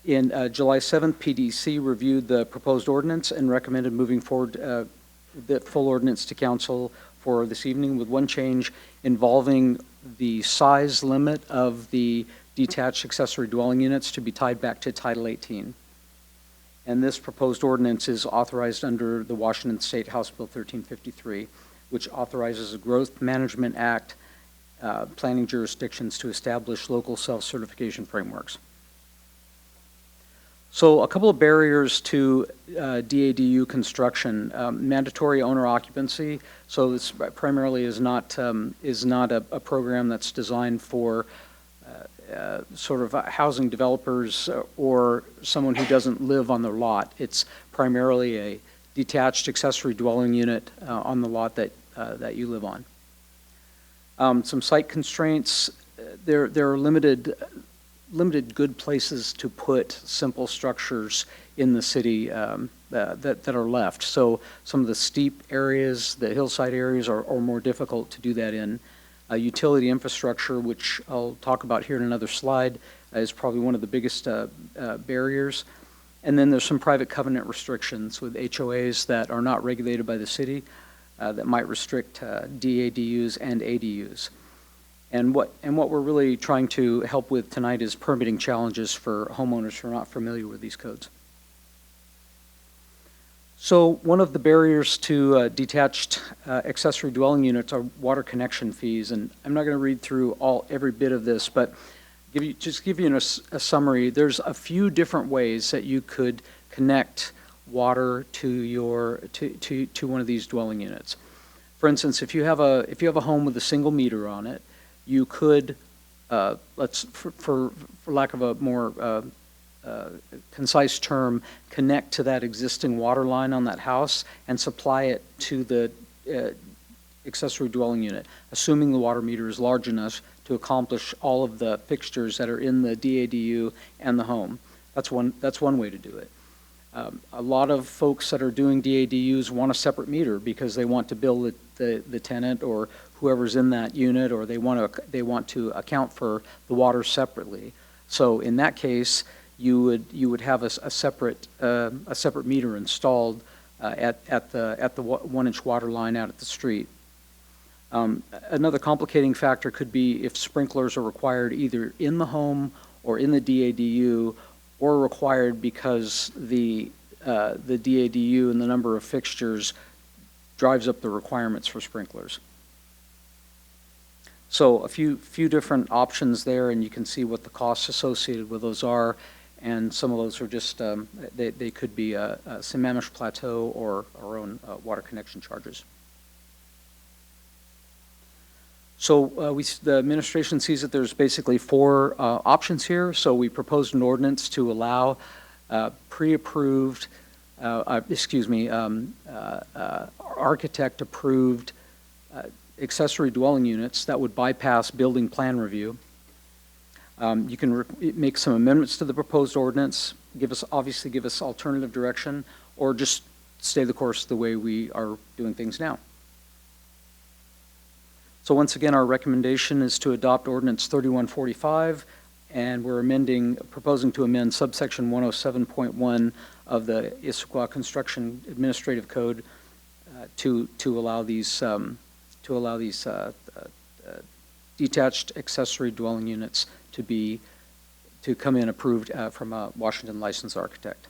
In July 7th, PDC reviewed the proposed ordinance and recommended moving forward the full ordinance to council for this evening, with one change involving the size limit of the detached accessory dwelling units to be tied back to Title 18. And this proposed ordinance is authorized under the Washington State House Bill 1353. which authorizes a Growth Management Act planning jurisdictions to establish local self-certification frameworks. So a couple of barriers to DADU construction, mandatory owner occupancy. So this primarily is not a program that's designed for sort of housing developers or someone who doesn't live on their lot. It's primarily a detached accessory dwelling unit on the lot that you live on. Some site constraints. There are limited good places to put simple structures in the city that are left. So some of the steep areas, the hillside areas are more difficult to do that in. Utility infrastructure, which I'll talk about here in another slide, is probably one of the biggest barriers. And then there's some private covenant restrictions with HOAs that are not regulated by the city that might restrict DADUs and ADUs. And what we're really trying to help with tonight is permitting challenges for homeowners who are not familiar with these codes. So one of the barriers to detached accessory dwelling units are water connection fees, and I'm not going to read through every bit of this, but just give you a summary. There's a few different ways that you could connect water to one of these dwelling units. For instance, if you have a home with a single meter on it, you could, for lack of a more concise term, connect to that existing water line on that house and supply it to the accessory dwelling unit, assuming the water meter is large enough to accomplish all of the fixtures that are in the DADU and the home. That's one way to do it. A lot of folks that are doing DADUs want a separate meter because they want to bill the tenant or whoever's in that unit, or they want to account for the water separately. So in that case, you would have a separate meter installed at the 1-inch water line out at the street. Another complicating factor could be if sprinklers are required either in the home or in the DADU, or required because the DADU and the number of fixtures drives up the requirements for sprinklers. So a few different options there, and you can see what the costs associated with those are. And some of those are just, they could be Sammamish Plateau or our own water connection charges. So the administration sees that there's basically 4 options here. So we proposed an ordinance to allow pre-approved, architect-approved accessory dwelling units that would bypass building plan review. You can make some amendments to the proposed ordinance, obviously give us alternative direction, or just stay the course the way we are doing things now. So once again, our recommendation is to adopt Ordinance 3145, and we're proposing to amend subsection 107.1 of the Issaquah Construction Administrative Code to allow these detached accessory dwelling units to come in approved from a Washington licensed architect.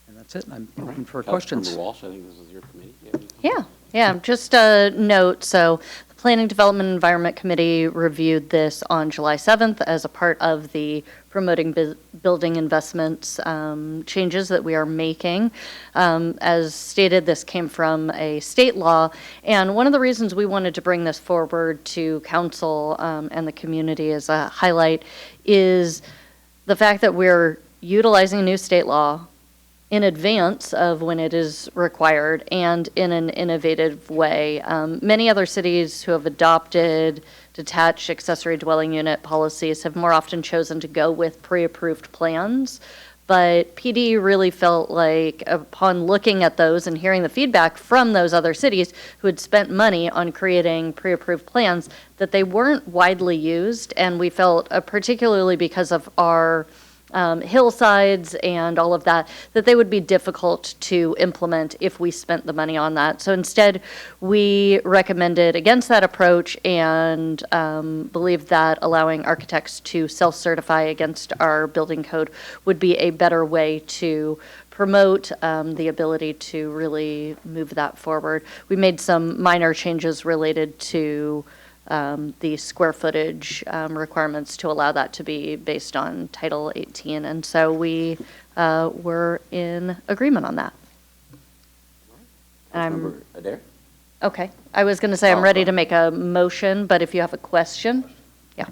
And that's it. I'm open for questions. Councilmember Walsh, I think this is your committee. Yeah, just a note. So the Planning Development Environment Committee reviewed this on July 7th as a part of the promoting building investments changes that we are making. As stated, this came from a state law, and one of the reasons we wanted to bring this forward to council and the community as a highlight is the fact that we're utilizing a new state law in advance of when it is required and in an innovative way. Many other cities who have adopted detached accessory dwelling unit policies have more often chosen to go with pre-approved plans, but PD really felt like upon looking at those and hearing the feedback from those other cities who had spent money on creating pre-approved plans, that they weren't widely used, and we felt, particularly because of our hillsides and all of that, that they would be difficult to implement if we spent the money on that. So instead, we recommended against that approach and believe that allowing architects to self-certify against our building code would be a better way to promote the ability to really move that forward. We made some minor changes related to the square footage requirements to allow that to be based on Title 18. And so we were in agreement on that. Councilmember Adair? Okay. I was going to say I'm ready to make a motion, but if you have a question, yeah.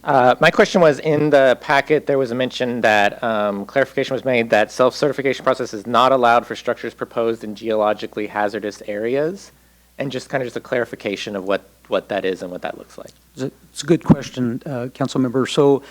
My question was, in the packet, there was a mention that clarification was made that self-certification process is not allowed for structures proposed in geologically hazardous areas, and just kind of just a clarification of what that is and what that looks like. It's a good question, council member. So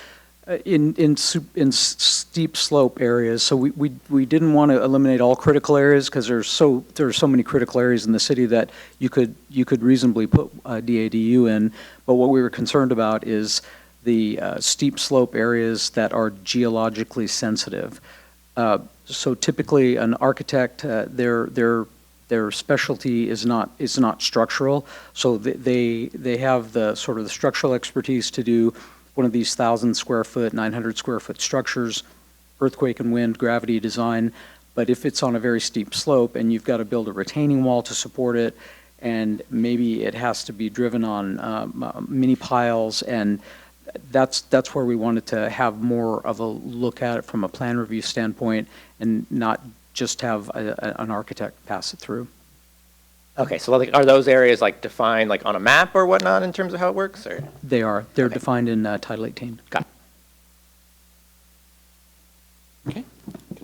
in steep slope areas, so we didn't want to eliminate all critical areas because there are so many critical areas in the city that you could reasonably put DADU in. But what we were concerned about is the steep slope areas that are geologically sensitive. So typically, an architect, their specialty is not structural, so they have the sort of the structural expertise to do one of these 1,000 square foot, 900 square foot structures, earthquake and wind, gravity design. But if it's on a very steep slope and you've got to build a retaining wall to support it, and maybe it has to be driven on mini piles, and that's where we wanted to have more of a look at it from a plan review standpoint, and not just have an architect pass it through. Okay, so like, are those areas like defined like on a map or whatnot in terms of how it works, or? They are. They're defined in Title 18. Got it. Okay.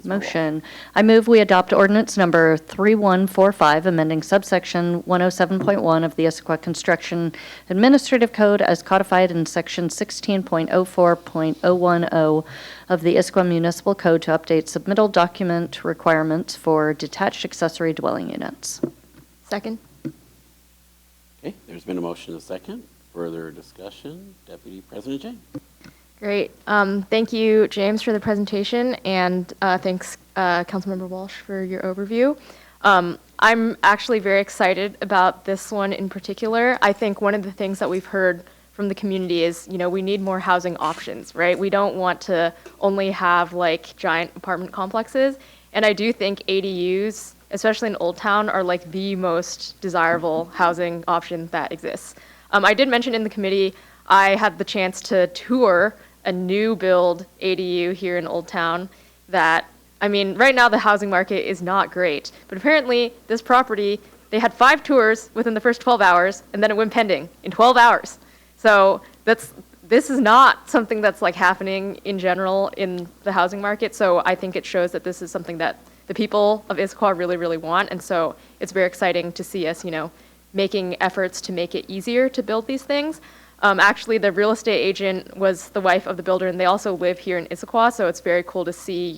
Motion. I move we adopt ordinance number 3145, amending subsection 107.1 of the Issaquah Construction Administrative Code as codified in section 16.04.010 of the Issaquah Municipal Code to update submittal document requirements for detached accessory dwelling units. Second. Okay, there's been a motion and a second. Further discussion, Deputy President James. Great. Thank you, James, for the presentation, and thanks, Councilmember Walsh, for your overview. I'm actually very excited about this one in particular. I think one of the things that we've heard from the community is, we need more housing options, right? We don't want to only have like giant apartment complexes, and I do think ADUs, especially in Old Town, are like the most desirable housing option that exists. I did mention in the committee, I had the chance to tour a new build ADU here in Old Town that, right now the housing market is not great, but apparently this property, they had 5 tours within the first 12 hours, and then it went pending in 12 hours. So this is not something that's like happening in general in the housing market, so I think it shows that this is something that the people of Issaquah really, really want, and so it's very exciting to see us, making efforts to make it easier to build these things. Actually, the real estate agent was the wife of the builder, and they also live here in Issaquah, so it's very cool to see,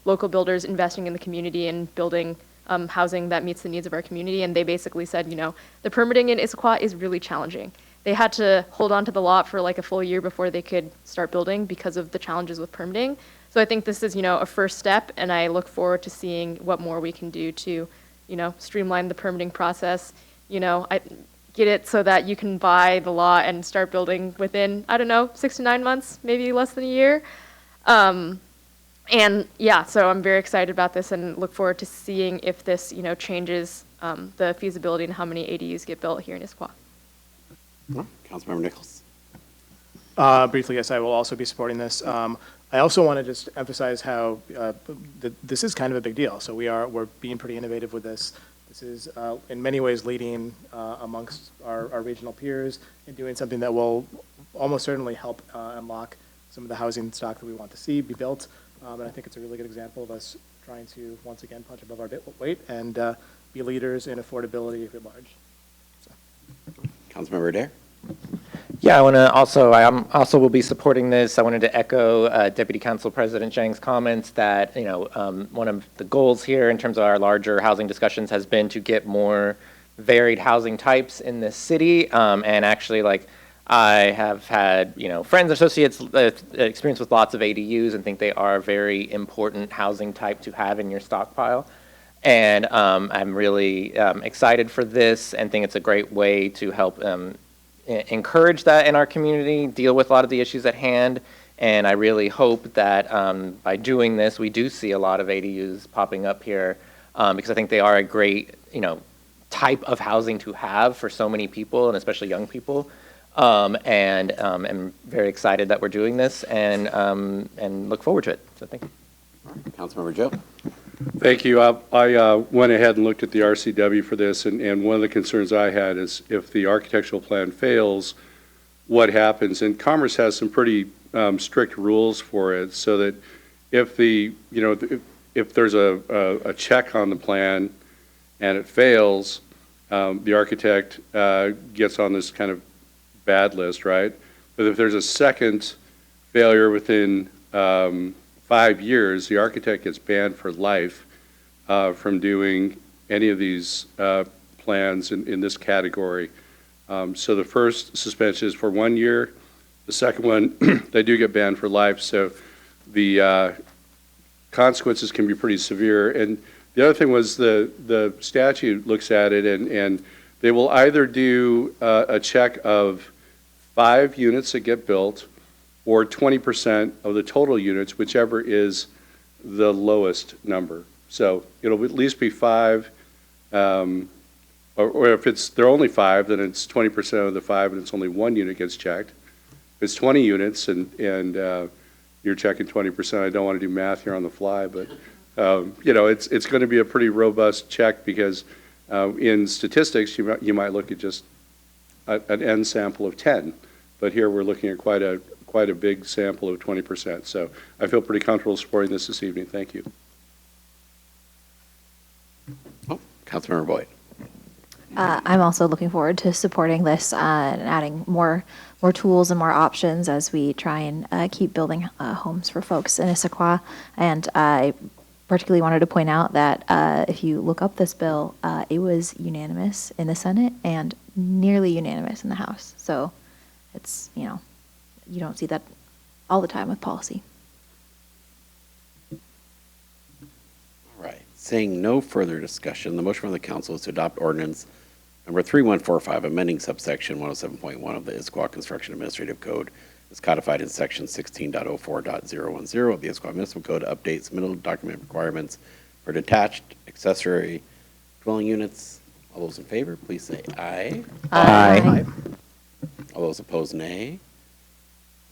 local builders investing in the community and building housing that meets the needs of our community. And they basically said, the permitting in Issaquah is really challenging. They had to hold on to the lot for like a full year before they could start building because of the challenges with permitting. So I think this is, a first step, and I look forward to seeing what more we can do to, streamline the permitting process, get it so that you can buy the lot and start building within, 6 to 9 months, maybe less than a year. And yeah, so I'm very excited about this and look forward to seeing if this, changes the feasibility and how many ADUs get built here in Issaquah. Councilmember Nichols. Briefly, yes, I will also be supporting this. I also want to just emphasize how this is kind of a big deal. So we're being pretty innovative with this. This is, in many ways, leading amongst our regional peers in doing something that will almost certainly help unlock some of the housing stock that we want to see be built. And I think it's a really good example of us trying to, once again, punch above our weight and be leaders in affordability writ large. So. Councilmember Adair. Yeah, I also will be supporting this. I wanted to echo Deputy Council President Zhang's comments that, one of the goals here in terms of our larger housing discussions has been to get more varied housing types in this city. And actually, I have had, friends, associates, experience with lots of ADUs and think they are a very important housing type to have in your stockpile. And I'm really excited for this and think it's a great way to help encourage that in our community, deal with a lot of the issues at hand. And I really hope that by doing this, we do see a lot of ADUs popping up here because I think they are a great, type of housing to have for so many people and especially young people. And I'm very excited that we're doing this and look forward to it. So thank you. Councilmember Joe. Thank you. I went ahead and looked at the RCW for this, and one of the concerns I had is if the architectural plan fails, what happens? And Commerce has some pretty strict rules for it, so that if if there's a check on the plan and it fails, the architect gets on this kind of bad list, right? But if there's a second failure within 5 years, the architect gets banned for life from doing any of these plans in this category. So the first suspension is for 1 year. The second one, they do get banned for life. So the consequences can be pretty severe. And the other thing was the statute looks at it, and they will either do a check of 5 units that get built or 20% of the total units, whichever is the lowest number. So it'll at least be 5, or if they're only 5, then it's 20% of the 5 and it's only 1 unit gets checked. If it's 20 units and you're checking 20%, I don't want to do math here on the fly, but it's going to be a pretty robust check because in statistics, you might look at just an N sample of 10, but here we're looking at quite a big sample of 20%. So I feel pretty comfortable supporting this evening. Thank you. Councilmember Boyd. I'm also looking forward to supporting this and adding more tools and more options as we try and keep building homes for folks in Issaquah. And I particularly wanted to point out that if you look up this bill, it was unanimous in the Senate and nearly unanimous in the House. So it's, you don't see that all the time with policy. All right. Seeing no further discussion, the motion from the council is to adopt ordinance number 3145, amending subsection 107.1 of the Issaquah Construction Administrative Code is codified in section 16.04.010 of the Issaquah Municipal Code, updates middle document requirements for detached accessory dwelling units. All those in favor, please say aye. Aye. All those opposed, nay.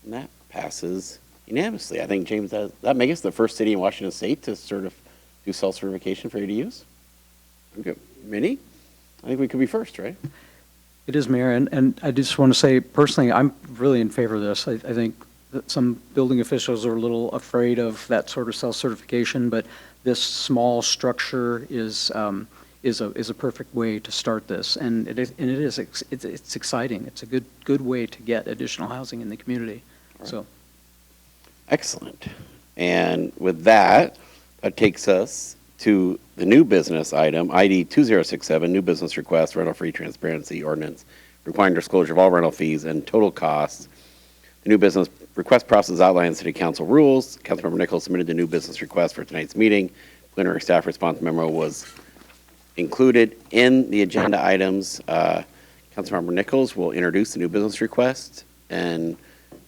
And that passes unanimously. I think, James, that makes us the first city in Washington State to do self-certification for ADUs. Okay. Minnie? I think we could be first, right? It is, Mayor, and I just want to say, personally, I'm really in favor of this. I think that some building officials are a little afraid of that sort of self-certification, but this small structure is a perfect way to start this, and it's exciting. It's a good way to get additional housing in the community. Right. So, excellent. And with that, that takes us to the new business item, ID 2067, new business request, rental-free transparency ordinance, requiring disclosure of all rental fees and total costs. The new business request process outlines city council rules. Councilmember Nichols submitted the new business request for tonight's meeting. Plenary staff response memo was included in the agenda items. Councilmember Nichols will introduce the new business request, and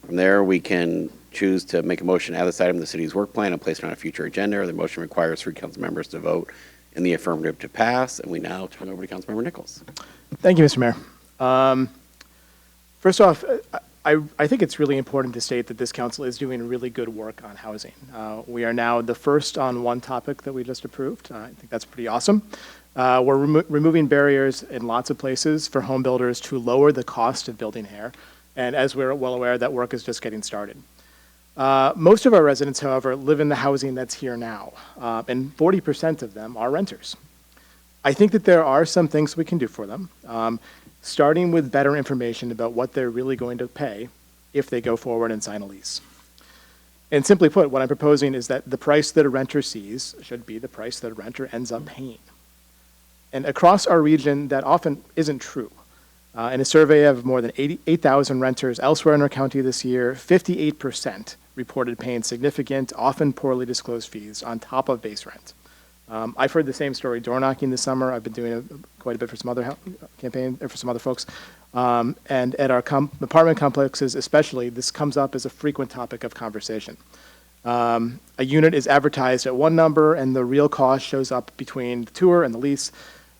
from there we can choose to make a motion to add this item to the city's work plan and place it on a future agenda. The motion requires 3 council members to vote in the affirmative to pass. And we now turn over to Councilmember Nichols. Thank you, Mr. Mayor. First off, I think it's really important to state that this council is doing really good work on housing. We are now the first on one topic that we just approved. I think that's pretty awesome. We're removing barriers in lots of places for home builders to lower the cost of building here. And as we're well aware, that work is just getting started. Most of our residents, however, live in the housing that's here now, and 40% of them are renters. I think that there are some things we can do for them, starting with better information about what they're really going to pay if they go forward and sign a lease. And simply put, what I'm proposing is that the price that a renter sees should be the price that a renter ends up paying. And across our region, that often isn't true. In a survey of more than 8,000 renters elsewhere in our county this year, 58% reported paying significant, often poorly disclosed fees on top of base rent. I've heard the same story door knocking this summer. I've been doing quite a bit for some other for some other folks. And at our apartment complexes especially, this comes up as a frequent topic of conversation. A unit is advertised at one number and the real cost shows up between the tour and the lease,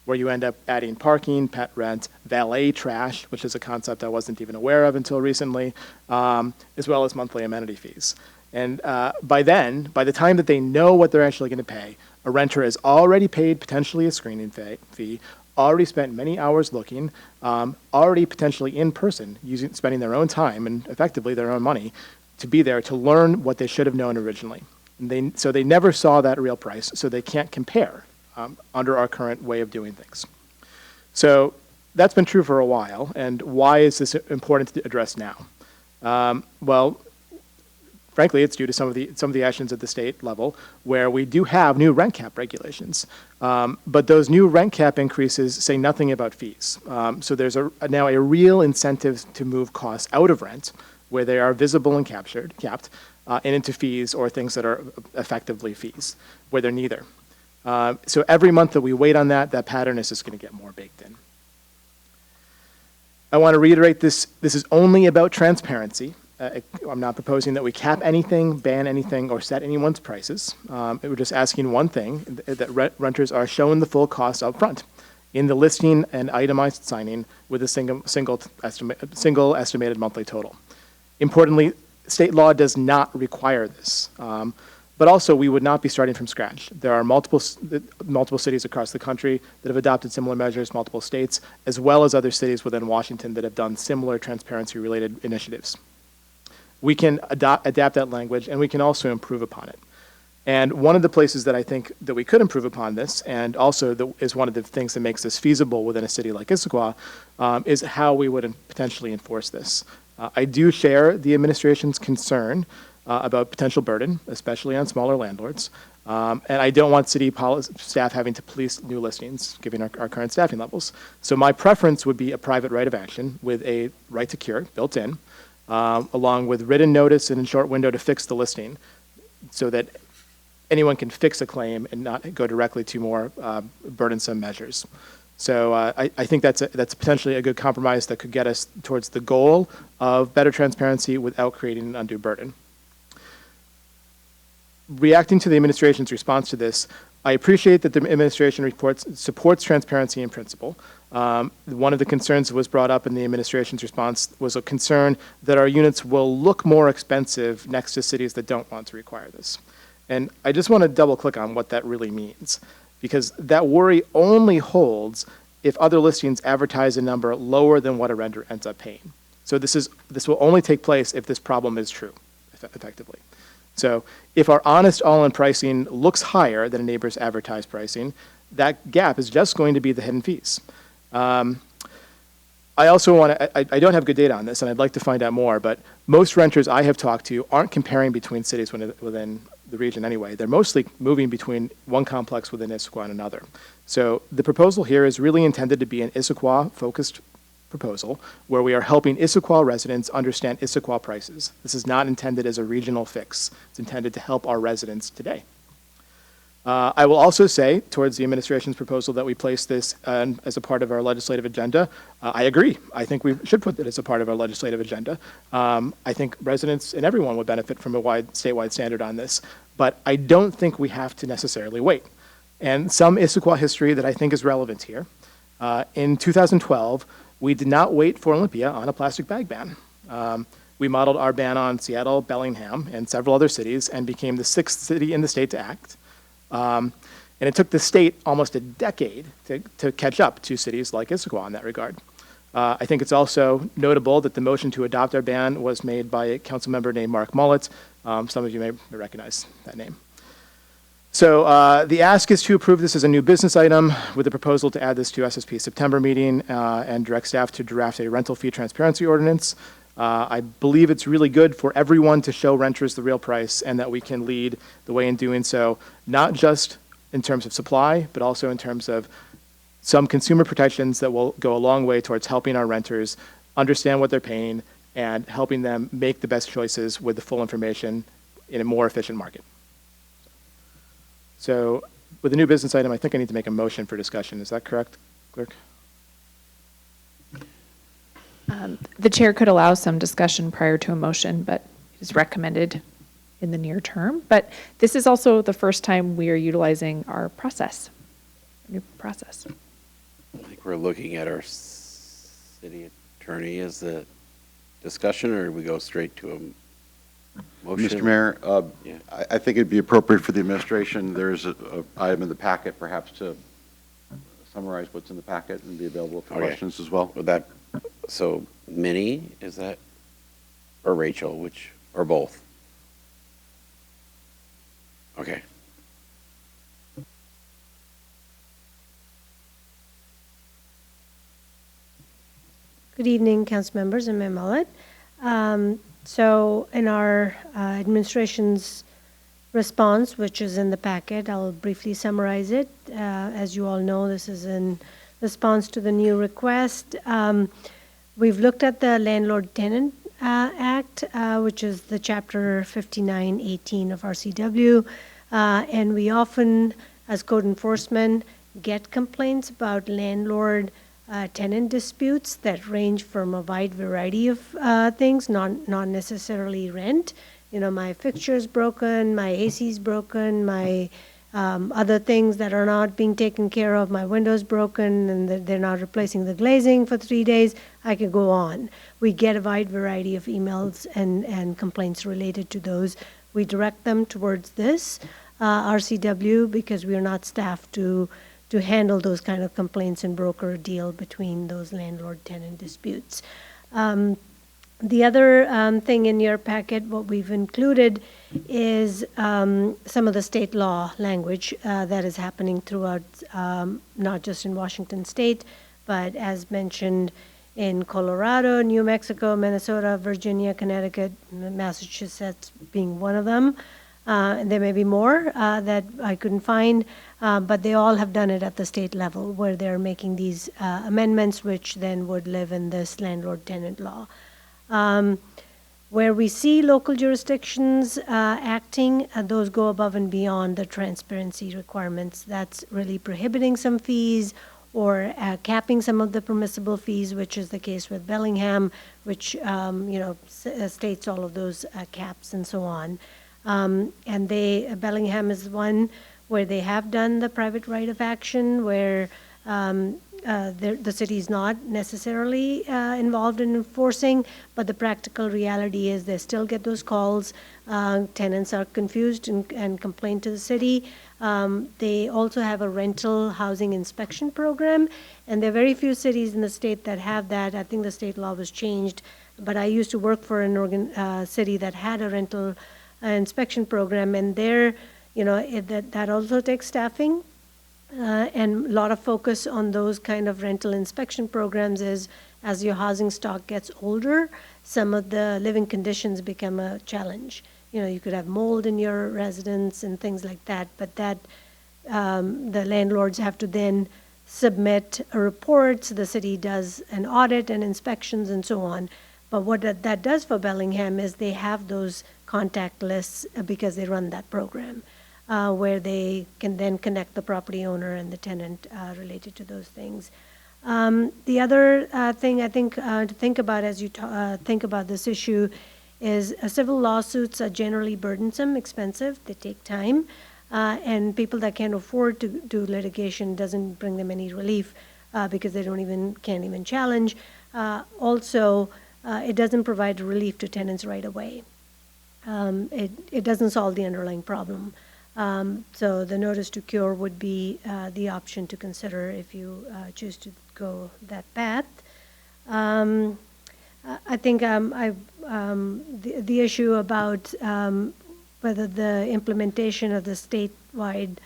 where you end up adding parking, pet rent, valet trash, which is a concept I wasn't even aware of until recently, as well as monthly amenity fees. And by the time that they know what they're actually going to pay, a renter has already paid potentially a screening fee, already spent many hours looking, already potentially in person, spending their own time and effectively their own money to be there to learn what they should have known originally. And so they never saw that real price, so they can't compare under our current way of doing things. So that's been true for a while, and why is this important to address now? Well, frankly, it's due to some of the actions at the state level where we do have new rent cap regulations, but those new rent cap increases say nothing about fees. So there's now a real incentive to move costs out of rent where they are visible and capped, and into fees or things that are effectively fees, where they're neither. So every month that we wait on that pattern is just going to get more baked in. I want to reiterate this is only about transparency. I'm not proposing that we cap anything, ban anything, or set anyone's prices. We're just asking one thing, that renters are shown the full cost up front in the listing and itemized signing with a single estimated monthly total. Importantly, state law does not require this. But also, we would not be starting from scratch. There are multiple cities across the country that have adopted similar measures, multiple states, as well as other cities within Washington that have done similar transparency-related initiatives. We can adapt that language, and we can also improve upon it. And one of the places that I think that we could improve upon this, and also is one of the things that makes this feasible within a city like Issaquah, is how we would potentially enforce this. I do share the administration's concern about potential burden, especially on smaller landlords. And I don't want city staff having to police new listings, given our current staffing levels. So my preference would be a private right of action with a right to cure built in, along with written notice and a short window to fix the listing, so that anyone can fix a claim and not go directly to more burdensome measures. So I think that's potentially a good compromise that could get us towards the goal of better transparency without creating an undue burden. Reacting to the administration's response to this, I appreciate that the administration supports transparency in principle. One of the concerns that was brought up in the administration's response was a concern that our units will look more expensive next to cities that don't want to require this. And I just want to double click on what that really means, because that worry only holds if other listings advertise a number lower than what a renter ends up paying. So this will only take place if this problem is true, effectively. So if our honest all-in pricing looks higher than a neighbor's advertised pricing, that gap is just going to be the hidden fees. I also I don't have good data on this, and I'd like to find out more, but most renters I have talked to aren't comparing between cities within the region anyway. They're mostly moving between one complex within Issaquah and another. So the proposal here is really intended to be an Issaquah-focused proposal where we are helping Issaquah residents understand Issaquah prices. This is not intended as a regional fix. It's intended to help our residents today. I will also say, towards the administration's proposal that we place this as a part of our legislative agenda, I agree. I think we should put it as a part of our legislative agenda. I think residents and everyone would benefit from a statewide standard on this, but I don't think we have to necessarily wait. And some Issaquah history that I think is relevant here. In 2012, we did not wait for Olympia on a plastic bag ban. We modeled our ban on Seattle, Bellingham, and several other cities and became the 6th city in the state to act. And it took the state almost a decade to catch up to cities like Issaquah in that regard. I think it's also notable that the motion to adopt our ban was made by a council member named Mark Mullet. Some of you may recognize that name. So the ask is to approve this as a new business item with a proposal to add this to SSP's September meeting and direct staff to draft a rental fee transparency ordinance. I believe it's really good for everyone to show renters the real price and that we can lead the way in doing so, not just in terms of supply, but also in terms of some consumer protections that will go a long way towards helping our renters understand what they're paying and helping them make the best choices with the full information in a more efficient market. So with the new business item, I think I need to make a motion for discussion. Is that correct, clerk? The chair could allow some discussion prior to a motion, but it is recommended in the near term. But this is also the first time we are utilizing our process, new process. I think we're looking at our city attorney as the discussion, or do we go straight to a motion? Mr. Mayor, I think it'd be appropriate for the administration, there's a item in the packet perhaps to summarize what's in the packet and be available for questions as well. Would that, so Minnie, is that, or Rachel, which, or both? Okay. Good evening, council members and Mayor Mullet. So in our administration's response, which is in the packet, I'll briefly summarize it. As you all know, this is in response to the new request. We've looked at the Landlord-Tenant Act, which is the Chapter 5918 of RCW, and we often, as code enforcement, get complaints about landlord tenant disputes that range from a wide variety of things, not necessarily rent. You know, my fixture's broken, my AC's broken, my other things that are not being taken care of, my window's broken and they're not replacing the glazing for 3 days. I could go on. We get a wide variety of emails and complaints related to those. We direct them towards this RCW because we are not staffed to handle those kind of complaints and broker a deal between those landlord-tenant disputes. The other thing in your packet, what we've included is some of the state law language that is happening throughout, not just in Washington State, but as mentioned in Colorado, New Mexico, Minnesota, Virginia, Connecticut, Massachusetts being one of them. There may be more that I couldn't find, but they all have done it at the state level where they're making these amendments, which then would live in this landlord-tenant law. Where we see local jurisdictions acting, those go above and beyond the transparency requirements. That's really prohibiting some fees or capping some of the permissible fees, which is the case with Bellingham, which states all of those caps and so on. And Bellingham is one where they have done the private right of action, where the city is not necessarily involved in enforcing, but the practical reality is they still get those calls. Tenants are confused and complain to the city. They also have a rental housing inspection program, and there are very few cities in the state that have that. I think the state law was changed, but I used to work for an city that had a rental inspection program, and there, that also takes staffing. And a lot of focus on those kind of rental inspection programs is as your housing stock gets older, some of the living conditions become a challenge. You could have mold in your residence and things like that, but that the landlords have to then submit a report, so the city does an audit and inspections and so on. But what that does for Bellingham is they have those contact lists because they run that program. Where they can then connect the property owner and the tenant related to those things. The other thing I think to think about as you think about this issue is civil lawsuits are generally burdensome, expensive, they take time, and people that can't afford to do litigation doesn't bring them any relief because they can't even challenge. Also, it doesn't provide relief to tenants right away. It doesn't solve the underlying problem. So the notice to cure would be the option to consider if you choose to go that path. I think the issue about whether the implementation of the statewide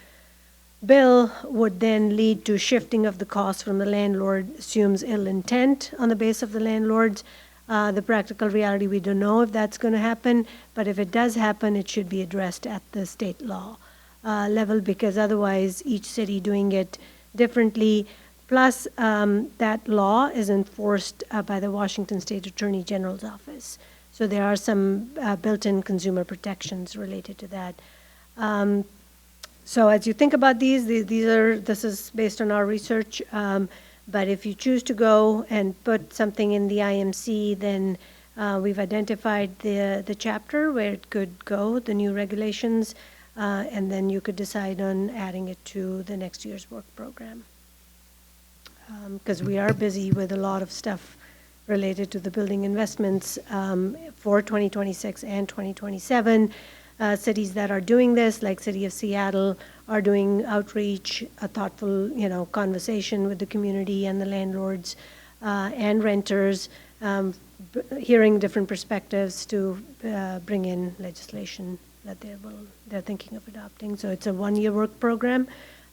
bill would then lead to shifting of the cost from the landlord assumes ill intent on the base of the landlords. The practical reality, we don't know if that's going to happen, but if it does happen, it should be addressed at the state law level, because otherwise each city doing it differently Plus, that law is enforced by the Washington State Attorney General's office. So there are some built-in consumer protections related to that. So as you think about this is based on our research, but if you choose to go and put something in the IMC, then we've identified the chapter where it could go, the new regulations, and then you could decide on adding it to the next year's work program. Because we are busy with a lot of stuff related to the building investments for 2026 and 2027. Cities that are doing this, like City of Seattle, are doing outreach, a thoughtful, conversation with the community and the landlords and renters, hearing different perspectives to bring in legislation that they're thinking of adopting. So it's a one-year work program.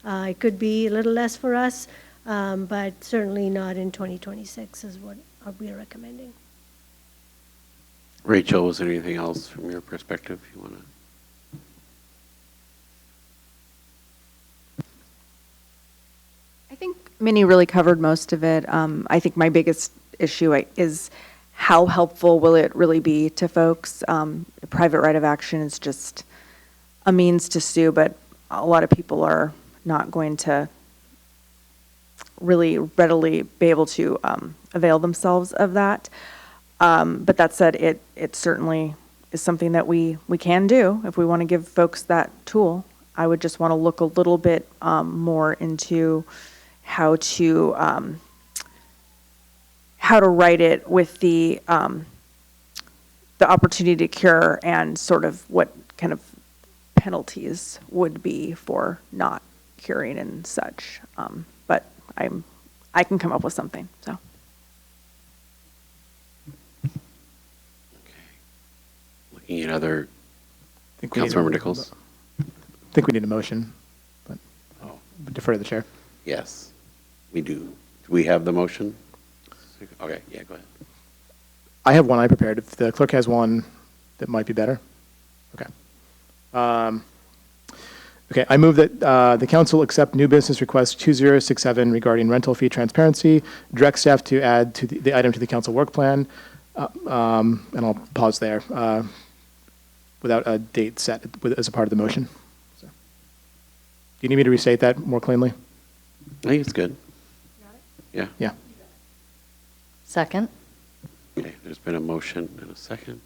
It could be a little less for us, but certainly not in 2026 is what we are recommending. Rachel, was there anything else from your perspective you want to? I think Minnie really covered most of it. I think my biggest issue is how helpful will it really be to folks? Private right of action is just a means to sue, but a lot of people are not going to really readily be able to avail themselves of that. But that said, it certainly is something that we can do if we want to give folks that tool. I would just want to look a little bit more into how to write it with the opportunity to cure and sort of what kind of penalties would be for not curing and such. But I can come up with something. So. Looking at other, think we need Councilmember Nichols. I think we need a motion, but defer to the chair. Yes, we do. Do we have the motion? Okay, yeah, go ahead. I have one I prepared. If the clerk has one that might be better. Okay. Okay, I move that the council accept new business request 2067 regarding rental fee transparency, direct staff to add to the item to the council work plan, and I'll pause there, without a date set as a part of the motion. So. Do you need me to restate that more cleanly? I think it's good. Yeah. Yeah. Second. Okay, there's been a motion and a second.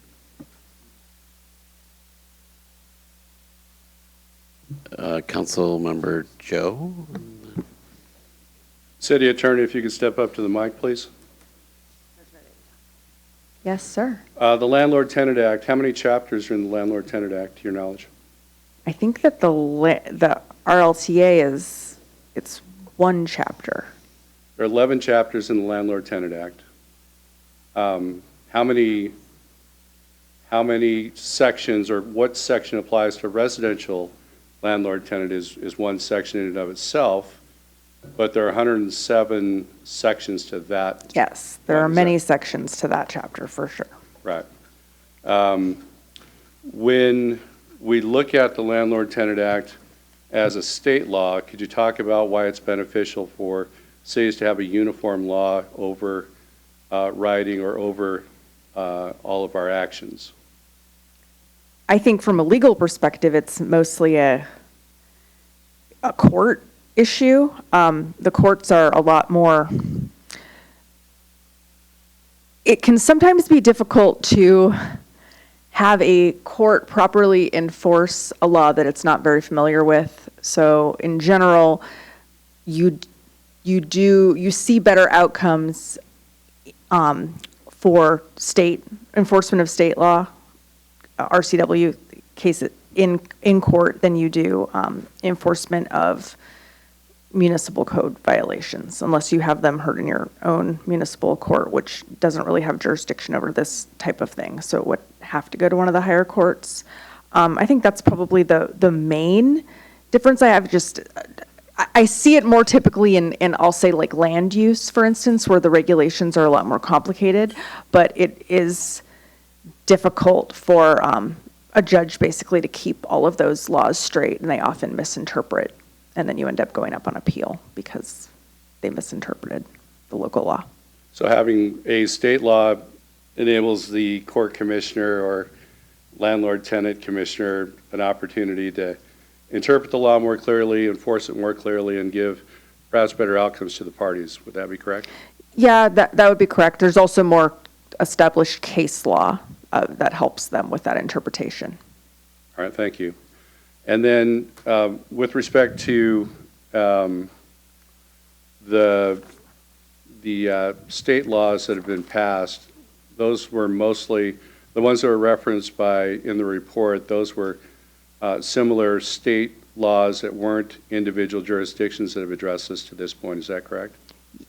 Councilmember Joe? City Attorney, if you could step up to the mic, please. Yes, sir. The Landlord-Tenant Act, how many chapters are in the Landlord-Tenant Act, to your knowledge? I think that the RLTA it's one chapter. There are 11 chapters in the Landlord-Tenant Act. How many sections, or what section applies to residential landlord-tenant is one section in and of itself, but there are 107 sections to that. Yes, there are many sections to that chapter for sure. Right. When we look at the Landlord-Tenant Act as a state law, could you talk about why it's beneficial for cities to have a uniform law over writing or over all of our actions? I think from a legal perspective, it's mostly a court issue. The courts are a lot more, it can sometimes be difficult to have a court properly enforce a law that it's not very familiar with. So in general, you see better outcomes for state enforcement of state law, RCW cases in court than you do enforcement of municipal code violations, unless you have them heard in your own municipal court, which doesn't really have jurisdiction over this type of thing. So it would have to go to one of the higher courts. I think that's probably the main difference I have. I see it more typically in I'll say like land use, for instance, where the regulations are a lot more complicated, but it is difficult for a judge basically to keep all of those laws straight, and they often misinterpret, and then you end up going up on appeal because they misinterpreted the local law. So having a state law enables the court commissioner or landlord-tenant commissioner an opportunity to interpret the law more clearly, enforce it more clearly, and give perhaps better outcomes to the parties. Would that be correct? Yeah, that would be correct. There's also more established case law that helps them with that interpretation. All right, thank you. And then with respect to the state laws that have been passed, those were mostly, the ones that were referenced in the report, those were similar state laws that weren't individual jurisdictions that have addressed this to this point. Is that correct?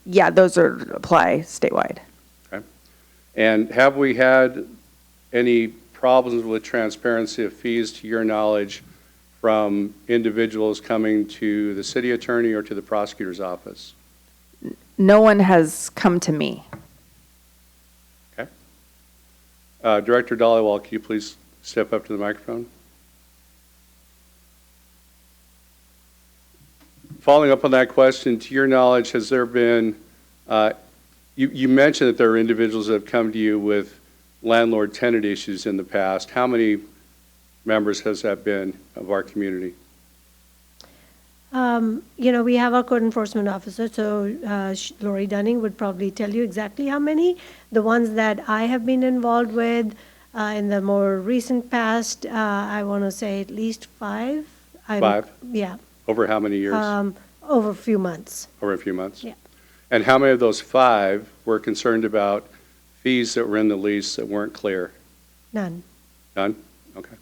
Yeah, those apply statewide. Okay. And have we had any problems with transparency of fees, to your knowledge, from individuals coming to the city attorney or to the prosecutor's office? No one has come to me. Okay. Director Dhaliwal, can you please step up to the microphone? Following up on that question, to your knowledge, has there been, you mentioned that there are individuals that have come to you with landlord-tenant issues in the past. How many members has that been of our community? We have our code enforcement officer, so Lori Dunning would probably tell you exactly how many. The ones that I have been involved with in the more recent past, I want to say at least 5. Five? Yeah. Over how many years? Over a few months. Over a few months? Yeah. And how many of those 5 were concerned about fees that were in the lease that weren't clear? None. None? Okay.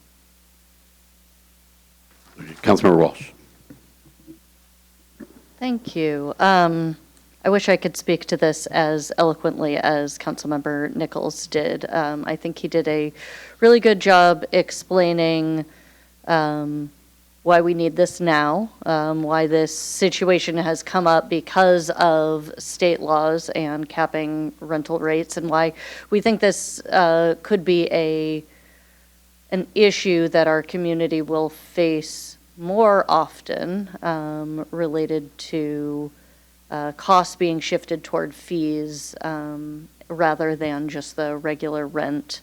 Councilmember Walsh. Thank you. I wish I could speak to this as eloquently as Councilmember Nichols did. I think he did a really good job explaining why we need this now, why this situation has come up because of state laws and capping rental rates, and why we think this could be an issue that our community will face more often, related to costs being shifted toward fees rather than just the regular rent.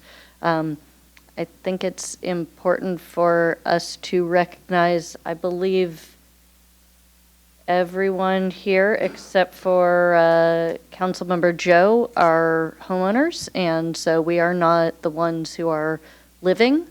I think it's important for us to recognize, I believe, everyone here except for Councilmember Joe are homeowners, and so we are not the ones who are living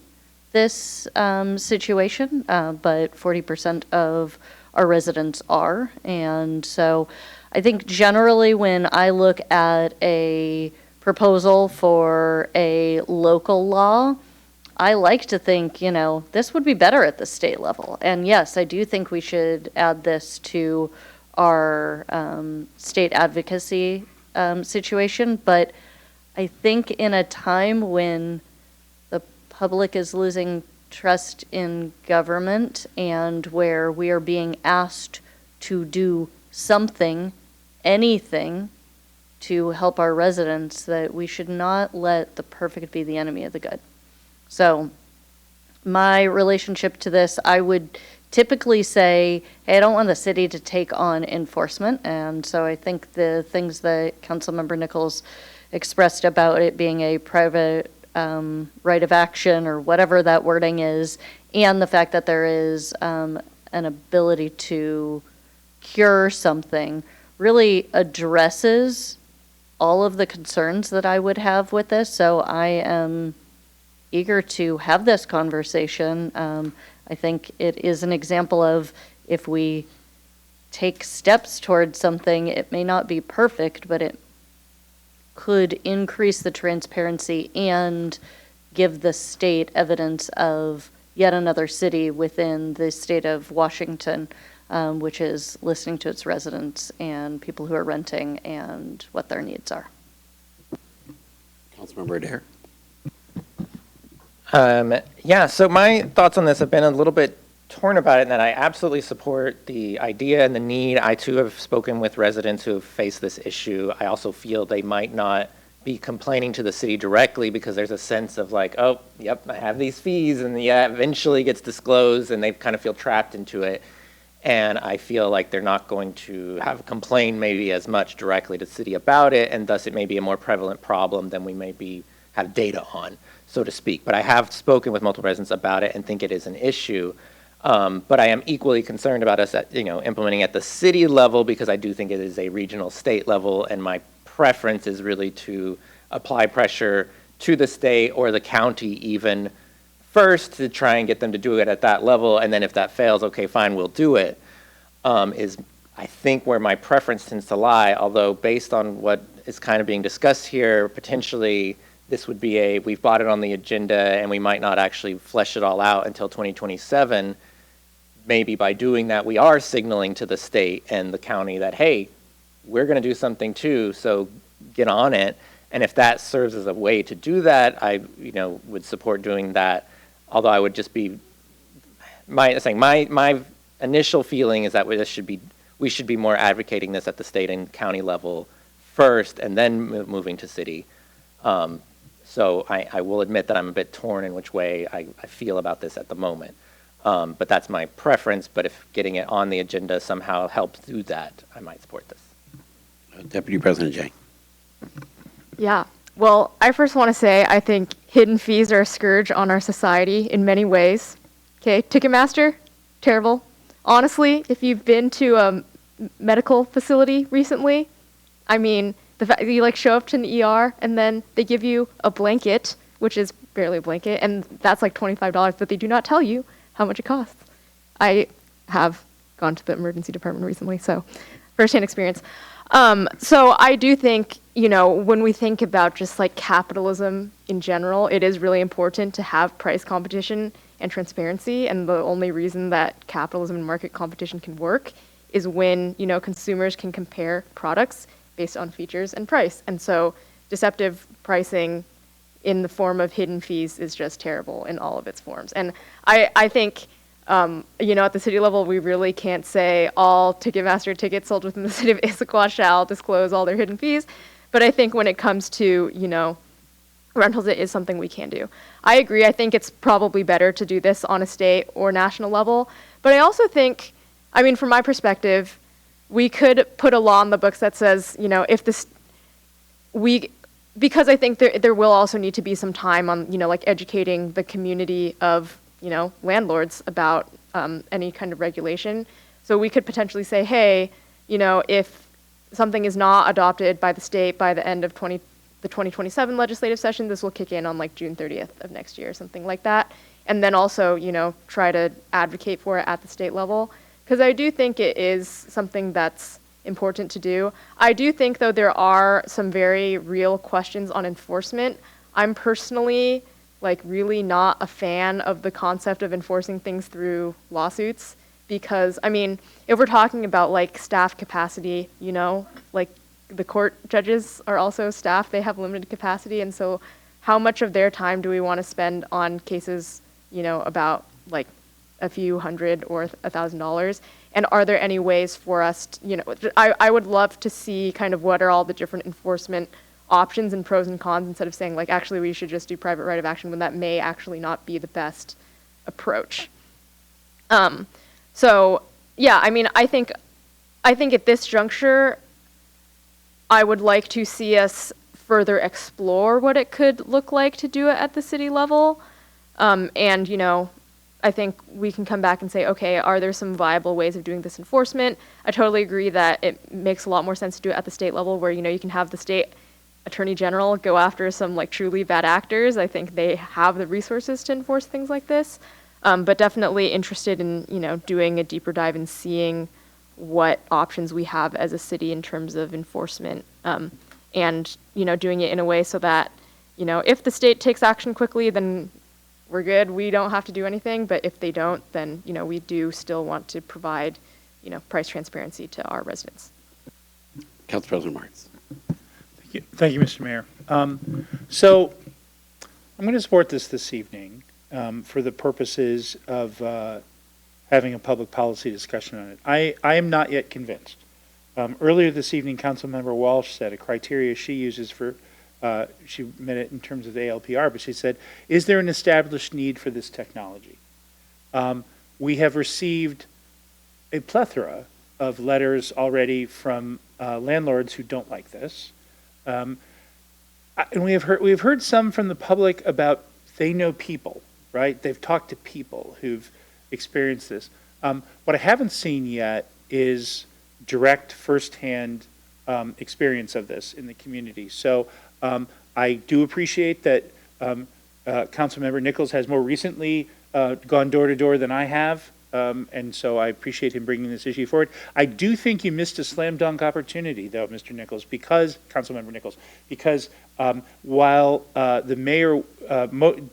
this situation, but 40% of our residents are. And so I think generally when I look at a proposal for a local law, I like to think, this would be better at the state level. And yes, I do think we should add this to our state advocacy situation, but I think in a time when the public is losing trust in government and where we are being asked to do something, anything, to help our residents, that we should not let the perfect be the enemy of the good. So my relationship to this, I would typically say, hey, I don't want the city to take on enforcement. And so I think the things that Councilmember Nichols expressed about it being a private right of action or whatever that wording is, and the fact that there is an ability to cure something, really addresses all of the concerns that I would have with this. So I am eager to have this conversation. I think it is an example of, if we take steps towards something, it may not be perfect, but it could increase the transparency and give the state evidence of yet another city within the state of Washington, which is listening to its residents and people who are renting and what their needs are. Councilmember Adair. Yeah, so my thoughts on this have been a little bit torn about it, and that I absolutely support the idea and the need. I too have spoken with residents who have faced this issue. I also feel they might not be complaining to the city directly because there's a sense of like, oh, yep, I have these fees, and yeah, eventually gets disclosed and they kind of feel trapped into it. And I feel like they're not going to have complained maybe as much directly to the city about it, and thus it may be a more prevalent problem than we maybe have data on, so to speak. But I have spoken with multiple residents about it and think it is an issue. But I am equally concerned about us, implementing at the city level, because I do think it is a regional state level, and my preference is really to apply pressure to the state or the county even first to try and get them to do it at that level, and then if that fails, okay, fine, we'll do it, is I think where my preference tends to lie, although based on what is kind of being discussed here, potentially this would be we've bought it on the agenda and we might not actually flesh it all out until 2027. Maybe by doing that, we are signaling to the state and the county that, hey, we're going to do something too, so get on it. And if that serves as a way to do that, I would support doing that. Although I would just be my initial feeling is that we should be more advocating this at the state and county level first, and then moving to city. So I will admit that I'm a bit torn in which way I feel about this at the moment. But that's my preference. But if getting it on the agenda somehow helps do that, I might support this. Deputy President Jay. Yeah. Well, I first want to say I think hidden fees are a scourge on our society in many ways. Okay, Ticketmaster, terrible. Honestly, if you've been to a medical facility recently, I mean, the fact that you show up to an ER and then they give you a blanket, which is barely a blanket, and that's like $25, but they do not tell you how much it costs. I have gone to the emergency department recently, so firsthand experience. So I do think, when we think about just capitalism in general, it is really important to have price competition and transparency. And the only reason that capitalism and market competition can work is when, consumers can compare products based on features and price. And so deceptive pricing in the form of hidden fees is just terrible in all of its forms. And I think, at the city level, we really can't say all Ticketmaster tickets sold within the city of Issaquah shall disclose all their hidden fees. But I think when it comes to, rentals, it is something we can do. I agree. I think it's probably better to do this on a state or national level. But I also think, from my perspective, we could put a law in the books that says, if this, because I think there will also need to be some time on, educating the community of, landlords about any kind of regulation. So we could potentially say, hey, if something is not adopted by the state by the end of the 2027 legislative session, this will kick in on June 30th of next year, something like that. And then also, try to advocate for it at the state level. Because I do think it is something that's important to do. I do think, though, there are some very real questions on enforcement. I'm personally really not a fan of the concept of enforcing things through lawsuits because, if we're talking about staff capacity, the court judges are also staff, they have limited capacity, and so how much of their time do we want to spend on cases, about a few $100 or $1,000? And are there any ways for us to, I would love to see kind of what are all the different enforcement options and pros and cons instead of saying actually we should just do private right of action when that may actually not be the best approach. So yeah, I think at this juncture, I would like to see us further explore what it could look like to do it at the city level. And I think we can come back and say, okay, are there some viable ways of doing this enforcement? I totally agree that it makes a lot more sense to do it at the state level where, you can have the state attorney general go after some truly bad actors. I think they have the resources to enforce things like this. But definitely interested in, doing a deeper dive and seeing what options we have as a city in terms of enforcement. And, doing it in a way so that, if the state takes action quickly, then we're good. We don't have to do anything. But if they don't, then, we do still want to provide, price transparency to our residents. Council President Marks. Thank you, Mr. Mayor. So I'm going to support this evening for the purposes of having a public policy discussion on it. I am not yet convinced. Earlier this evening, Councilmember Walsh said a criteria she uses for, she meant it in terms of the ALPR, but she said, is there an established need for this technology? We have received a plethora of letters already from landlords who don't like this. And we've heard some from the public about they know people, right? They've talked to people who've experienced this. What I haven't seen yet is direct firsthand experience of this in the community. So I do appreciate that Councilmember Nichols has more recently gone door to door than I have. And so I appreciate him bringing this issue forward. I do think you missed a slam dunk opportunity, though, Mr. Nichols, because, Councilmember Nichols, because while the mayor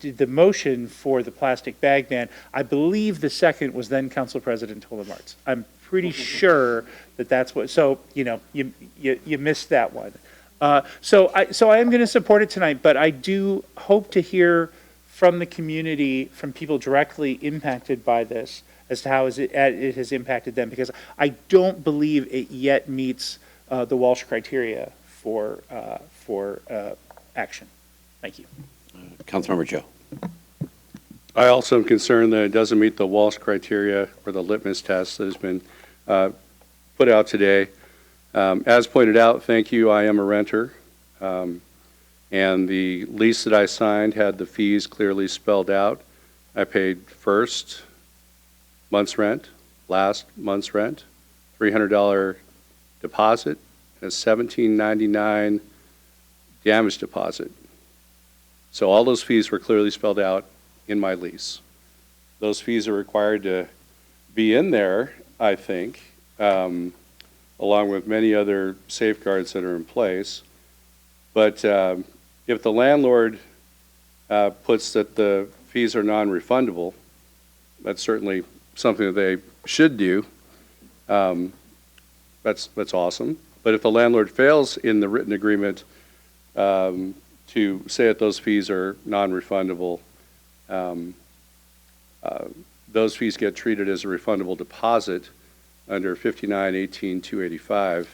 did the motion for the plastic bag ban, I believe the second was then Council President Tolomartz. I'm pretty sure that that's what, so, you know, you missed that one. So I am going to support it tonight, but I do hope to hear from the community, from people directly impacted by this, as to how it has impacted them, because I don't believe it yet meets the Walsh criteria for action. Thank you. Councilmember Joe. I also am concerned that it doesn't meet the Walsh criteria or the litmus test that has been put out today. As pointed out, thank you, I am a renter. And the lease that I signed had the fees clearly spelled out. I paid first month's rent, last month's rent, $300 deposit, and a $17.99 damage deposit. So all those fees were clearly spelled out in my lease. Those fees are required to be in there, I think, along with many other safeguards that are in place. But if the landlord puts that the fees are non-refundable, that's certainly something that they should do. That's awesome. But if the landlord fails in the written agreement to say that those fees are non-refundable, those fees get treated as a refundable deposit under 59-18-285.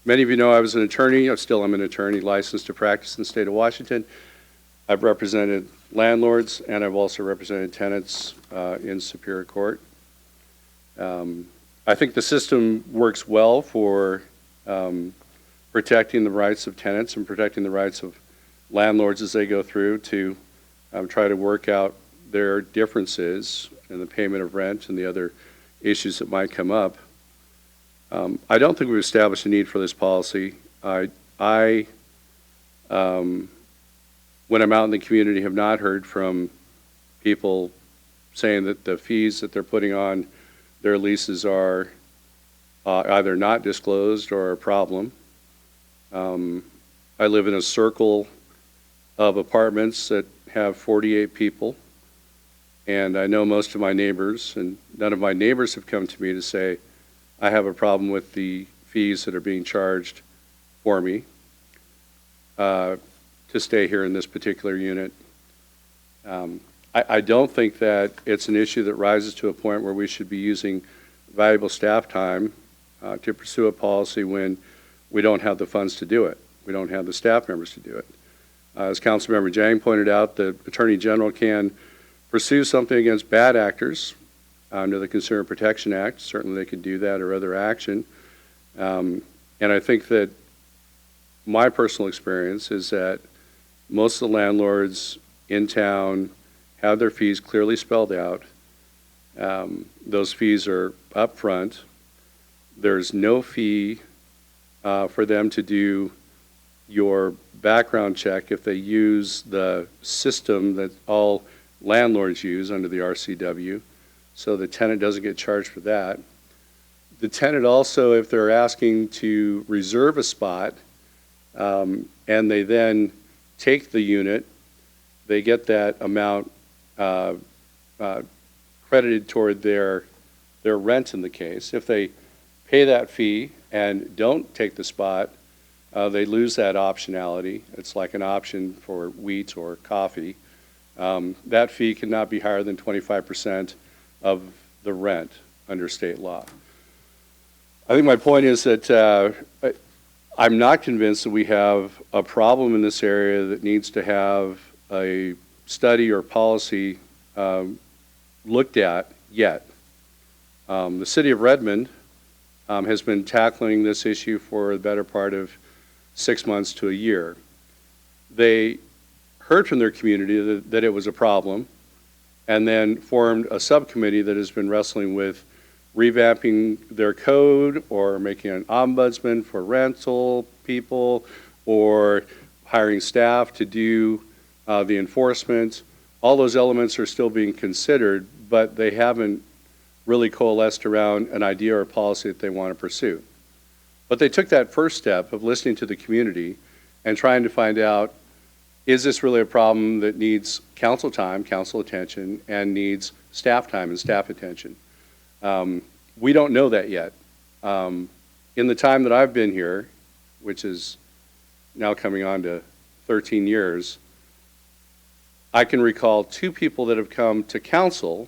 Many of you know I was an attorney. I still am an attorney licensed to practice in the state of Washington. I've represented landlords and I've also represented tenants in Superior Court. I think the system works well for protecting the rights of tenants and protecting the rights of landlords as they go through to try to work out their differences in the payment of rent and the other issues that might come up. I don't think we've established a need for this policy. When I'm out in the community, have not heard from people saying that the fees that they're putting on their leases are either not disclosed or a problem. I live in a circle of apartments that have 48 people, and I know most of my neighbors, and none of my neighbors have come to me to say, I have a problem with the fees that are being charged for me to stay here in this particular unit. I don't think that it's an issue that rises to a point where we should be using valuable staff time to pursue a policy when we don't have the funds to do it. We don't have the staff members to do it. As Councilmember Jang pointed out, the Attorney General can pursue something against bad actors under the Consumer Protection Act. Certainly they could do that or other action. And I think that my personal experience is that most of the landlords in town have their fees clearly spelled out. Those fees are upfront. There's no fee for them to do your background check if they use the system that all landlords use under the RCW. So the tenant doesn't get charged for that. The tenant also, if they're asking to reserve a spot and they then take the unit, they get that amount credited toward their rent in the case. If they pay that fee and don't take the spot, they lose that optionality. It's like an option for wheat or coffee. That fee cannot be higher than 25% of the rent under state law. I think my point is that I'm not convinced that we have a problem in this area that needs to have a study or policy looked at yet. The city of Redmond has been tackling this issue for the better part of 6 months to a year. They heard from their community that it was a problem, and then formed a subcommittee that has been wrestling with revamping their code or making an ombudsman for rental people or hiring staff to do the enforcement. All those elements are still being considered, but they haven't really coalesced around an idea or a policy that they want to pursue. But they took that first step of listening to the community and trying to find out, is this really a problem that needs council time, council attention, and needs staff time and staff attention? We don't know that yet. In the time that I've been here, which is now coming on to 13 years, I can recall 2 people that have come to council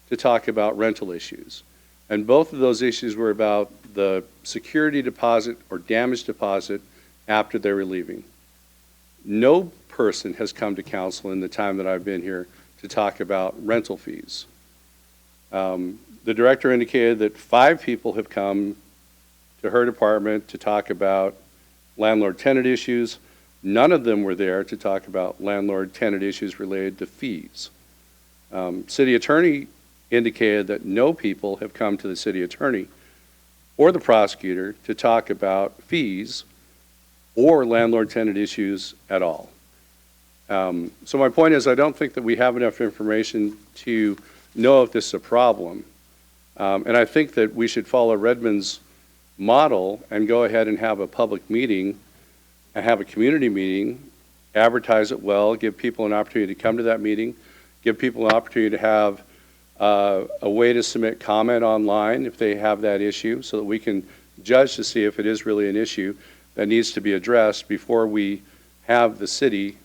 to talk about rental issues. And both of those issues were about the security deposit or damage deposit after they were leaving. No person has come to council in the time that I've been here to talk about rental fees. The director indicated that 5 people have come to her department to talk about landlord-tenant issues. None of them were there to talk about landlord-tenant issues related to fees. City attorney indicated that no people have come to the city attorney or the prosecutor to talk about fees or landlord-tenant issues at all. So my point is, I don't think that we have enough information to know if this is a problem. And I think that we should follow Redmond's model and go ahead and have a public meeting and have a community meeting, advertise it well, give people an opportunity to come to that meeting, give people an opportunity to have a way to submit comment online if they have that issue, so that we can judge to see if it is really an issue that needs to be addressed before we have the city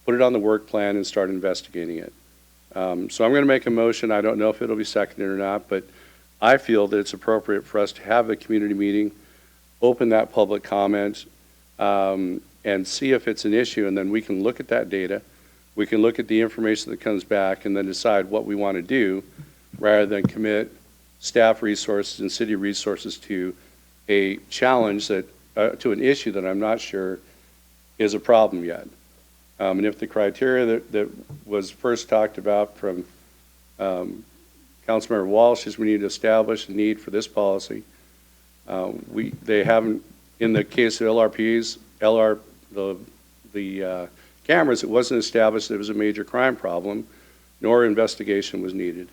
put it on the work plan and start investigating it. So I'm going to make a motion. I don't know if it'll be seconded or not, but I feel that it's appropriate for us to have a community meeting, open that public comment, and see if it's an issue, and then we can look at that data. We can look at the information that comes back and then decide what we want to do rather than commit staff resources and city resources to a challenge that, to an issue that I'm not sure is a problem yet. And if the criteria that was first talked about from Councilmember Walsh is we need to establish a need for this policy. They haven't, in the case of LRPs, the cameras, it wasn't established that it was a major crime problem, nor investigation was needed.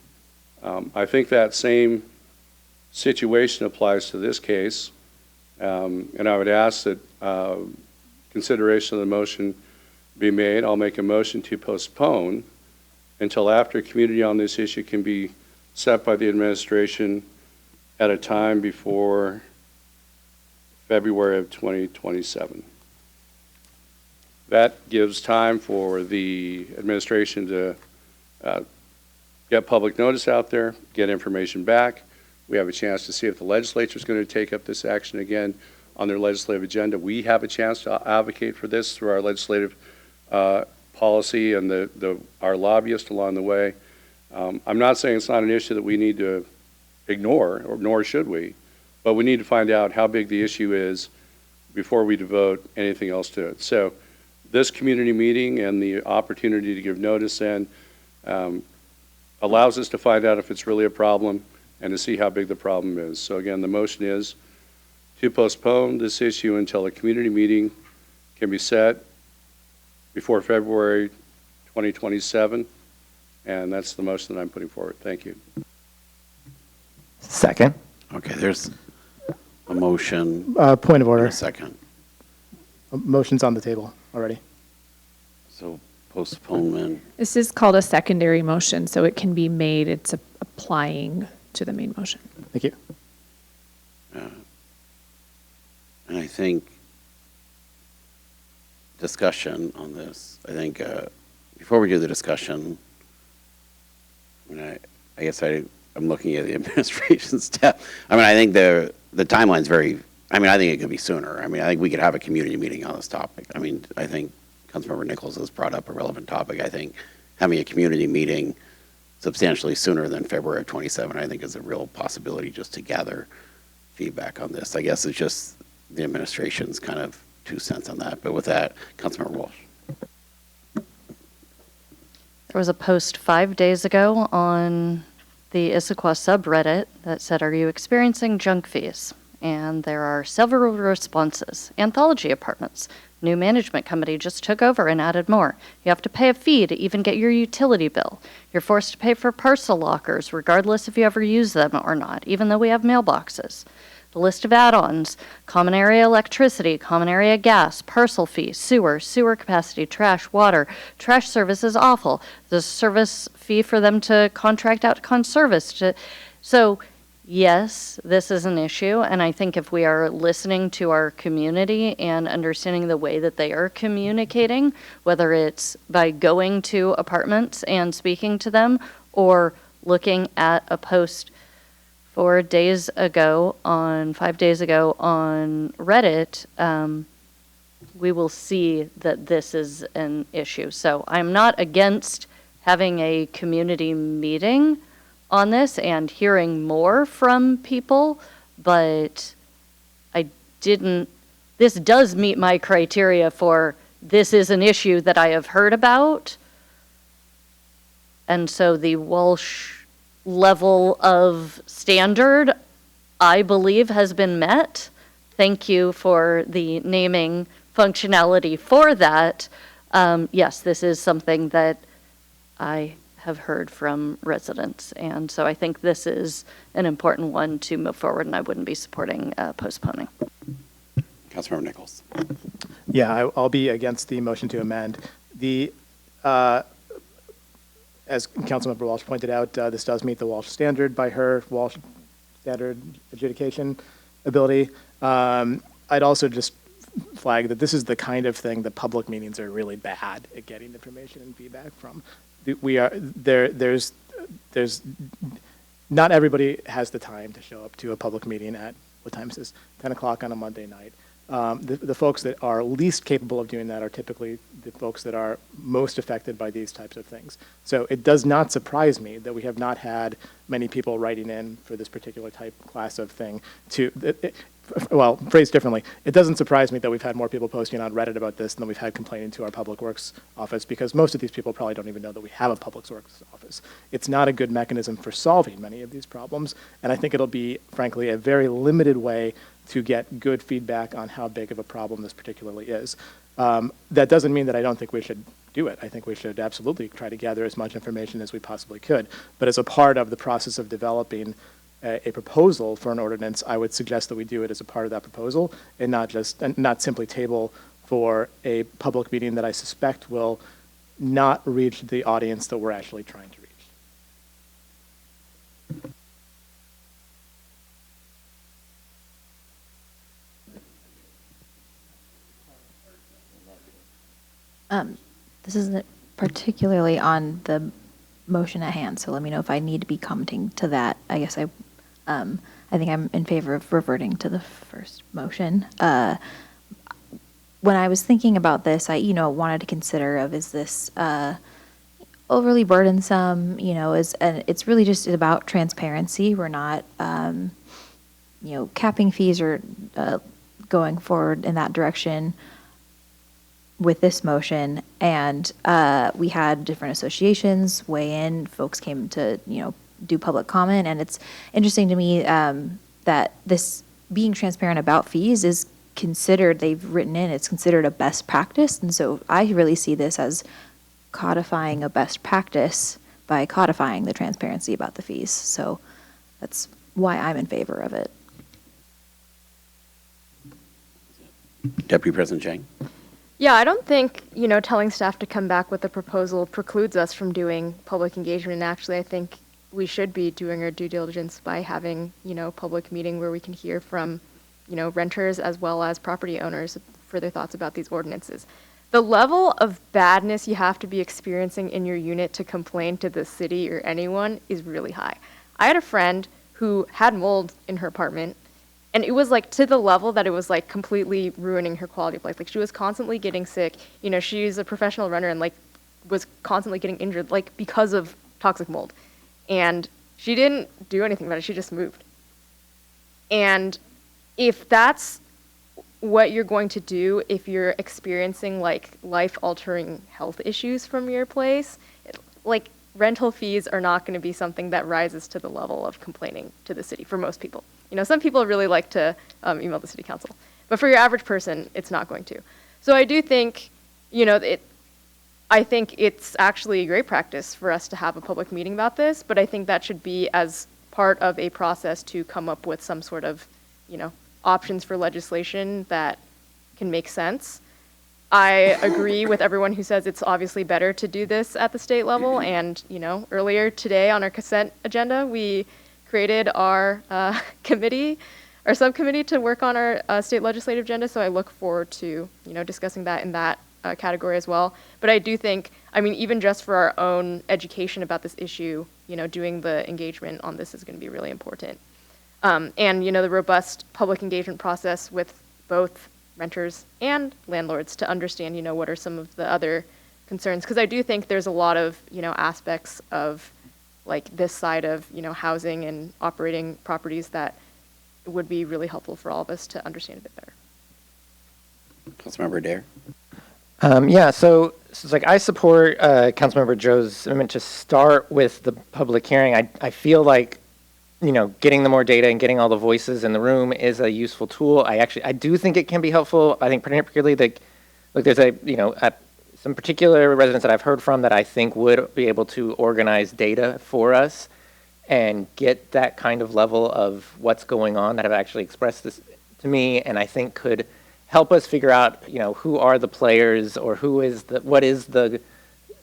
I think that same situation applies to this case, and I would ask that consideration of the motion be made. I'll make a motion to postpone until after community on this issue can be set by the administration at a time before February of 2027. That gives time for the administration to get public notice out there, get information back. We have a chance to see if the legislature is going to take up this action again on their legislative agenda. We have a chance to advocate for this through our legislative policy and our lobbyists along the way. I'm not saying it's not an issue that we need to ignore, or nor should we, but we need to find out how big the issue is before we devote anything else to it. So this community meeting and the opportunity to give notice then allows us to find out if it's really a problem and to see how big the problem is. So again, the motion is to postpone this issue until a community meeting can be set before February 2027, and that's the motion that I'm putting forward. Thank you. Second. Okay, there's a motion. Point of order. And a second. A motion's on the table already. So postponement. This is called a secondary motion, so it can be made. It's applying to the main motion. Thank you. And I think discussion on this, I think before we do the discussion, I mean, I guess I'm looking at the administration step. I mean, I think the timeline's very, I mean, I think it could be sooner. I mean, I think we could have a community meeting on this topic. I mean, I think Councilmember Nichols has brought up a relevant topic. I think having a community meeting substantially sooner than February of 27, I think is a real possibility just to gather feedback on this. I guess it's just the administration's kind of 2 cents on that. But with that, Councilmember Walsh. There was a post 5 days ago on the Issaquah subreddit that said, "Are you experiencing junk fees?" And there are several responses. Anthology apartments. New management company just took over and added more. You have to pay a fee to even get your utility bill. You're forced to pay for parcel lockers, regardless if you ever use them or not, even though we have mailboxes. The list of add-ons: common area electricity, common area gas, parcel fee, sewer capacity, trash, water. Trash service is awful. The service fee for them to contract out Conservice. So, yes, this is an issue, and I think if we are listening to our community and understanding the way that they are communicating, whether it's by going to apartments and speaking to them or looking at a post 5 days ago on Reddit, we will see that this is an issue. So I'm not against having a community meeting on this and hearing more from people, but this does meet my criteria for this is an issue that I have heard about. And so the Walsh level of standard, I believe, has been met. Thank you for the naming functionality for that. Yes, this is something that I have heard from residents, and so I think this is an important one to move forward, and I wouldn't be supporting postponing. Councilmember Nichols. Yeah, I'll be against the motion to amend. As Councilmember Walsh pointed out, this does meet the Walsh standard by her Walsh standard adjudication ability. I'd also just flag that this is the kind of thing that public meetings are really bad at getting information and feedback from. There's not everybody has the time to show up to a public meeting at, what time is this, 10 o'clock on a Monday night. The folks that are least capable of doing that are typically the folks that are most affected by these types of things. So it does not surprise me that we have not had many people writing in for this particular class of thing. Well, phrased differently, it doesn't surprise me that we've had more people posting on Reddit about this than we've had complaining to our Public Works office, because most of these people probably don't even know that we have a Public Works office. It's not a good mechanism for solving many of these problems, and I think it'll be, frankly, a very limited way to get good feedback on how big of a problem this particularly is. That doesn't mean that I don't think we should do it. I think we should absolutely try to gather as much information as we possibly could. But as a part of the process of developing a proposal for an ordinance, I would suggest that we do it as a part of that proposal and not simply table for a public meeting that I suspect will not reach the audience that we're actually trying to reach. This isn't particularly on the motion at hand, so let me know if I need to be commenting to that. I guess I think I'm in favor of reverting to the first motion. When I was thinking about this, I wanted to consider is this overly burdensome? And it's really just about transparency. We're not capping fees or going forward in that direction with this motion. And we had different associations weigh in. Folks came to do public comment, and it's interesting to me that this being transparent about fees is considered, they've written in, it's considered a best practice. And so I really see this as codifying a best practice by codifying the transparency about the fees. So that's why I'm in favor of it. Deputy President Chang. Yeah, I don't think, telling staff to come back with a proposal precludes us from doing public engagement. And actually, I think we should be doing our due diligence by having, public meeting where we can hear from, renters as well as property owners for their thoughts about these ordinances. The level of badness you have to be experiencing in your unit to complain to the city or anyone is really high. I had a friend who had mold in her apartment, and it was to the level that it was completely ruining her quality of life. She was constantly getting sick. She's a professional runner and was constantly getting injured because of toxic mold. And she didn't do anything about it. She just moved. And if that's what you're going to do, if you're experiencing like life-altering health issues from your place, like rental fees are not going to be something that rises to the level of complaining to the city for most people. You know, some people really like to email the city council, but for your average person, it's not going to. So I do think, you know, I think it's actually a great practice for us to have a public meeting about this, but I think that should be as part of a process to come up with some sort of, you know, options for legislation that can make sense. I agree with everyone who says it's obviously better to do this at the state level. And, you know, earlier today on our consent agenda, we created our committee, our subcommittee to work on our state legislative agenda. So I look forward to, you know, discussing that in that category as well. But I do think, I mean, even just for our own education about this issue, you know, doing the engagement on this is going to be really important. And, you know, the robust public engagement process with both renters and landlords to understand, you know, what are some of the other concerns. Because I do think there's a lot of, you know, aspects of like this side of, you know, housing and operating properties that would be really helpful for all of us to understand a bit better. Councilmember Dare. Yeah, so it's like I support Councilmember Joe's amendment to start with the public hearing. I feel like, you know, getting the more data and getting all the voices in the room is a useful tool. I do think it can be helpful. I think particularly like there's a, you know, some particular residents that I've heard from that I think would be able to organize data for us and get that kind of level of what's going on that have actually expressed this to me, and I think could help us figure out, you know, who are the players or what is the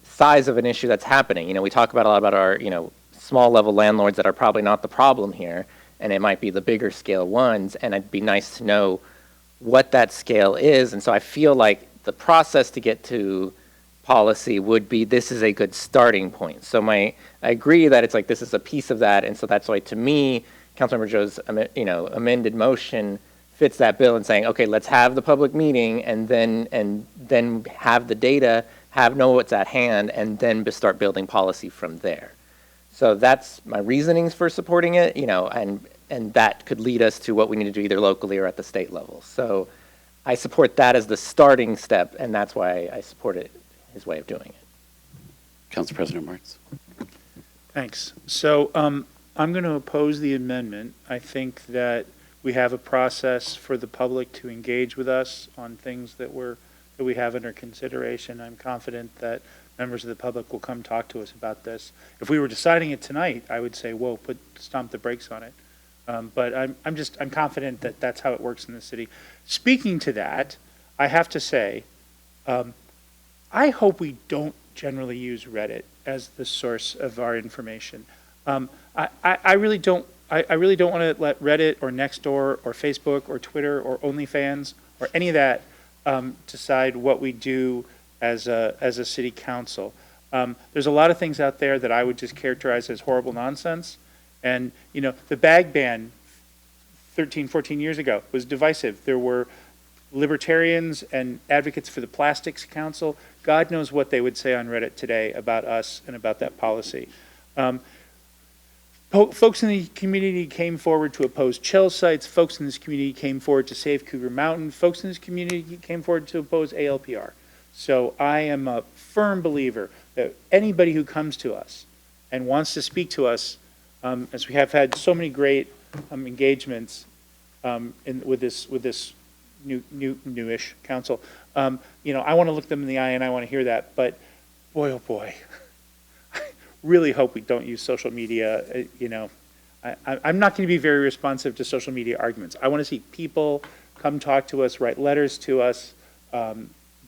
size of an issue that's happening. You know, we talk about a lot about our, you know, small level landlords that are probably not the problem here, and it might be the bigger scale ones, and it'd be nice to know what that scale is. And so I feel like the process to get to policy would be, this is a good starting point. So I agree that it's like this is a piece of that, and so that's why to me, Councilmember Joe's, you know, amended motion fits that bill and saying, okay, let's have the public meeting and then have the data, know what's at hand, and then start building policy from there. So that's my reasonings for supporting it, you know, and that could lead us to what we need to do either locally or at the state level. So I support that as the starting step, and that's why I support it, his way of doing it. Council President Martz. Thanks. So I'm going to oppose the amendment. I think that we have a process for the public to engage with us on things that we have under consideration. I'm confident that members of the public will come talk to us about this. If we were deciding it tonight, I would say, whoa, stomp the brakes on it. But I'm confident that that's how it works in the city. Speaking to that, I have to say, I hope we don't generally use Reddit as the source of our information. I really don't want to let Reddit or Nextdoor or Facebook or Twitter or OnlyFans or any of that decide what we do as a city council. There's a lot of things out there that I would just characterize as horrible nonsense. And, you know, the bag ban 13, 14 years ago was divisive. There were libertarians and advocates for the Plastics Council. God knows what they would say on Reddit today about us and about that policy. Folks in the community came forward to oppose chill sites. Folks in this community came forward to save Cougar Mountain. Folks in this community came forward to oppose ALPR. So I am a firm believer that anybody who comes to us and wants to speak to us, as we have had so many great engagements with this newish council, you know, I want to look them in the eye and I want to hear that. But boy, oh boy, I really hope we don't use social media. You know, I'm not going to be very responsive to social media arguments. I want to see people come talk to us, write letters to us.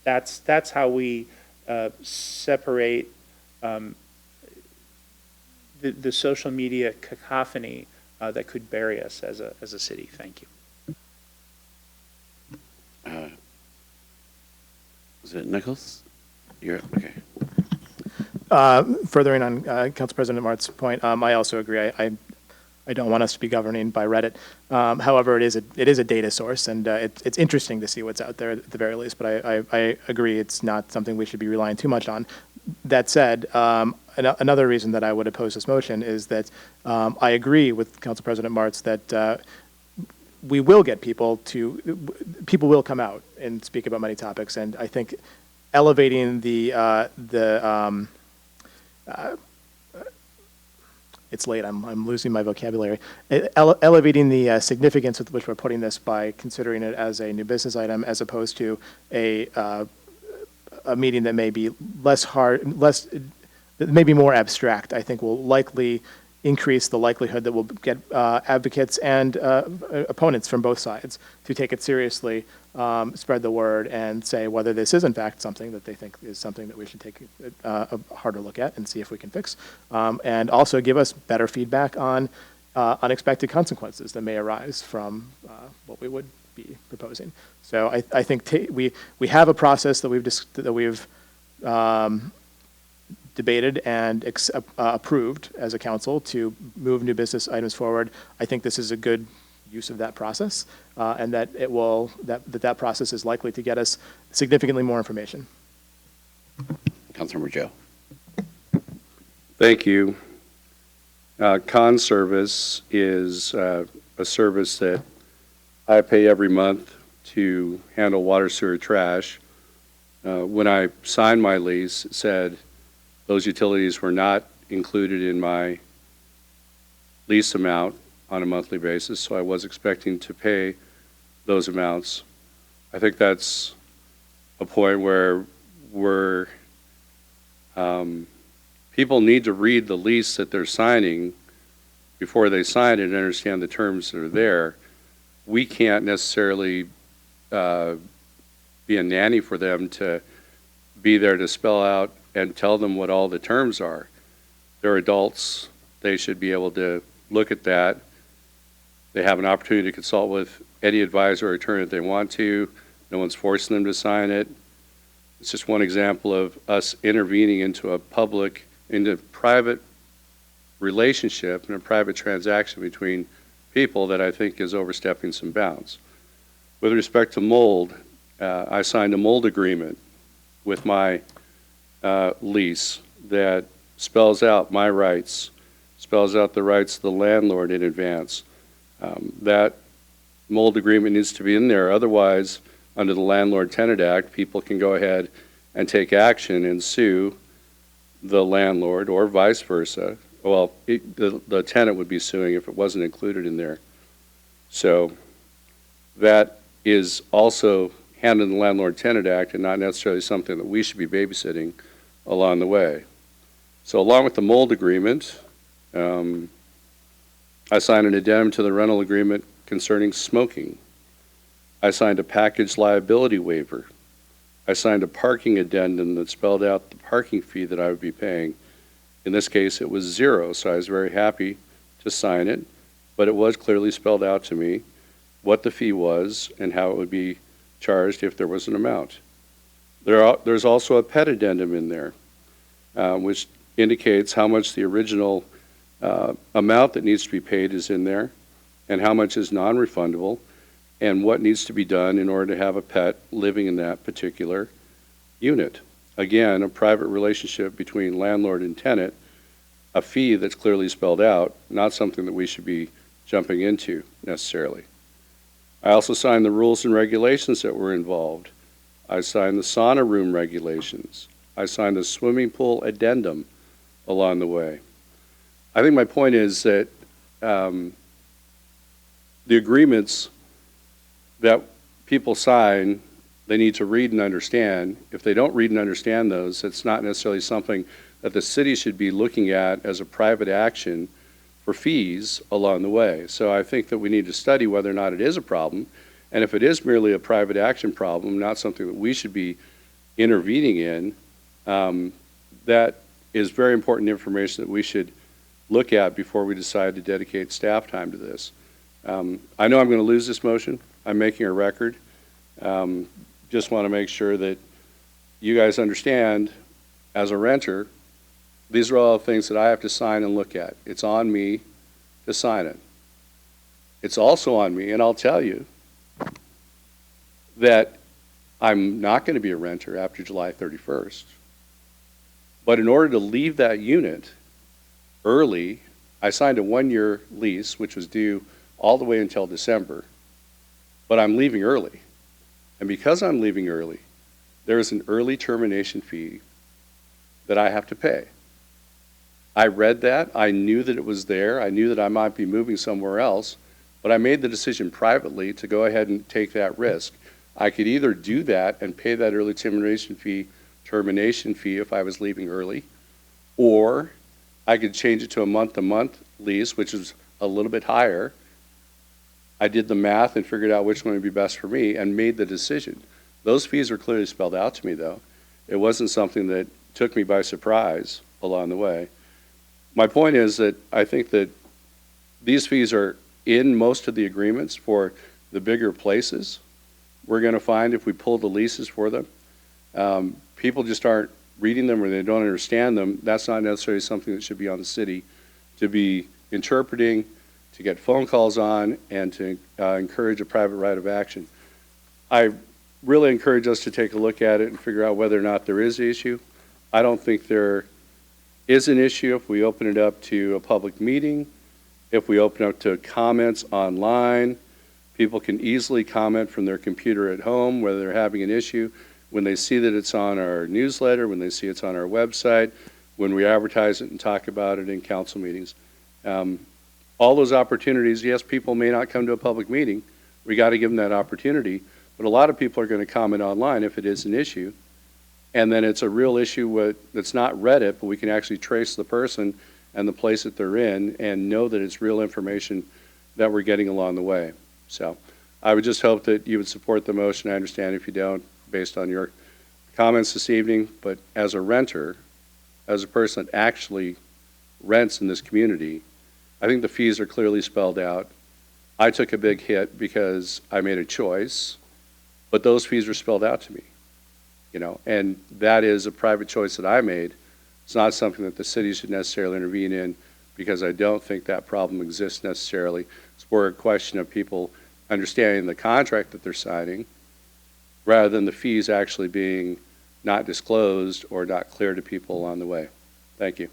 That's how we separate the social media cacophony that could bury us as a city. Thank you. Is it Nichols? You're okay. Furthering on Council President Martz's point, I also agree. I don't want us to be governing by Reddit. However, it is a data source, and it's interesting to see what's out there at the very least. But I agree, it's not something we should be relying too much on. That said, another reason that I would oppose this motion is that I agree with Council President Martz that we will get people will come out and speak about many topics, and I think elevating it's late, I'm losing my vocabulary. Elevating the significance with which we're putting this by considering it as a new business item as opposed to a meeting that may be maybe more abstract, I think will likely increase the likelihood that we'll get advocates and opponents from both sides to take it seriously, spread the word, and say whether this is in fact something that they think is something that we should take a harder look at and see if we can fix, and also give us better feedback on unexpected consequences that may arise from what we would be proposing. So I think we have a process that we've debated and approved as a council to move new business items forward. I think this is a good use of that process, and that that process is likely to get us significantly more information. Councilmember Joe. Thank you. Con service is a service that I pay every month to handle water, sewer, trash. When I signed my lease, it said those utilities were not included in my lease amount on a monthly basis, so I was expecting to pay those amounts. I think that's a point where people need to read the lease that they're signing before they sign it and understand the terms that are there. We can't necessarily be a nanny for them to be there to spell out and tell them what all the terms are. They're adults. They should be able to look at that. They have an opportunity to consult with any advisor or attorney if they want to. No one's forcing them to sign it. It's just one example of us intervening into a private relationship and a private transaction between people that I think is overstepping some bounds. With respect to mold, I signed a mold agreement with my lease that spells out my rights, spells out the rights of the landlord in advance. That mold agreement needs to be in there. Otherwise, under the Landlord-Tenant Act, people can go ahead and take action and sue the landlord or vice versa. Well, the tenant would be suing if it wasn't included in there. So that is also handled in the Landlord-Tenant Act and not necessarily something that we should be babysitting along the way. So along with the mold agreement, I signed an addendum to the rental agreement concerning smoking. I signed a package liability waiver. I signed a parking addendum that spelled out the parking fee that I would be paying. In this case, it was 0, so I was very happy to sign it, but it was clearly spelled out to me what the fee was and how it would be charged if there was an amount. There's also a pet addendum in there, which indicates how much the original amount that needs to be paid is in there and how much is non-refundable and what needs to be done in order to have a pet living in that particular unit. Again, a private relationship between landlord and tenant, a fee that's clearly spelled out, not something that we should be jumping into necessarily. I also signed the rules and regulations that were involved. I signed the sauna room regulations. I signed the swimming pool addendum along the way. I think my point is that the agreements that people sign, they need to read and understand. If they don't read and understand those, it's not necessarily something that the city should be looking at as a private action for fees along the way. So I think that we need to study whether or not it is a problem, and if it is merely a private action problem, not something that we should be intervening in, that is very important information that we should look at before we decide to dedicate staff time to this. I know I'm going to lose this motion. I'm making a record. Just want to make sure that you guys understand, as a renter, these are all things that I have to sign and look at. It's on me to sign it. It's also on me, and I'll tell you, that I'm not going to be a renter after July 31st. But in order to leave that unit early, I signed a 1-year lease, which was due all the way until December, but I'm leaving early. And because I'm leaving early, there is an early termination fee that I have to pay. I read that, I knew that it was there, I knew that I might be moving somewhere else, but I made the decision privately to go ahead and take that risk. I could either do that and pay that early termination fee if I was leaving early, or I could change it to a month-to-month lease, which is a little bit higher. I did the math and figured out which one would be best for me and made the decision. Those fees were clearly spelled out to me, though. It wasn't something that took me by surprise along the way. My point is that I think that these fees are in most of the agreements for the bigger places. We're going to find if we pull the leases for them, people just aren't reading them or they don't understand them. That's not necessarily something that should be on the city to be interpreting, to get phone calls on, and to encourage a private right of action. I really encourage us to take a look at it and figure out whether or not there is an issue. I don't think there is an issue if we open it up to a public meeting, if we open up to comments online. People can easily comment from their computer at home whether they're having an issue. When they see that it's on our newsletter, when they see it's on our website, when we advertise it and talk about it in council meetings. All those opportunities, yes, people may not come to a public meeting. We got to give them that opportunity. But a lot of people are going to comment online if it is an issue. And then it's a real issue that's not Reddit, but we can actually trace the person and the place that they're in and know that it's real information that we're getting along the way. So I would just hope that you would support the motion. I understand if you don't, based on your comments this evening. But as a renter, as a person that actually rents in this community, I think the fees are clearly spelled out. I took a big hit because I made a choice, but those fees were spelled out to me, and that is a private choice that I made. It's not something that the city should necessarily intervene in because I don't think that problem exists necessarily. It's more a question of people understanding the contract that they're signing rather than the fees actually being not disclosed or not clear to people along the way. Thank you.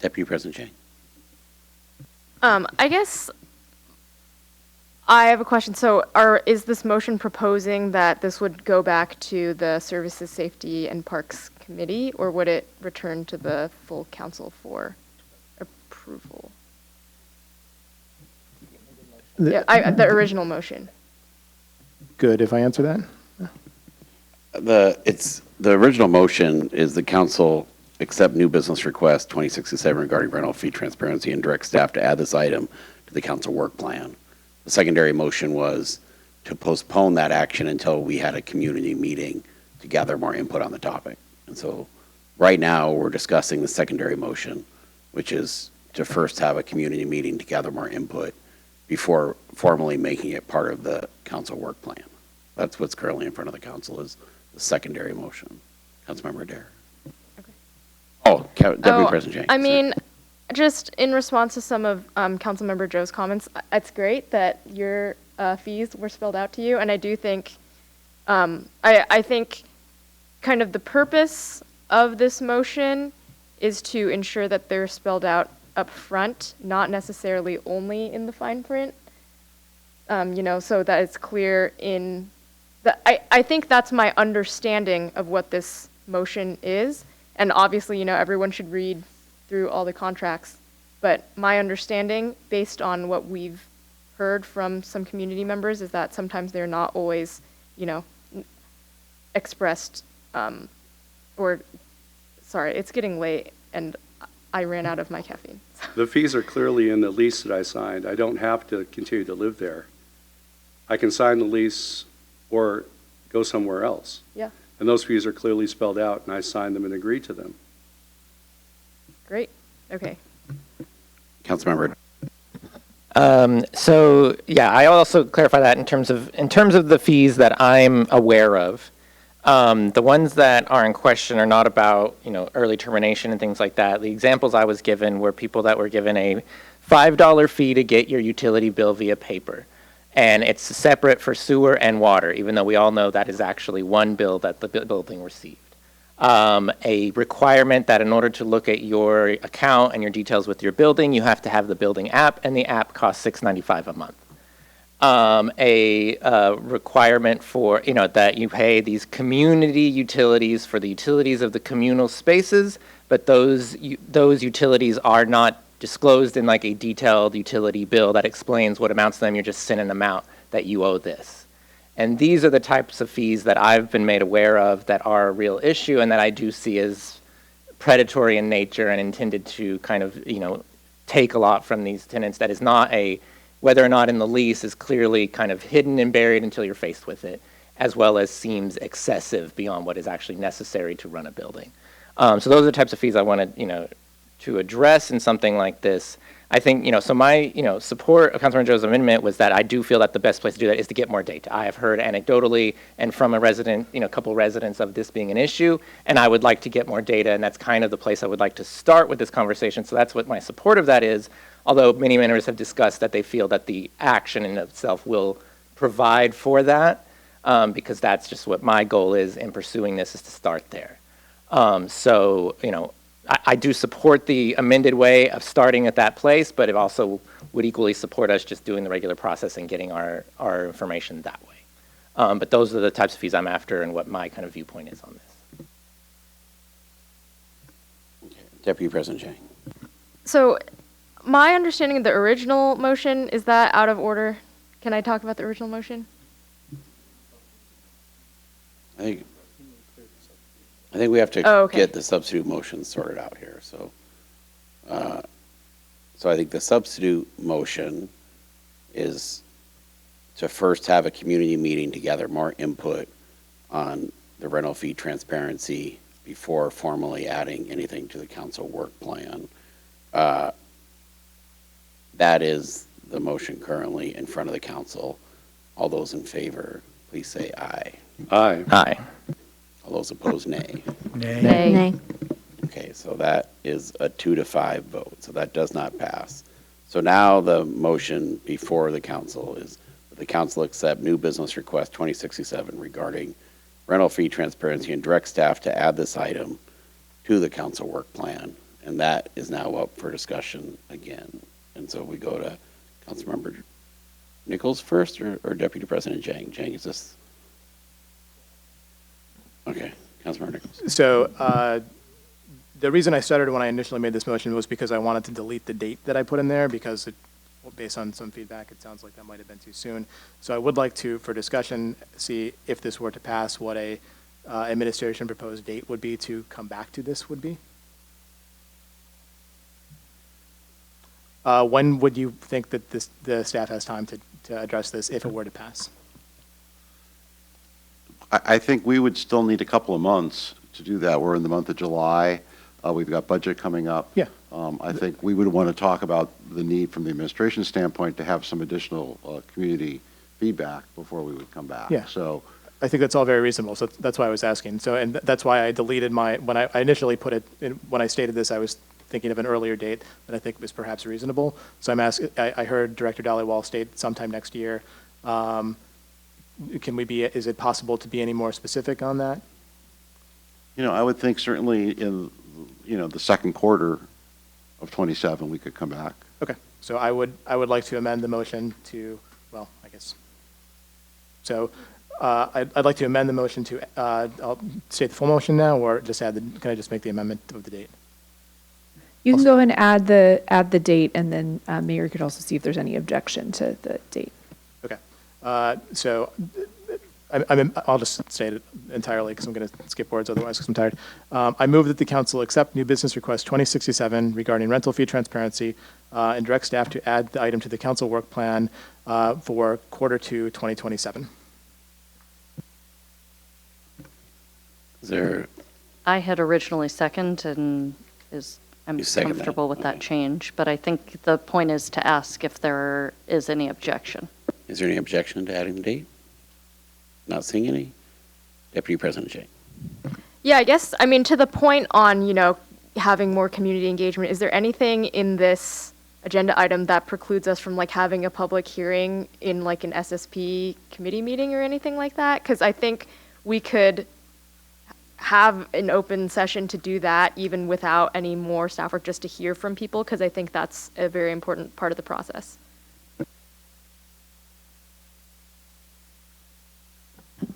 Deputy President Chang. I guess I have a question. So is this motion proposing that this would go back to the Services, Safety, and Parks Committee, or would it return to the full council for approval? The original motion. Good, if I answer that? The original motion is the council accept new business request 2067 regarding rental fee transparency and direct staff to add this item to the council work plan. The secondary motion was to postpone that action until we had a community meeting to gather more input on the topic. And so right now we're discussing the secondary motion, which is to first have a community meeting to gather more input before formally making it part of the council work plan. That's what's currently in front of the council is the secondary motion. Councilmember Adair. Deputy President Chang. I mean, just in response to some of Councilmember Joe's comments, it's great that your fees were spelled out to you, and I do think, I think kind of the purpose of this motion is to ensure that they're spelled out up front, not necessarily only in the fine print, so that it's clear in I think that's my understanding of what this motion is. And obviously, everyone should read through all the contracts. But my understanding, based on what we've heard from some community members, is that sometimes they're not always, expressed, sorry, it's getting late and I ran out of my caffeine. The fees are clearly in the lease that I signed. I don't have to continue to live there. I can sign the lease or go somewhere else. Yeah. And those fees are clearly spelled out, and I signed them and agreed to them. Great. Okay. Councilmember. So yeah, I also clarify that in terms of the fees that I'm aware of. The ones that are in question are not about early termination and things like that. The examples I was given were people that were given a $5 fee to get your utility bill via paper. And it's separate for sewer and water, even though we all know that is actually one bill that the building received. A requirement that in order to look at your account and your details with your building, you have to have the building app, and the app costs $6.95 a month. Requirement for, that you pay these community utilities for the utilities of the communal spaces, but those utilities are not disclosed in like a detailed utility bill that explains what amounts to them. You're just sent an amount that you owe this. And these are the types of fees that I've been made aware of that are a real issue and that I do see as predatory in nature and intended to kind of, take a lot from these tenants. That is not whether or not in the lease is clearly kind of hidden and buried until you're faced with it, as well as seems excessive beyond what is actually necessary to run a building. So those are the types of fees I wanted, to address in something like this. I think, so my, support of Councilmember Joe's amendment was that I do feel that the best place to do that is to get more data. I have heard anecdotally and from a resident, a couple residents of this being an issue, and I would like to get more data, and that's kind of the place I would like to start with this conversation. So that's what my support of that is, although many members have discussed that they feel that the action in itself will provide for that, because that's just what my goal is in pursuing this, is to start there. I do support the amended way of starting at that place, but it also would equally support us just doing the regular process and getting our information that way. But those are the types of fees I'm after and what my kind of viewpoint is on this. Okay. Deputy President Chang. So my understanding of the original motion, is that out of order? Can I talk about the original motion? I think we have to get the substitute motion sorted out here. So, so I think the substitute motion is to first have a community meeting to gather more input on the rental fee transparency before formally adding anything to the council work plan. That is the motion currently in front of the council. All those in favor, please say aye. Aye. Aye. All those opposed, nay. Nay. Nay. Okay, so that is a 2-5 vote, so that does not pass. So now the motion before the council is that the council accept new business request 2067 regarding rental fee transparency and direct staff to add this item to the council work plan. And that is now up for discussion again. And so we go to Councilmember Nichols first, or Deputy President Jang? Jang, is this? Okay, Councilmember Nichols. So the reason I stuttered when I initially made this motion was because I wanted to delete the date that I put in there, because based on some feedback, it sounds like that might have been too soon. So I would like to, for discussion, see if this were to pass, what a administration proposed date would be to come back to this would be. When would you think that the staff has time to address this if it were to pass? I think we would still need a couple of months to do that. We're in the month of July. We've got budget coming up. Yeah. I think we would want to talk about the need from the administration standpoint to have some additional community feedback before we would come back. Yeah. So I think that's all very reasonable. So that's why I was asking. So, and that's why I deleted when I initially put it in, when I stated this, I was thinking of an earlier date that I think was perhaps reasonable. So I'm asking, I heard Director Dhaliwal state sometime next year. Is it possible to be any more specific on that? I would think certainly in, the second quarter of 27, we could come back. Okay. So I would like to amend the motion to, well, I guess. So I'd like to amend the motion to, I'll state the full motion now, or just can I just make the amendment of the date? You can go and add the date, and then Mayor could also see if there's any objection to the date. Okay. So I'll just state it entirely because I'm going to skip words otherwise because I'm tired. I move that the council accept new business request 2067 regarding rental fee transparency and direct staff to add the item to the council work plan for Q2 2027. Is there? I had originally seconded and I'm comfortable with that change, but I think the point is to ask if there is any objection. Is there any objection to adding the date? Not seeing any? Deputy President Jay. Yeah, I guess, to the point on, having more community engagement, is there anything in this agenda item that precludes us from having a public hearing in an SSP committee meeting or anything like that? Because I think we could have an open session to do that, even without any more staff work, just to hear from people, because I think that's a very important part of the process.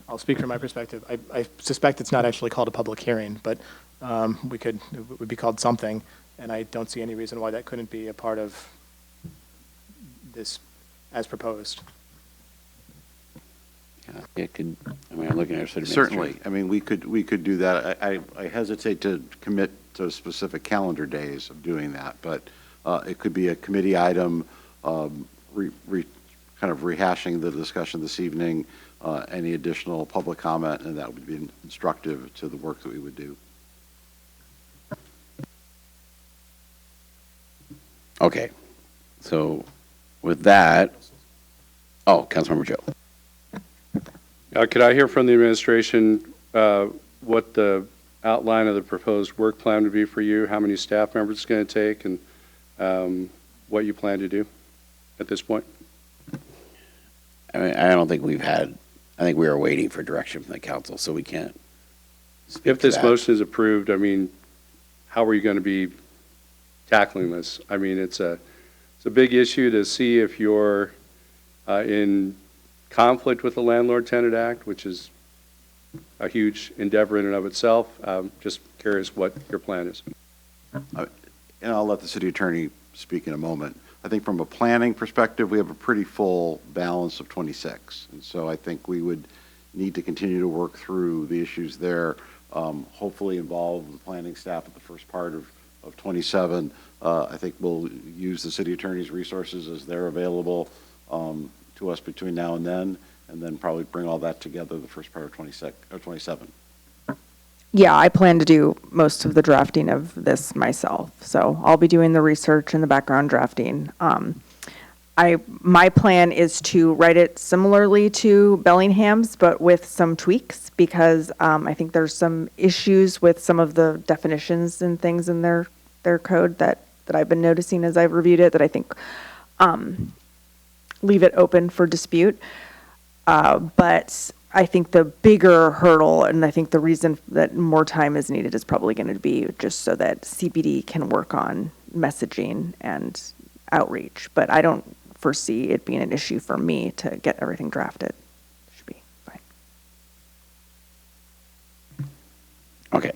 I'll speak from my perspective. I suspect it's not actually called a public hearing, but it would be called something, and I don't see any reason why that couldn't be a part of this as proposed. Yeah, it could, I mean, I'm looking at our city Certainly. administrator. I mean, we could do that. I hesitate to commit to specific calendar days of doing that, but it could be a committee item, kind of rehashing the discussion this evening, any additional public comment, and that would be instructive to the work that we would do. Okay, so with that, Councilmember Joe. Could I hear from the administration what the outline of the proposed work plan would be for you, how many staff members it's going to take, and what you plan to do at this point? I mean, I don't think I think we are waiting for direction from the council, so we can't speak If to this that. motion is approved, I mean, how are you going to be tackling this? I mean, it's a big issue to see if you're in conflict with the Landlord-Tenant Act, which is a huge endeavor in and of itself. Just curious what your plan is. And I'll let the city attorney speak in a moment. I think from a planning perspective, we have a pretty full balance of 26. And so I think we would need to continue to work through the issues there, hopefully involve the planning staff at the first part of 27. I think we'll use the city attorney's resources as they're available to us between now and then probably bring all that together the first part of 26 or 27. Yeah, I plan to do most of the drafting of this myself, so I'll be doing the research and the background drafting. My plan is to write it similarly to Bellingham's, but with some tweaks, because I think there's some issues with some of the definitions and things in their code that I've been noticing as I've reviewed it, that I think leave it open for dispute. But I think the bigger hurdle, and I think the reason that more time is needed, is probably going to be just so that CPD can work on messaging and outreach. But I don't foresee it being an issue for me to get everything drafted. Should be fine. Okay,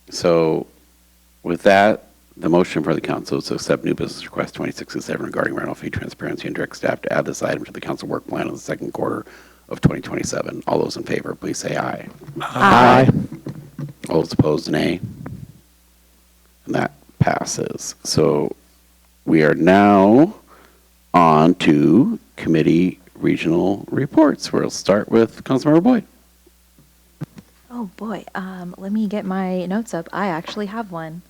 so with that, the motion for the council is to accept new business request 2667 regarding rental fee transparency and direct staff to add this item to the council work plan in the second quarter of 2027. All those in favor, please say aye. Aye. All those opposed, nay. And that passes. So we are now on to committee regional reports. We'll start with Councilmember Boyd. Oh, boy. Let me get my notes up. I actually have one.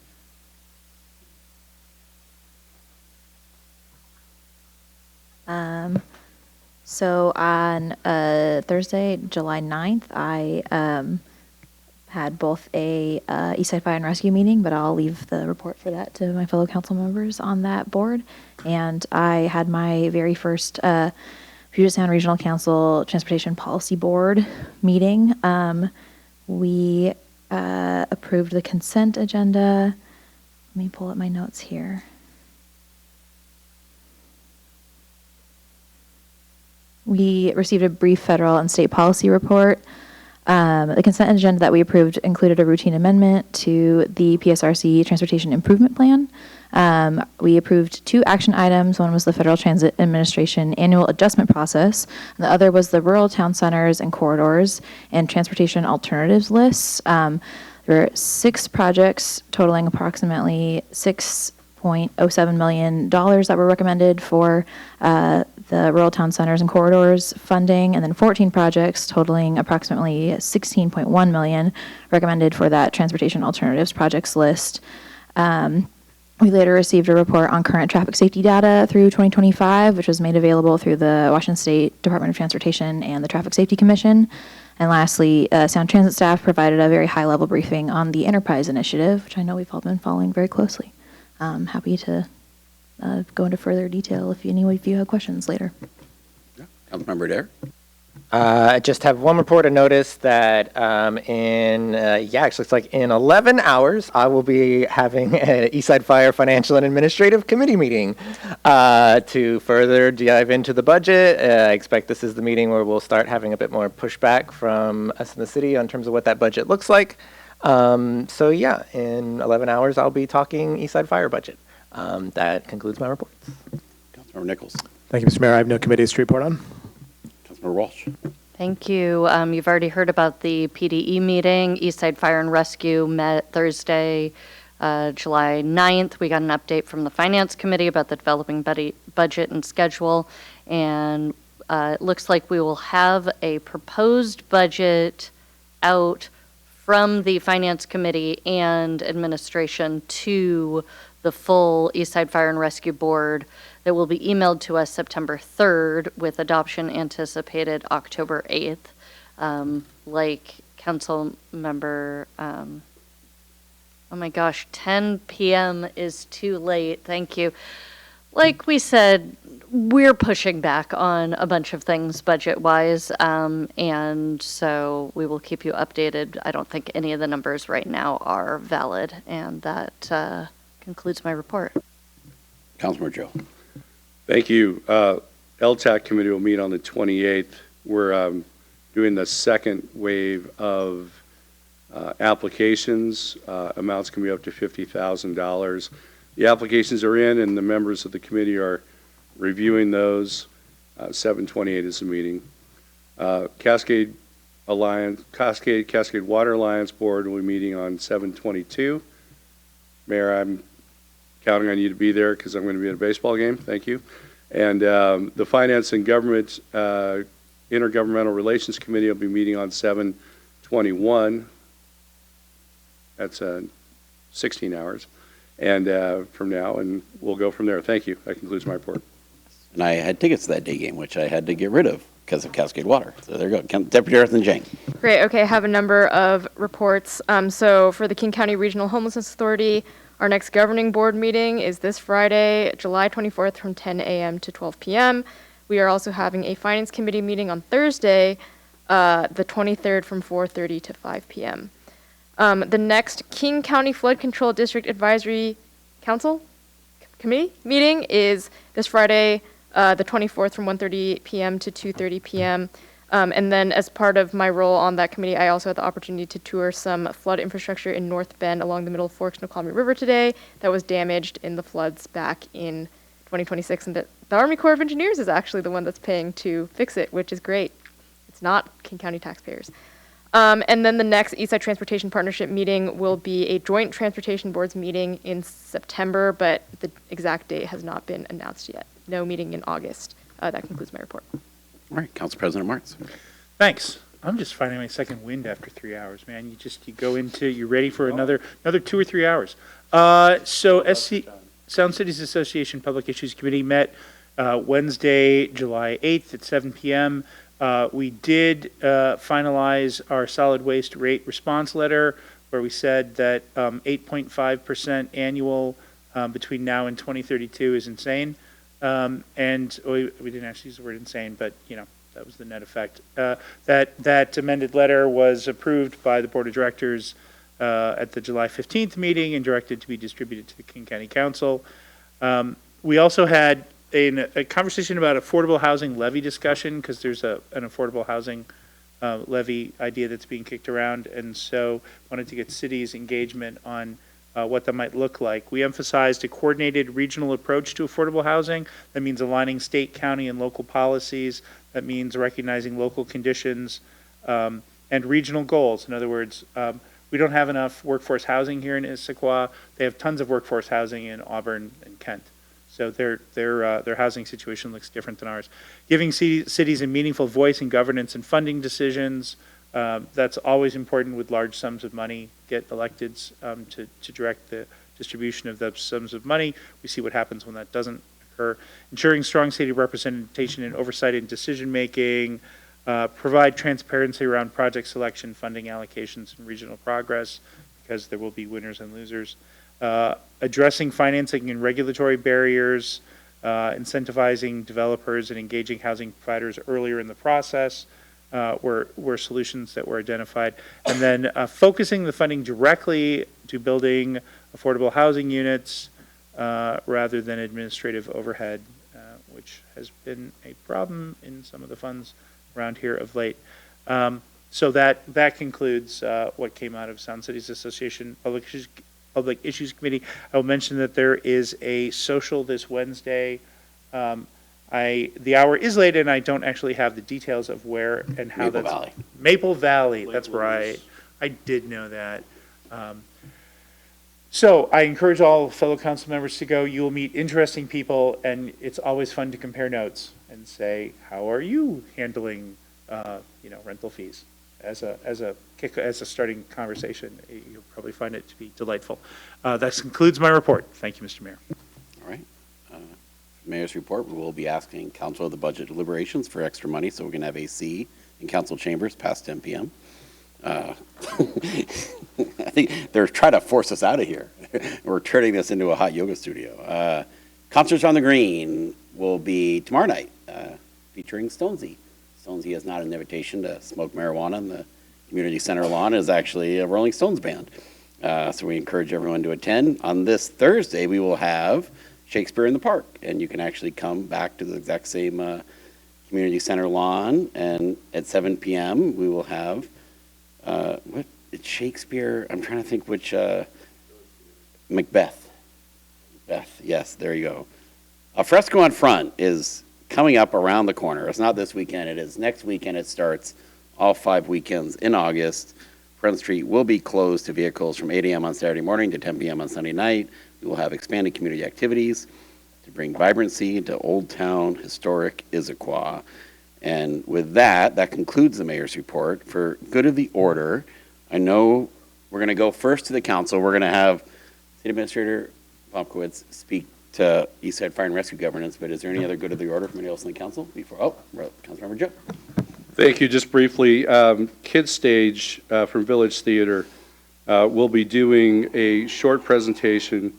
So on Thursday, July 9th, I had both a Eastside Fire and Rescue meeting, but I'll leave the report for that to my fellow council members on that board. And I had my very first Puget Sound Regional Council Transportation Policy Board meeting. We approved the consent agenda. Let me pull up my notes here. We received a brief federal and state policy report. The consent agenda that we approved included a routine amendment to the PSRC Transportation Improvement Plan. We approved 2 action items. One was the Federal Transit Administration Annual Adjustment Process, and the other was the Rural Town Centers and Corridors and Transportation Alternatives Lists. There were 6 projects totaling approximately $6.07 million that were recommended for the Rural Town Centers and Corridors funding, and then 14 projects totaling approximately $16.1 million recommended for that Transportation Alternatives Projects list. We later received a report on current traffic safety data through 2025, which was made available through the Washington State Department of Transportation and the Traffic Safety Commission. And lastly, Sound Transit staff provided a very high-level briefing on the Enterprise Initiative, which I know we've all been following very closely. I'm happy to go into further detail if any of you have questions later. Councilmember Dare. I just have one report. I noticed that actually it's like in 11 hours, I will be having an Eastside Fire Financial and Administrative Committee meeting to further dive into the budget. I expect this is the meeting where we'll start having a bit more pushback from us in the city on terms of what that budget looks like. So yeah, in 11 hours, I'll be talking Eastside Fire budget. That concludes my report. Councilmember Nichols. Thank you, Mr. Mayor. I have no committees to report on. Councilmember Walsh. Thank you. You've already heard about the PDE meeting. Eastside Fire and Rescue met Thursday, July 9th. We got an update from the Finance Committee about the developing budget and schedule. And it looks like we will have a proposed budget out from the Finance Committee and administration to the full Eastside Fire and Rescue Board that will be emailed to us September 3rd with adoption anticipated October 8th. Like Council Member, oh my gosh, 10 p.m. is too late. Thank you. Like we said, we're pushing back on a bunch of things budget-wise, and so we will keep you updated. I don't think any of the numbers right now are valid, and that concludes my report. Councilmember Joe. Thank you. LTAC committee will meet on the 28th. We're doing the second wave of applications. Amounts can be up to $50,000. The applications are in, and the members of the committee are reviewing those. 7/28 is the meeting. Cascade Water Alliance Board will be meeting on 7/22. Mayor, I'm counting on you to be there because I'm going to be at a baseball game. Thank you. And the Finance and Government Intergovernmental Relations Committee will be meeting on 7/21. That's 16 hours and from now, and we'll go from there. Thank you. That concludes my report. And I had tickets to that day game, which I had to get rid of because of Cascade Water. So there you go. Deputy Earth and Jane. Great. Okay, I have a number of reports. So for the King County Regional Homelessness Authority, our next governing board meeting is this Friday, July 24th from 10 a.m. to 12 p.m. We are also having a Finance Committee meeting on Thursday, the 23rd from 4:30 to 5 p.m. The next King County Flood Control District Advisory Council Committee meeting is this Friday, the 24th from 1:30 p.m. to 2:30 p.m. And then as part of my role on that committee, I also had the opportunity to tour some flood infrastructure in North Bend along the Middle Forks Snoqualmie River today that was damaged in the floods back in 2026. And the Army Corps of Engineers is actually the one that's paying to fix it, which is great. It's not King County taxpayers. And then the next Eastside Transportation Partnership meeting will be a joint transportation boards meeting in September, but the exact date has not been announced yet. No meeting in August. That concludes my report. All right, Council President Martz. Thanks. I'm just finding my second wind after 3 hours, man. You go into, you're ready for another 2 or 3 hours. So Sound Cities Association Public Issues Committee met Wednesday, July 8th at 7 p.m. We did finalize our solid waste rate response letter where we said that 8.5% annual between now and 2032 is insane. And we didn't actually use the word insane, but that was the net effect. That amended letter was approved by the Board of Directors at the July 15th meeting and directed to be distributed to the King County Council. We also had a conversation about affordable housing levy discussion because there's an affordable housing levy idea that's being kicked around, and so wanted to get cities' engagement on what that might look like. We emphasized a coordinated regional approach to affordable housing. That means aligning state, county, and local policies. That means recognizing local conditions and regional goals. In other words, we don't have enough workforce housing here in Issaquah. They have tons of workforce housing in Auburn and Kent. So their housing situation looks different than ours. Giving cities a meaningful voice in governance and funding decisions. That's always important with large sums of money. Get electeds to direct the distribution of those sums of money. We see what happens when that doesn't occur. Ensuring strong city representation and oversight in decision making. Provide transparency around project selection, funding allocations, and regional progress, because there will be winners and losers. Addressing financing and regulatory barriers, incentivizing developers and engaging housing providers earlier in the process, were solutions that were identified. And then focusing the funding directly to building affordable housing units rather than administrative overhead, which has been a problem in some of the funds around here of late. So that concludes what came out of Sound Cities Association Public Issues Committee. I will mention that there is a social this Wednesday. The hour is late, and I don't actually have the details of where and how Maple that's. Valley. Maple Valley, that's right. I did know that. So I encourage all fellow council members to go. You will meet interesting people, and it's always fun to compare notes and say, how are you handling, rental fees? As a starting conversation, you'll probably find it to be delightful. That concludes my report. Thank you, Mr. Mayor. All right. Mayor's report, we will be asking council of the budget deliberations for extra money so we can have AC in council chambers past 10 p.m. I think they're trying to force us out of here. We're turning this into a hot yoga studio. Concerts on the Green will be tomorrow night, featuring Stonesy. Stonesy has not an invitation to smoke marijuana in the community center lawn. It is actually a Rolling Stones band. So we encourage everyone to attend. On this Thursday, we will have Shakespeare in the Park, and you can actually come back to the exact same community center lawn, and at 7 p.m. we will have it's Shakespeare. I'm trying to think which Macbeth. Yes, there you go. A Fresco on Front is coming up around the corner. It's not this weekend. It is next weekend. It starts all 5 weekends in August. Front Street will be closed to vehicles from 8 a.m. on Saturday morning to 10 p.m. on Sunday night. We will have expanded community activities to bring vibrancy to Old Town historic Issaquah. And with that, that concludes the mayor's report. For good of the order, I know we're going to go first to the council. We're going to have City Administrator Popkowitz speak to Eastside Fire and Rescue Governance, but is there any other good of the order from anyone else in the council before? Councilmember Joe. Thank you. Just briefly, Kids Stage from Village Theater will be doing a short presentation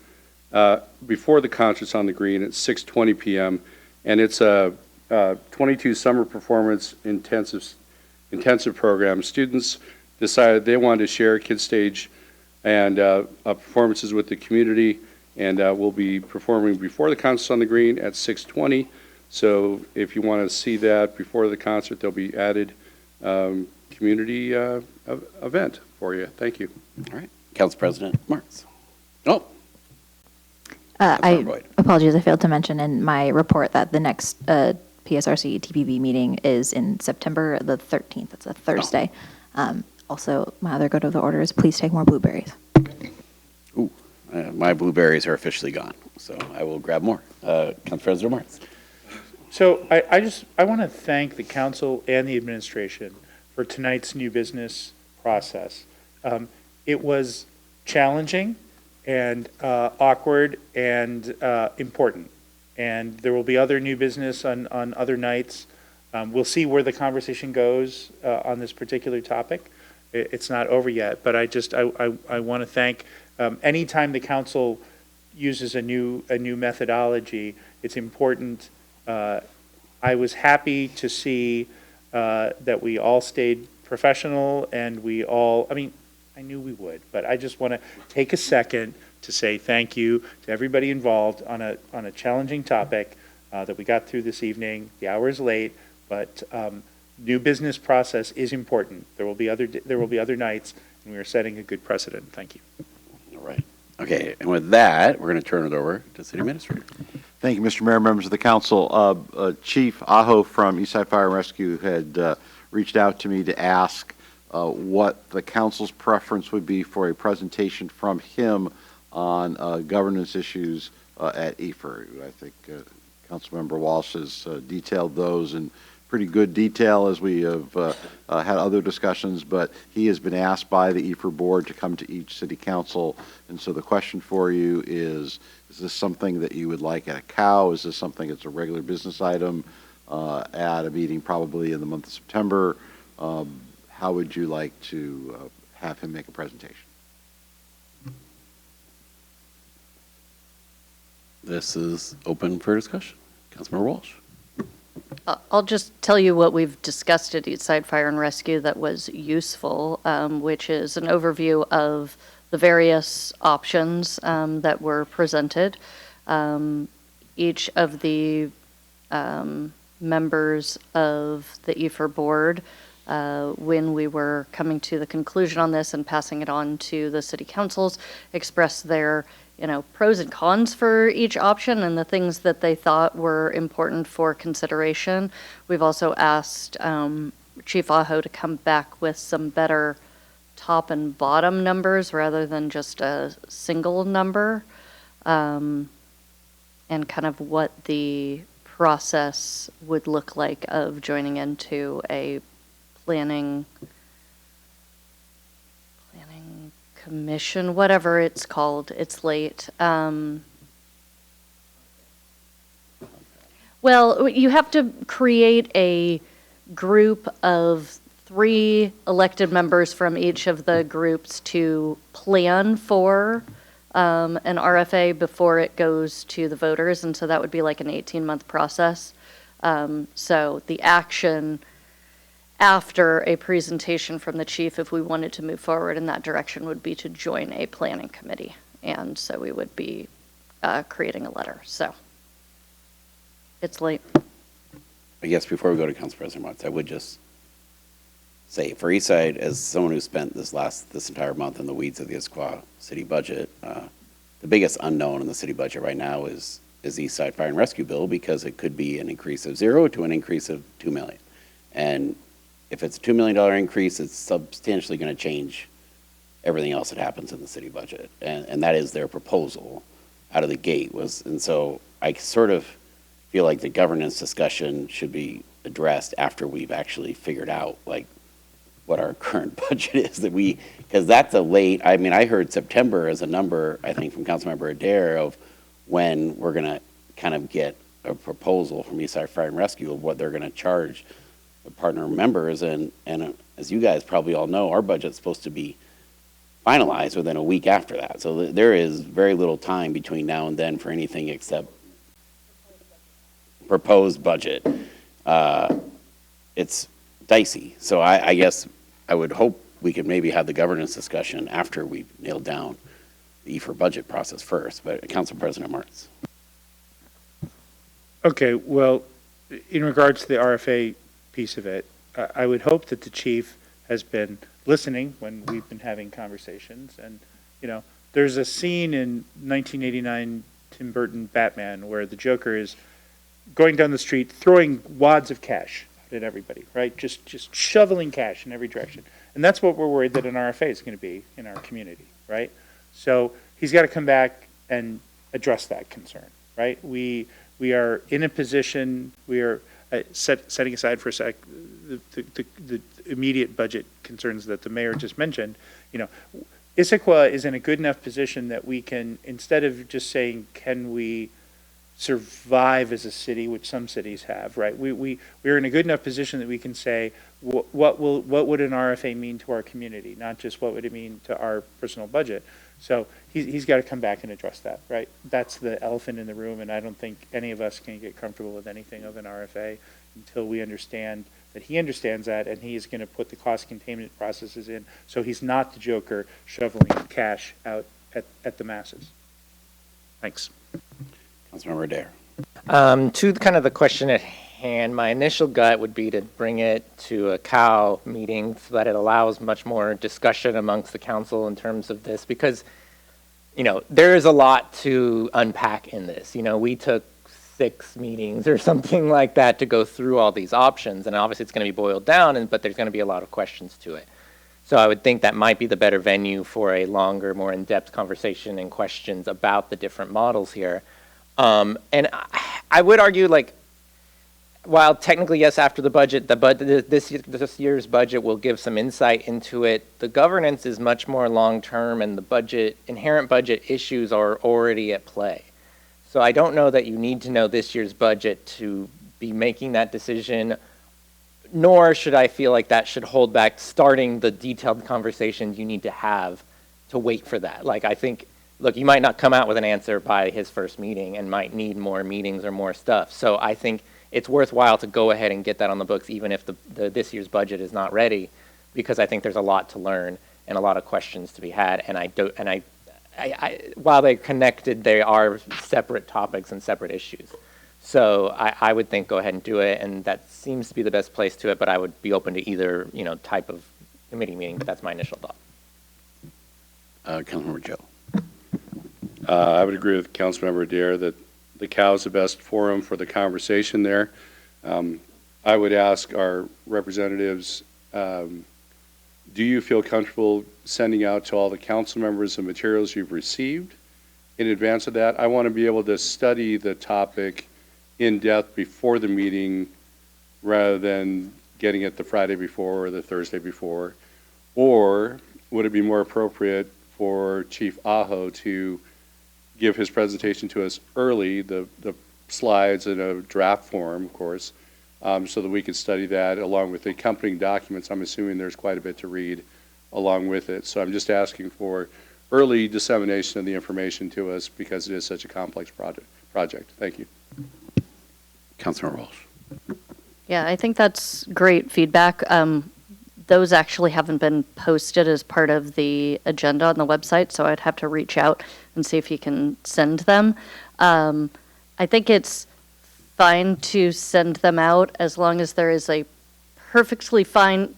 before the concerts on the Green at 6:20 p.m. And it's a 22 summer performance intensive program. Students decided they wanted to share Kids Stage and performances with the community, and we'll be performing before the concerts on the Green at 6:20. So if you want to see that before the concert, there'll be added community event for you. Thank you. All right. Council President Martz. Apologies, I failed to mention in my report that the next PSRC TPB meeting is in September the 13th. It's a Thursday. Also, my other go to the order is please take more blueberries. My blueberries are officially gone, so I will grab more. Council President Martz. So I want to thank the council and the administration for tonight's new business process. It was challenging and awkward and important. And there will be other new business on other nights. We'll see where the conversation goes on this particular topic. It's not over yet, but I want to thank, anytime the council uses a new methodology, it's important. I was happy to see that we all stayed professional and I knew we would, but I just want to take a second to say thank you to everybody involved on a challenging topic that we got through this evening. The hour is late, but new business process is important. There will be other nights, and we are setting a good precedent. Thank you. All right. Okay, and with that, we're going to turn it over to City Administrator. Thank you, Mr. Mayor, members of the council. Chief Aho from Eastside Fire and Rescue had reached out to me to ask what the council's preference would be for a presentation from him on governance issues at EFR. I think Councilmember Walsh has detailed those in pretty good detail as we have had other discussions, but he has been asked by the EFR board to come to each city council. And so the question for you is this something that you would like at a COW? Is this something that's a regular business item at a meeting probably in the month of September? How would you like to have him make a presentation? This is open for discussion. Councilmember Walsh. I'll just tell you what we've discussed at Eastside Fire and Rescue that was useful, which is an overview of the various options that were presented. Each of the members of the EFR board, when we were coming to the conclusion on this and passing it on to the city councils, expressed their pros and cons for each option and the things that they thought were important for consideration. We've also asked Chief Aho to come back with some better top and bottom numbers rather than just a single number, and kind of what the process would look like of joining into a planning commission, whatever it's called. It's late. Well, you have to create a group of 3 elected members from each of the groups to plan for an RFA before it goes to the voters, and so that would be like an 18-month process. So the action after a presentation from the chief, if we wanted to move forward in that direction, would be to join a planning committee. And so we would be creating a letter. So it's late. I guess before we go to Council President Martz, I would just say for Eastside, as someone who spent this entire month in the weeds of the Issaquah city budget, the biggest unknown in the city budget right now is Eastside Fire and Rescue bill, because it could be an increase of 0 to an increase of $2 million. And if it's a $2 million increase, it's substantially going to change everything else that happens in the city budget. And that is their proposal out of the gate and so I sort of feel like the governance discussion should be addressed after we've actually figured out like what our current budget is, because that's I heard September as a number, I think from Councilmember Adair, of when we're going to kind of get a proposal from Eastside Fire and Rescue of what they're going to charge the partner members. And as you guys probably all know, our budget's supposed to be finalized within a week after that. So there is very little time between now and then for anything except proposed budget. It's dicey. So I guess I would hope we could maybe have the governance discussion after we've nailed down the EFR budget process first. But Council President Martz. Okay, well, in regards to the RFA piece of it, I would hope that the chief has been listening when we've been having conversations. And, there's a scene in 1989 Tim Burton Batman where the Joker is going down the street, throwing wads of cash at everybody, right? Just shoveling cash in every direction. And that's what we're worried that an RFA is going to be in our community, right? So he's got to come back and address that concern, right? We are in a position, we are setting aside for a sec the immediate budget concerns that the mayor just mentioned. Issaquah is in a good enough position that we can, instead of just saying, can we survive as a city, which some cities have, right? We're in a good enough position that we can say, what would an RFA mean to our community, not just what would it mean to our personal budget. So he's got to come back and address that, right? That's the elephant in the room, and I don't think any of us can get comfortable with anything of an RFA until we understand that he understands that, and he is going to put the cost containment processes in, so he's not the Joker shoveling cash out at the masses. Thanks. Councilmember Adair. To kind of the question at hand, my initial gut would be to bring it to a COW meeting so that it allows much more discussion amongst the council in terms of this, because, there is a lot to unpack in this. We took 6 meetings or something like that to go through all these options, and obviously it's going to be boiled down, but there's going to be a lot of questions to it. So I would think that might be the better venue for a longer, more in-depth conversation and questions about the different models here. And I would argue, while technically, yes, after the budget, this year's budget will give some insight into it, the governance is much more long-term, and the inherent budget issues are already at play. So I don't know that you need to know this year's budget to be making that decision, nor should I feel like that should hold back starting the detailed conversations you need to have to wait for that. I think, look, you might not come out with an answer by his first meeting and might need more meetings or more stuff. So I think it's worthwhile to go ahead and get that on the books, even if this year's budget is not ready, because I think there's a lot to learn and a lot of questions to be had. And while they're connected, they are separate topics and separate issues. So I would think go ahead and do it, and that seems to be the best place to it, but I would be open to either, type of committee meeting, but that's my initial thought. Councilmember Joe. I would agree with Councilmember Dare that the COW is the best forum for the conversation there. I would ask our representatives, do you feel comfortable sending out to all the council members the materials you've received in advance of that? I want to be able to study the topic in depth before the meeting rather than getting it the Friday before or the Thursday before. Or would it be more appropriate for Chief Aho to give his presentation to us early, the slides in a draft form, of course, so that we could study that along with the accompanying documents? I'm assuming there's quite a bit to read along with it. So I'm just asking for early dissemination of the information to us because it is such a complex project. Thank you. Councilmember Walsh. Yeah, I think that's great feedback. Those actually haven't been posted as part of the agenda on the website, so I'd have to reach out and see if you can send them. I think it's fine to send them out as long as there is a perfectly fine,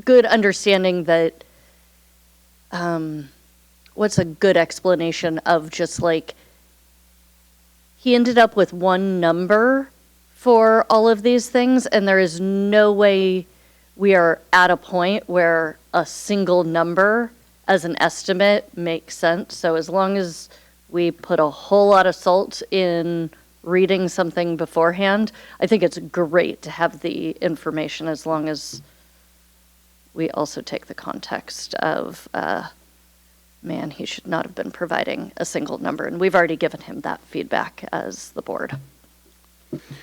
good understanding that, what's a good explanation of just like, he ended up with one number for all of these things, and there is no way we are at a point where a single number as an estimate makes sense. So as long as we put a whole lot of salt in reading something beforehand, I think it's great to have the information, as long as we also take the context of, man, he should not have been providing a single number. And we've already given him that feedback as the board.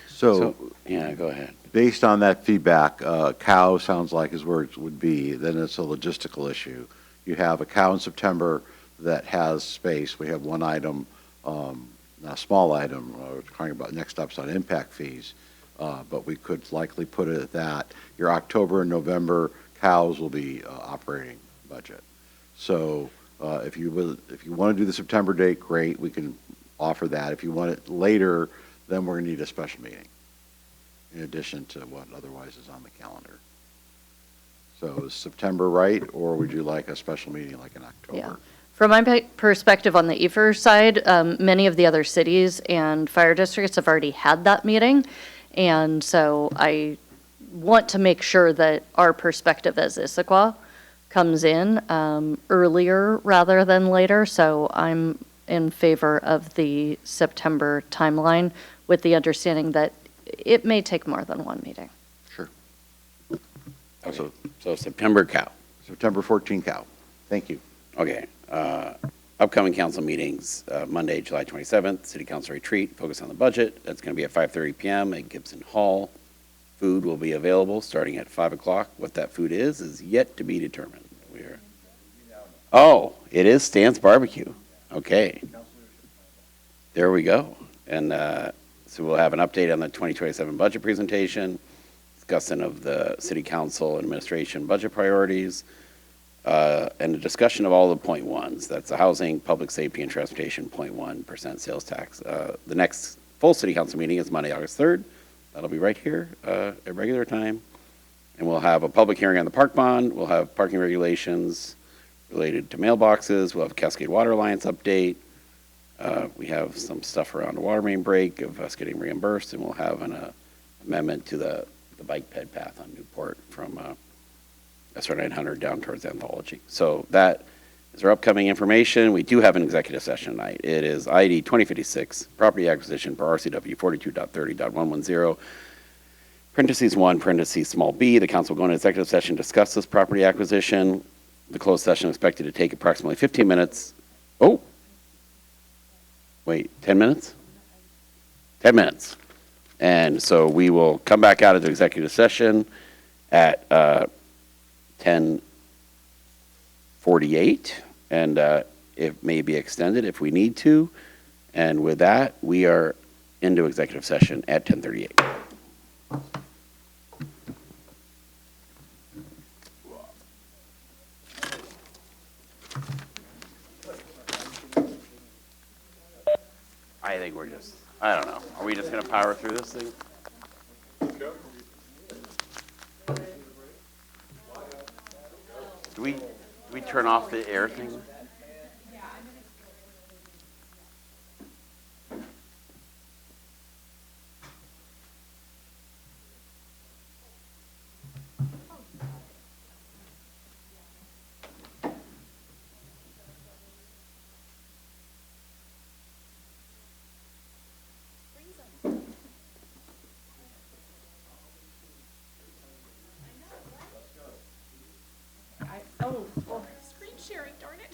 So yeah, go ahead. Based on that feedback, cow sounds like is where it would be. Then it's a logistical issue. You have a cow in September that has space. We have one item, a small item, we're talking about next steps on impact fees, but we could likely put it at that. Your October and November cows will be operating budget. So if you want to do the September date, great, we can offer that. If you want it later, then we're going to need a special meeting in addition to what otherwise is on the calendar. So is September right, or would you like a special meeting like in October? Yeah. From my perspective on the EFR side, many of the other cities and fire districts have already had that meeting. And so I want to make sure that our perspective as Issaquah comes in earlier rather than later. So I'm in favor of the September timeline, with the understanding that it may take more than one meeting. Sure. Okay. So September cow. September 14 cow. Thank you. Okay. Upcoming council meetings, Monday, July 27th, City Council retreat, focus on the budget. That's going to be at 5:30 p.m. at Gibson Hall. Food will be available starting at 5 o'clock. What that food is yet to be determined. Oh, it is Stan's Barbecue. Okay. There we go. And so we'll have an update on the 2027 budget presentation, discussion of the City Council and Administration budget priorities, and a discussion of all the point ones. That's the housing, public safety, and transportation 0.1% sales tax. The next full City Council meeting is Monday, August 3rd. That'll be right here at regular time. And we'll have a public hearing on the park bond. We'll have parking regulations related to mailboxes. We'll have a Cascade Water Alliance update. We have some stuff around the water main break of us getting reimbursed, and we'll have an amendment to the bike ped path on Newport from SR 900 down towards Anthology. So that is our upcoming information. We do have an executive session tonight. It is ID 2056, property acquisition for RCW 42.30.110. Parentheses 1, parentheses small b. The council will go into executive session, discuss this property acquisition. The closed session is expected to take approximately 15 minutes. Oh, wait, 10 minutes? 10 minutes. And so we will come back out of the executive session at 10:48, and it may be extended if we need to. And with that, we are into executive session at 10:38. I think we're just, I don't know. Are we just going to power through this thing? Do we turn off the air thing? Oh, screen sharing, darn it.